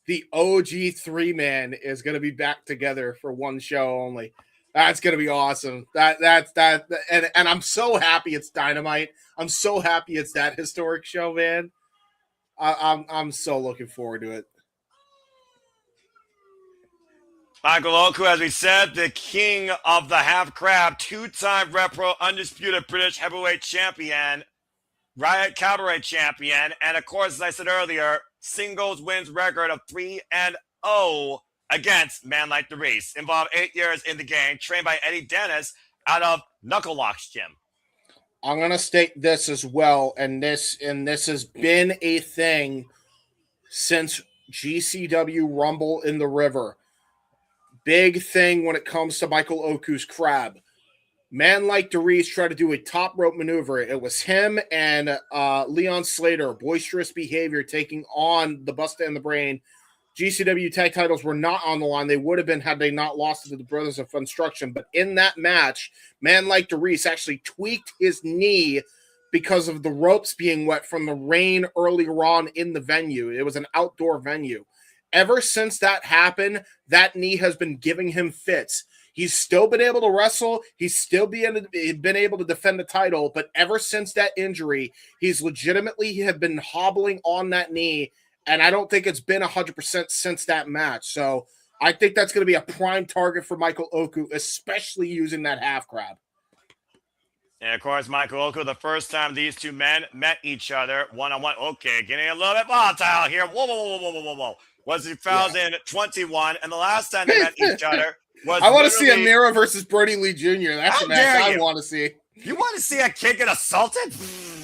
the OG three-man is going to be back together for one show only. That's going to be awesome. And I'm so happy it's Dynamite. I'm so happy it's that historic show, man. I'm so looking forward to it. Michael Oku, as we said, the king of the half crab, two-time Red Pro undisputed British heavyweight champion, Riot Cabaret champion, and of course, as I said earlier, singles wins record of 3-0 against man like Dereiss. Involved 8 years in the game, trained by Eddie Dennis out of Knuckle Lock's gym. I'm going to state this as well, and this has been a thing since GCW Rumble in the River. Big thing when it comes to Michael Oku's crab. Man like Dereiss tried to do a top rope maneuver. It was him and Leon Slater, boisterous behavior, taking on the Busta and the Brain. GCW tag titles were not on the line. They would have been had they not lost to the Brothers of Construction. But in that match, man like Dereiss actually tweaked his knee because of the ropes being wet from the rain earlier on in the venue. It was an outdoor venue. Ever since that happened, that knee has been giving him fits. He's still been able to wrestle. He's still been able to defend the title. But ever since that injury, he's legitimately have been hobbling on that knee. And I don't think it's been 100% since that match. So I think that's going to be a prime target for Michael Oku, especially using that half crab. And of course, Michael Oku, the first time these two men met each other one-on-one. Okay, getting a little bit volatile here. Whoa. Was 2021, and the last time they met each other was. I want to see Amira versus Brody Lee Jr. That's the match I want to see. You want to see a kid get assaulted?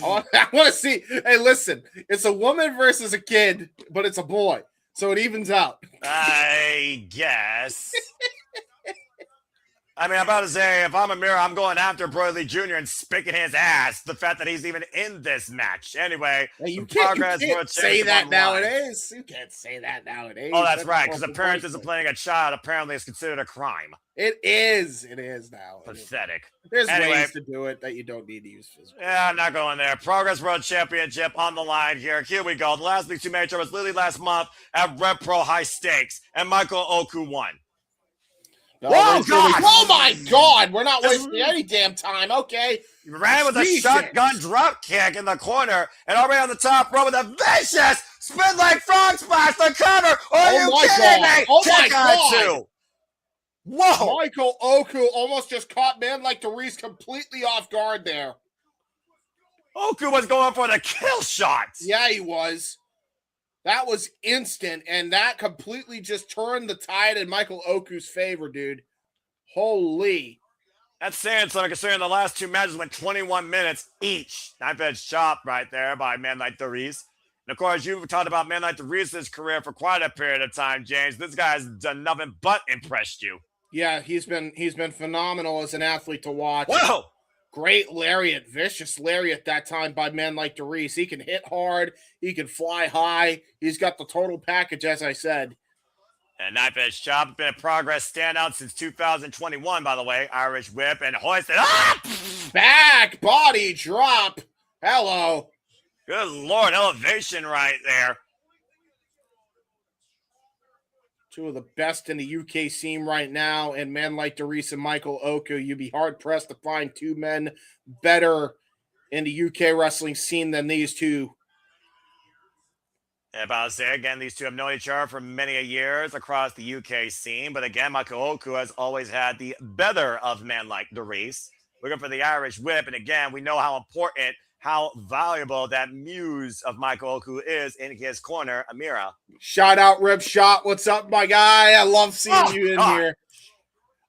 I want to see. Hey, listen, it's a woman versus a kid, but it's a boy, so it evens out. I guess. I mean, I'm about to say, if I'm Amira, I'm going after Brody Lee Jr. and spicking his ass. The fact that he's even in this match. Anyway, hey, you can't say that nowadays. You can't say that nowadays. Oh, that's right, because appearances of playing a child apparently is considered a crime. It is. It is now. Pathetic. There's ways to do it that you don't need to use physical. Yeah, I'm not going there. Progress World Championship on the line here. Here we go. The last week's two-major was literally last month at Red Pro High Stakes, and Michael Oku won. No, oh my God! We're not wasting any damn time. Okay, he ran with a shotgun drop kick in the corner, and already on the top row with a vicious spin like frog splash. The cover. Are you kidding me? Oh my God! Two. Whoa! Michael Oku almost just caught man like Dereiss completely off guard there. Oku was going for the kill shot. Yeah, he was. That was instant, and that completely just turned the tide in Michael Oku's favor, dude. Holy. That's saying something considering the last two matches went 21 minutes each. Knife edge chop right there by a man like Dereiss. And of course, you've talked about man like Dereiss's career for quite a period of time, James. This guy has done nothing but impressed you. Yeah, he's been phenomenal as an athlete to watch. Whoa! Great lariat, vicious lariat that time by men like Dereiss. He can hit hard. He can fly high. He's got the total package, as I said. And knife edge chop has been a progress standout since 2021, by the way. Irish whip and hoisted. Ah! Back body drop. Hello. Good Lord, elevation right there. Two of the best in the UK scene right now, and men like Dereiss and Michael Oku. You'd be hard-pressed to find two men better in the UK wrestling scene than these two. And about to say again, these two have known each other for many years across the UK scene. But again, Michael Oku has always had the better of men like Dereiss. Looking for the Irish whip. And again, we know how important, how valuable that muse of Michael Oku is in his corner, Amira. Shout out, Rib Shot. What's up, my guy? I love seeing you in here.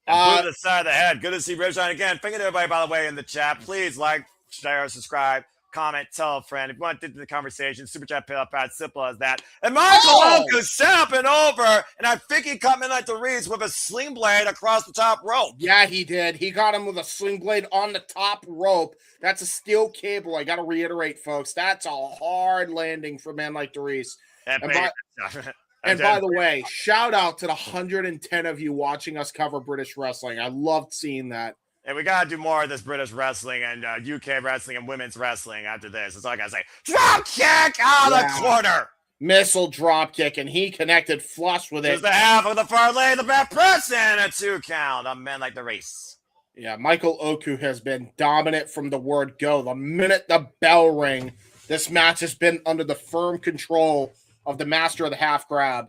To the side of the head. Good to see Rib Shot again. Thank you to everybody, by the way, in the chat. Please like, share, subscribe, comment, tell a friend. If you want to get into the conversation, super chat, pay up, as simple as that. And Michael Oku set up and over, and I think he cut me like Dereiss with a sling blade across the top rope. Yeah, he did. He got him with a sling blade on the top rope. That's a steel cable. I got to reiterate, folks. That's a hard landing for a man like Dereiss. And by the way, shout out to the 110 of you watching us cover British wrestling. I loved seeing that. And we got to do more of this British wrestling and UK wrestling and women's wrestling after this. That's all I got to say. Drop kick out of the corner. Missile drop kick, and he connected flush with it. There's the half of the far leg, the back press, and a 2 count on men like Dereiss. Yeah, Michael Oku has been dominant from the word go. The minute the bell rang, this match has been under the firm control of the master of the half grab.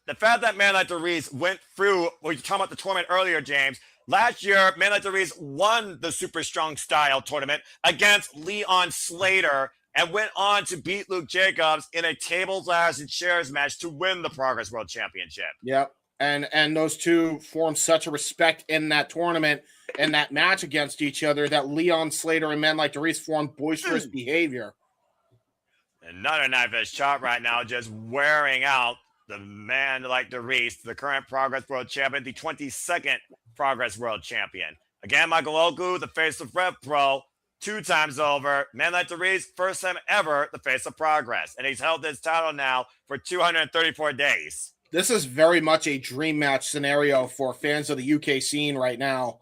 The fact that man like Dereiss went through, well, you talking about the tournament earlier, James. Last year, man like Dereiss won the Super Strong Style tournament against Leon Slater and went on to beat Luke Jacobs in a tables, ladders, and chairs match to win the Progress World Championship. Yep. And those two formed such a respect in that tournament and that match against each other that Leon Slater and men like Dereiss formed boisterous behavior. Another knife edge chop right now, just wearing out the man like Dereiss, the current Progress World Champion, the 22nd Progress World Champion. Again, Michael Oku, the face of Rev Pro, 2 times over. Man like Dereiss, first time ever, the face of Progress. And he's held this title now for 234 days. This is very much a dream match scenario for fans of the UK scene right now.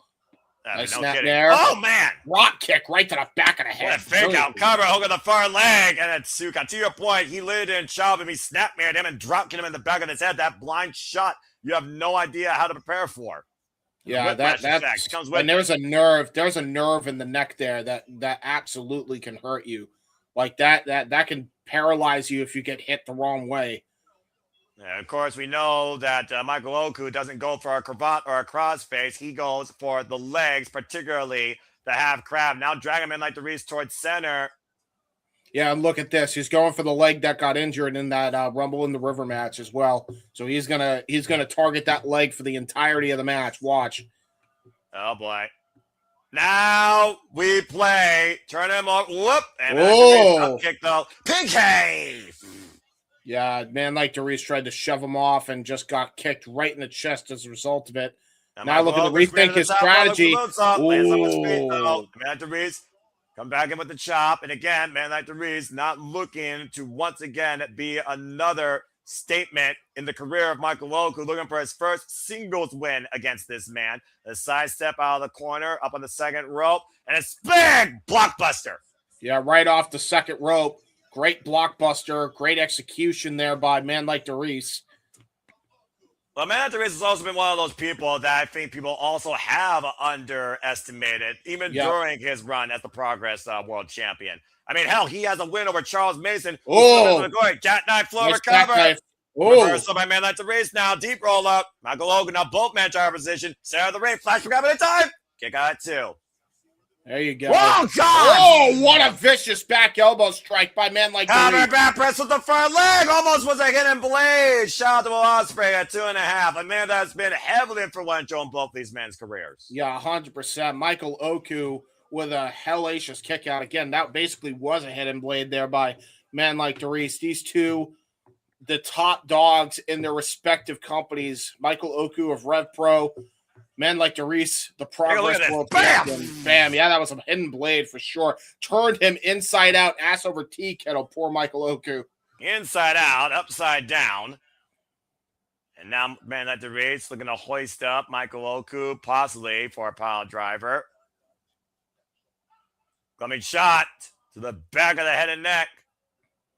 No snap kidding. there. Oh, man. Rock kick right to the back of the head. What a fake out cover, hook on the far leg, and then Tsuka. To your point, he laid in chop him, he snap mirrored him and drop kicked him in the back of his head. That blind shot, you have no idea how to prepare for. Yeah, that's comes with and there's a nerve in the neck there that absolutely can hurt you. Like that can paralyze you if you get hit the wrong way. Yeah, of course, we know that Michael Oku doesn't go for a cravat or a crossface. He goes for the legs, particularly the half crab. Now dragging him in like Dereiss towards center. Yeah, and look at this. He's going for the leg that got injured in that Rumble in the River match as well. So he's gonna target that leg for the entirety of the match. Watch. Oh boy. Now we play. Turn him up. Whoop. And up kick though. Pig cave. Yeah, man like Dereiss tried to shove him off and just got kicked right in the chest as a result of it. Now look at the rethink his strategy. Man Dereiss come back in with the chop. And again, man like Dereiss not looking to once again be another statement in the career of Michael Oku, looking for his first singles win against this man. A sidestep out of the corner, up on the second rope, and it's big blockbuster. Yeah, right off the second rope. Great blockbuster, great execution there by man like Dereiss. Well, man like Dereiss has also been one of those people that I think people also have underestimated, even during his run as the Progress World Champion. I mean, hell, he has a win over Charles Mason. Jackknife flow recover. Reversal by man like Dereiss now. Deep roll up. Michael Oku now both man tower position. Center of the ring. Flash grab at a time. Kick out at 2. There you go. Oh, God! Oh, what a vicious back elbow strike by Man Like Counter Dereiss. back press with the front leg. Almost was a hidden blade. Shout out to Will Ospreay at 2.5. A man that's been heavily influential in both these men's careers. Yeah, 100%. Michael Oku with a hellacious kick out. Again, that basically was a hidden blade there by Man Like Dereiss. These two, the top dogs in their respective companies. Michael Oku of Rev Pro, Man Like Dereiss, the Progress World Champion. Bam. Yeah, that was a hidden blade for sure. Turned him inside out, ass over tea kettle. Poor Michael Oku. Inside out, upside down. And now Man Like Dereiss looking to hoist up Michael Oku, possibly for a pile driver. Coming shot to the back of the head and neck.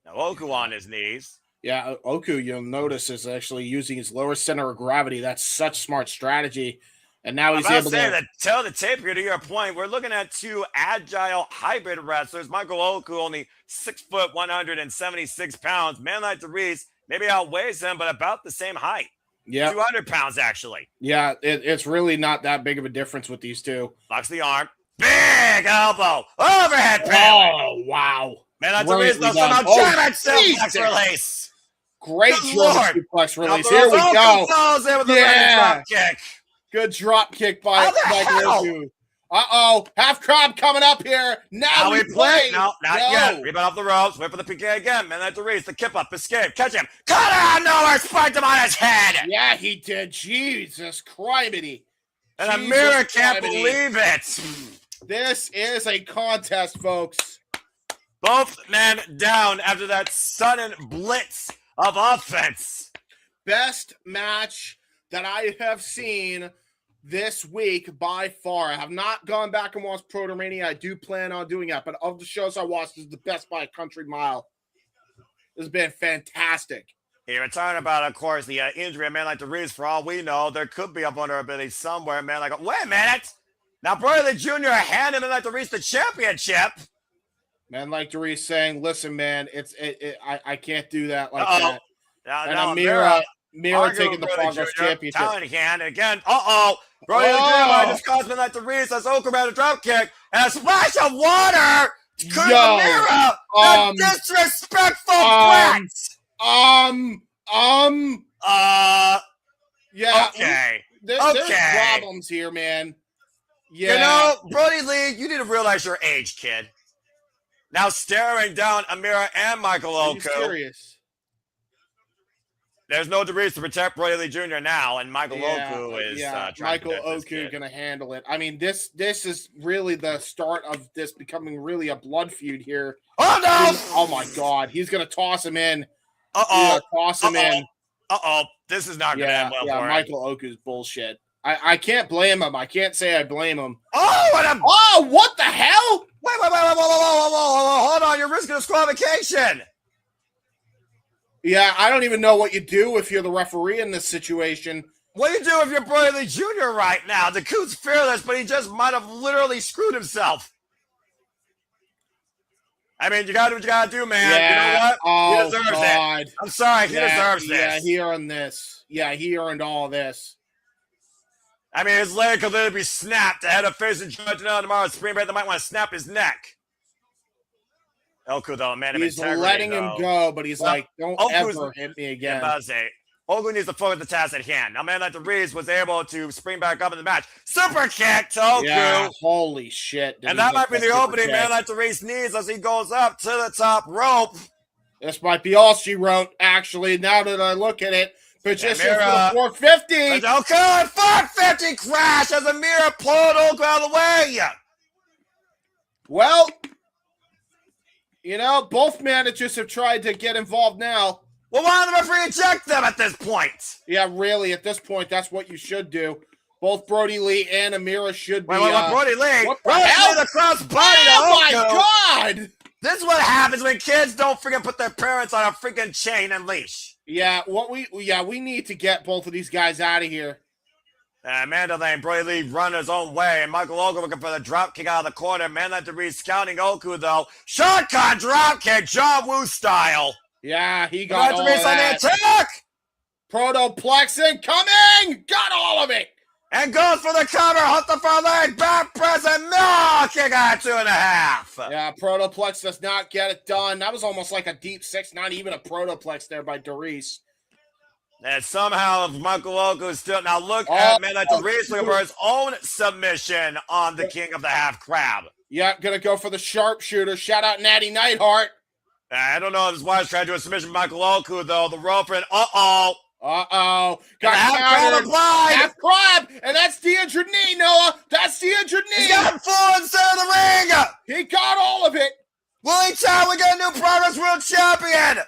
Now Oku on his knees. Yeah, Oku, you'll notice, is actually using his lower center of gravity. That's such smart strategy. And now he's able to tell the tape here to your point. We're looking at two agile hybrid wrestlers. Michael Oku, only 6 foot, 176 pounds. Man Like Dereiss maybe outweighs him, but about the same height. Yeah, 200 pounds actually. Yeah, it's really not that big of a difference with these two. Locks the arm. Big elbow. Overhead parry. Oh, wow. Man Like Dereiss knows somehow German suplex release. Great Good German Lord. suplex release. Here we go. Drop kick. Good drop kick by Michael Oku. Uh-oh. Half crab coming up here. Now we play. No, not yet. Rebound off the ropes. Wait for the PK again. Man Like Dereiss, the kip up, escape, catch him. Cut out nowhere, spiked him on his head. Yeah, he did. Jesus Criminy. And Amira can't believe it. This is a contest, folks. Both men down after that sudden blitz of offense. Best match that I have seen this week by far. I have not gone back and watched Protomania. I do plan on doing that, but of the shows I watched, this is the best by a country mile. This has been fantastic. You're talking about, of course, the injury of Man Like Dereiss. For all we know, there could be a vulnerability somewhere. Man Like, wait a minute. Now, Brother Jr. handed Man Like Dereiss the championship. Man Like Dereiss saying, listen, man, I can't do that like that. Now, Amira taking the Progress Championship. Talent hand again. Brother Jr. might just cost Man Like Dereiss as Oku had a drop kick and a splash of water. Amira, the disrespectful brat. Yeah. Okay. There's problems here, man. Yeah. You know, Brody Lee, you need to realize your age, kid. Now staring down Amira and Michael Oku. Are you serious? There's no Dereiss to protect Brody Lee Jr. now, and Michael Oku is Michael Oku gonna handle it. I mean, this is really the start of this becoming really a blood feud here. Oh no! Oh my God, he's gonna toss him in. Toss him in. This is not gonna end well for him. Michael Oku's bullshit. I can't blame him. I can't say I blame him. What the hell? Wait, hold on, you're risking disqualification. Yeah, I don't even know what you do if you're the referee in this situation. What do you do if you're Brody Lee Jr. right now? The Coot's fearless, but he just might have literally screwed himself. I mean, you gotta do what you gotta do, man. Yeah. You know what? He deserves it. I'm sorry, he deserves this. Yeah, he earned this. Yeah, he earned all this. I mean, his leg could literally be snapped ahead of facing Judge now tomorrow. Spring Break, they might want to snap his neck. Oku, though, man, he's letting him go, but he's like, don't ever hit me again. Oku needs to focus the task at hand. Now, Man Like Dereiss was able to spring back up in the match. Super kick to Oku. Yeah, holy shit. And that might be the opening Man Like Dereiss needs as he goes up to the top rope. This might be all she wrote, actually, now that I look at it. Position for the 450. Okay, 450 crash as Amira pulled Oku out of the way. Well, you know, both managers have tried to get involved now. Well, why don't the referee eject them at this point? Yeah, really, at this point, that's what you should do. Both Brody Lee and Amira should be. Wait, Brody Lee? What the hell? The cross body my God! This is what happens when kids don't freaking put their parents on a freaking chain and leash. Yeah, we need to get both of these guys out of here. Amanda Lane, Brody Lee run his own way, and Michael Oku looking for the drop kick out of the corner. Man Like Dereiss scouting Oku, though. Shotgun drop kick, John Woo style. Yeah, he got all that. On the attack. Protoplex incoming! Got all of it! And goes for the cover, hook the front leg, back press, and no, kick out 2.5. Yeah, Protoplex does not get it done. That was almost like a deep 6, not even a Protoplex there by Dereiss. And somehow Michael Oko is still, now look at man like Dereiss looking for his own submission on the King of the Half Crab. Yeah, gonna go for the sharpshooter. Shout out Natty Nightheart. I don't know if his wife's trying to do a submission from Michael Oko, though. The rope and got countered. Applied. Half crab, and that's Deidre Knee, Noah. That's Deidre Knee. He's got full inside of the ring. He got all of it. Willie Chow, we got a new Progress World Champion.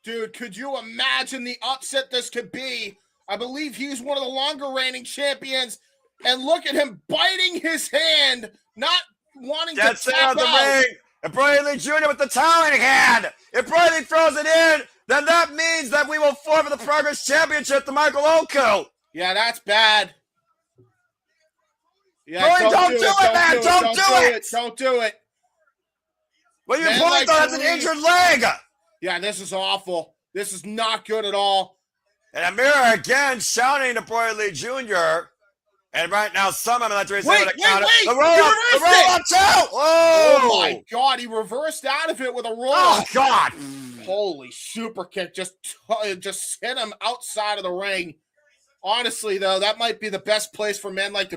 Dude, could you imagine the upset this could be? I believe he's one of the longer reigning champions, and look at him biting his hand, not wanting to tap out. The ring. And Brody Lee Jr. with the towel in hand. If Brody Lee throws it in, then that means that we will forfeit the Progress Championship to Michael Oko. Yeah, that's bad. Yeah, Brody, don't do it, man. Don't do it. Don't do it. Well, your point, though, that's an injured leg. Yeah, this is awful. This is not good at all. And Amira again shouting to Brody Lee Jr. And right now, somehow that's the wait. The roll up too. Oh my God, he reversed out of it with a roll. Oh God! Holy super kick! Just sent him outside of the ring. Honestly, though, that might be the best place for men like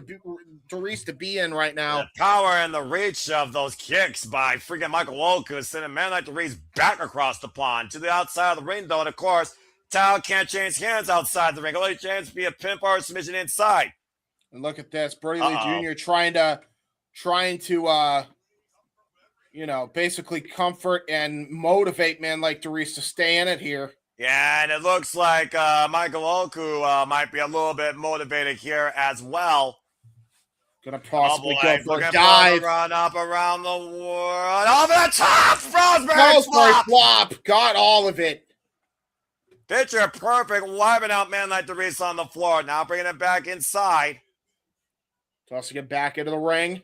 Dereiss to be in right now. The power and the reach of those kicks by freaking Michael Oko sending a man like Dereiss back across the pond to the outside of the ring, though. And of course, Tao can't change hands outside the ring. Only chance to be a pinfall submission inside. And look at this, Brody Lee Jr. trying to basically comfort and motivate men like Dereiss to stay in it here. Yeah, and it looks like Michael Oko might be a little bit motivated here as well. Gonna possibly go for a dive. Run up around the world. Over the top! Rosemary flop! Got all of it. Picture perfect, wiping out man like Dereiss on the floor. Now bringing it back inside. Tossing it back into the ring.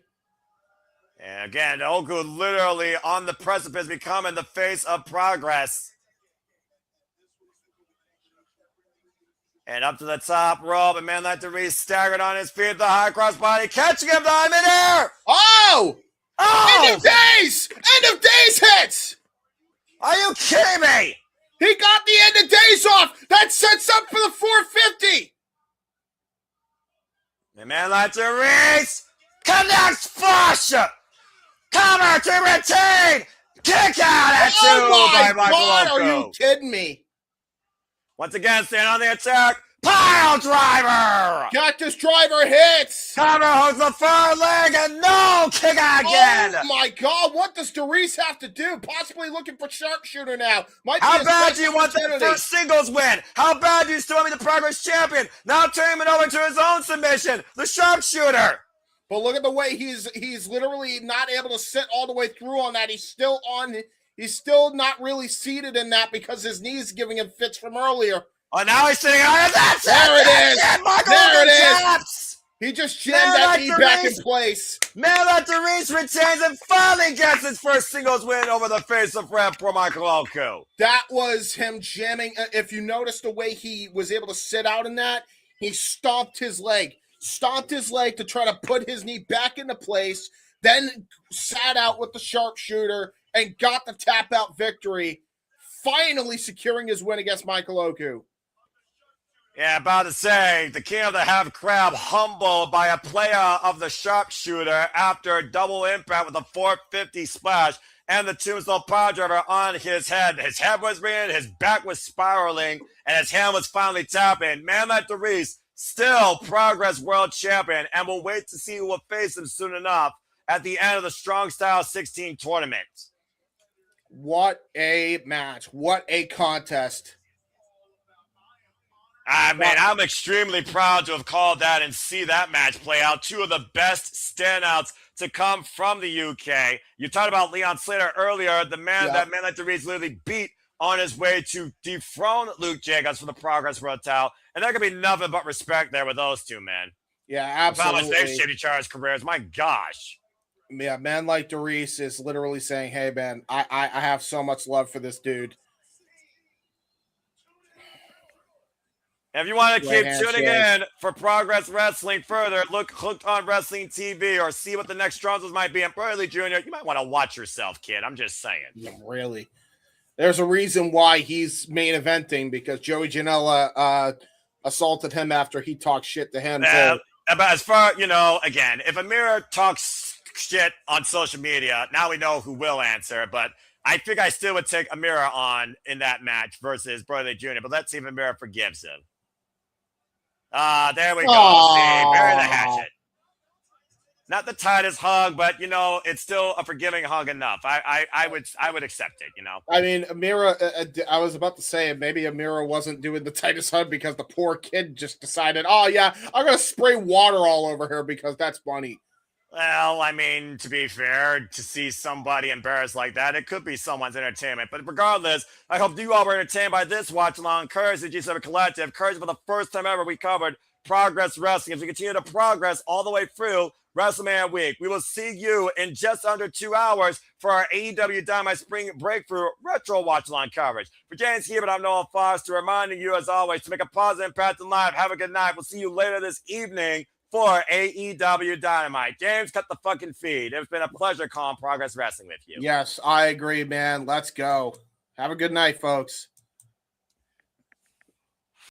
And again, Oko literally on the precipice, becoming the face of Progress. And up to the top rope, and man like Dereiss staggered on his feet, the high cross body, catching him down midair. Oh! End of days! End of days hits! Are you kidding me? He got the end of days off! That sets up for the 450! The man like Dereiss connects flush! Cover to retain! Kick out at two by Michael Oko. Are you kidding me? Once again, staying on the attack. Pile driver! Cactus driver hits! Cover hooks the far leg and no! Kick out again! Oh my God, what does Dereiss have to do? Possibly looking for sharpshooter now. How bad do you want that first singles win? How bad do you still want me the Progress Champion? Now turning it over to his own submission, the sharpshooter. But look at the way he's literally not able to sit all the way through on that. He's still not really seated in that because his knee's giving him fits from earlier. Oh, now he's sitting on it. There it is. There it is. He just jammed that knee back in place. Man like Dereiss retains and finally gets his first singles win over the face of Red for Michael Oko. That was him jamming. If you notice the way he was able to sit out in that, he stomped his leg to try to put his knee back into place, then sat out with the sharpshooter and got the tap out victory, finally securing his win against Michael Oko. Yeah, about to say, the King of the Half Crab humbled by a player of the sharpshooter after a double impact with a 450 splash and the tombstone power driver on his head. His head was ringing, his back was spiraling, and his hand was finally tapping. Man like Dereiss, still Progress World Champion, and we'll wait to see who will face him soon enough at the end of the Strong Style 16 tournament. What a match. What a contest. I mean, I'm extremely proud to have called that and see that match play out. Two of the best standouts to come from the UK. You talked about Leon Slater earlier, the man that man like Dereiss literally beat on his way to dethrone Luke Jacobs for the Progress World title. And there could be nothing but respect there with those two, man. Yeah, absolutely. How much they've shaped each other's careers. My gosh. Yeah, man like Dereiss is literally saying, hey, man, I have so much love for this dude. And if you want to Great keep tuning handshake. in for Progress Wrestling further, look Hooked on Wrestling TV or see what the next Stronzos might be in Burley Jr., you might want to watch yourself, kid. I'm just saying. Yeah, really. There's a reason why he's main eventing, because Joey Janela assaulted him after he talked shit to him. But as far, again, if Amira talks shit on social media, now we know who will answer. But I think I still would take Amira on in that match versus Burley Jr. But let's see if Amira forgives him. There we go. See, bury the hatchet. Not the tightest hug, but it's still a forgiving hug enough. I would accept it. I mean, Amira. I was about to say maybe Amira wasn't doing the tightest hug because the poor kid just decided, oh yeah, I'm gonna spray water all over her because that's funny. Well, I mean, to be fair, to see somebody embarrassed like that, it could be someone's entertainment. But regardless, I hope you all were entertained by this watch along. Courage to GCW Collective. Courage for the first time ever we covered Progress Wrestling. As we continue to progress all the way through WrestleMania week, we will see you in just under 2 hours for our AEW Dynamite Spring Breakthrough Retro Watch Along coverage. For James Hebert, I'm Noah Foster, reminding you as always to make a positive impact in life. Have a good night. We'll see you later this evening for AEW Dynamite. James, cut the fucking feed. It's been a pleasure calling Progress Wrestling with you. Yes, I agree, man. Let's go. Have a good night, folks.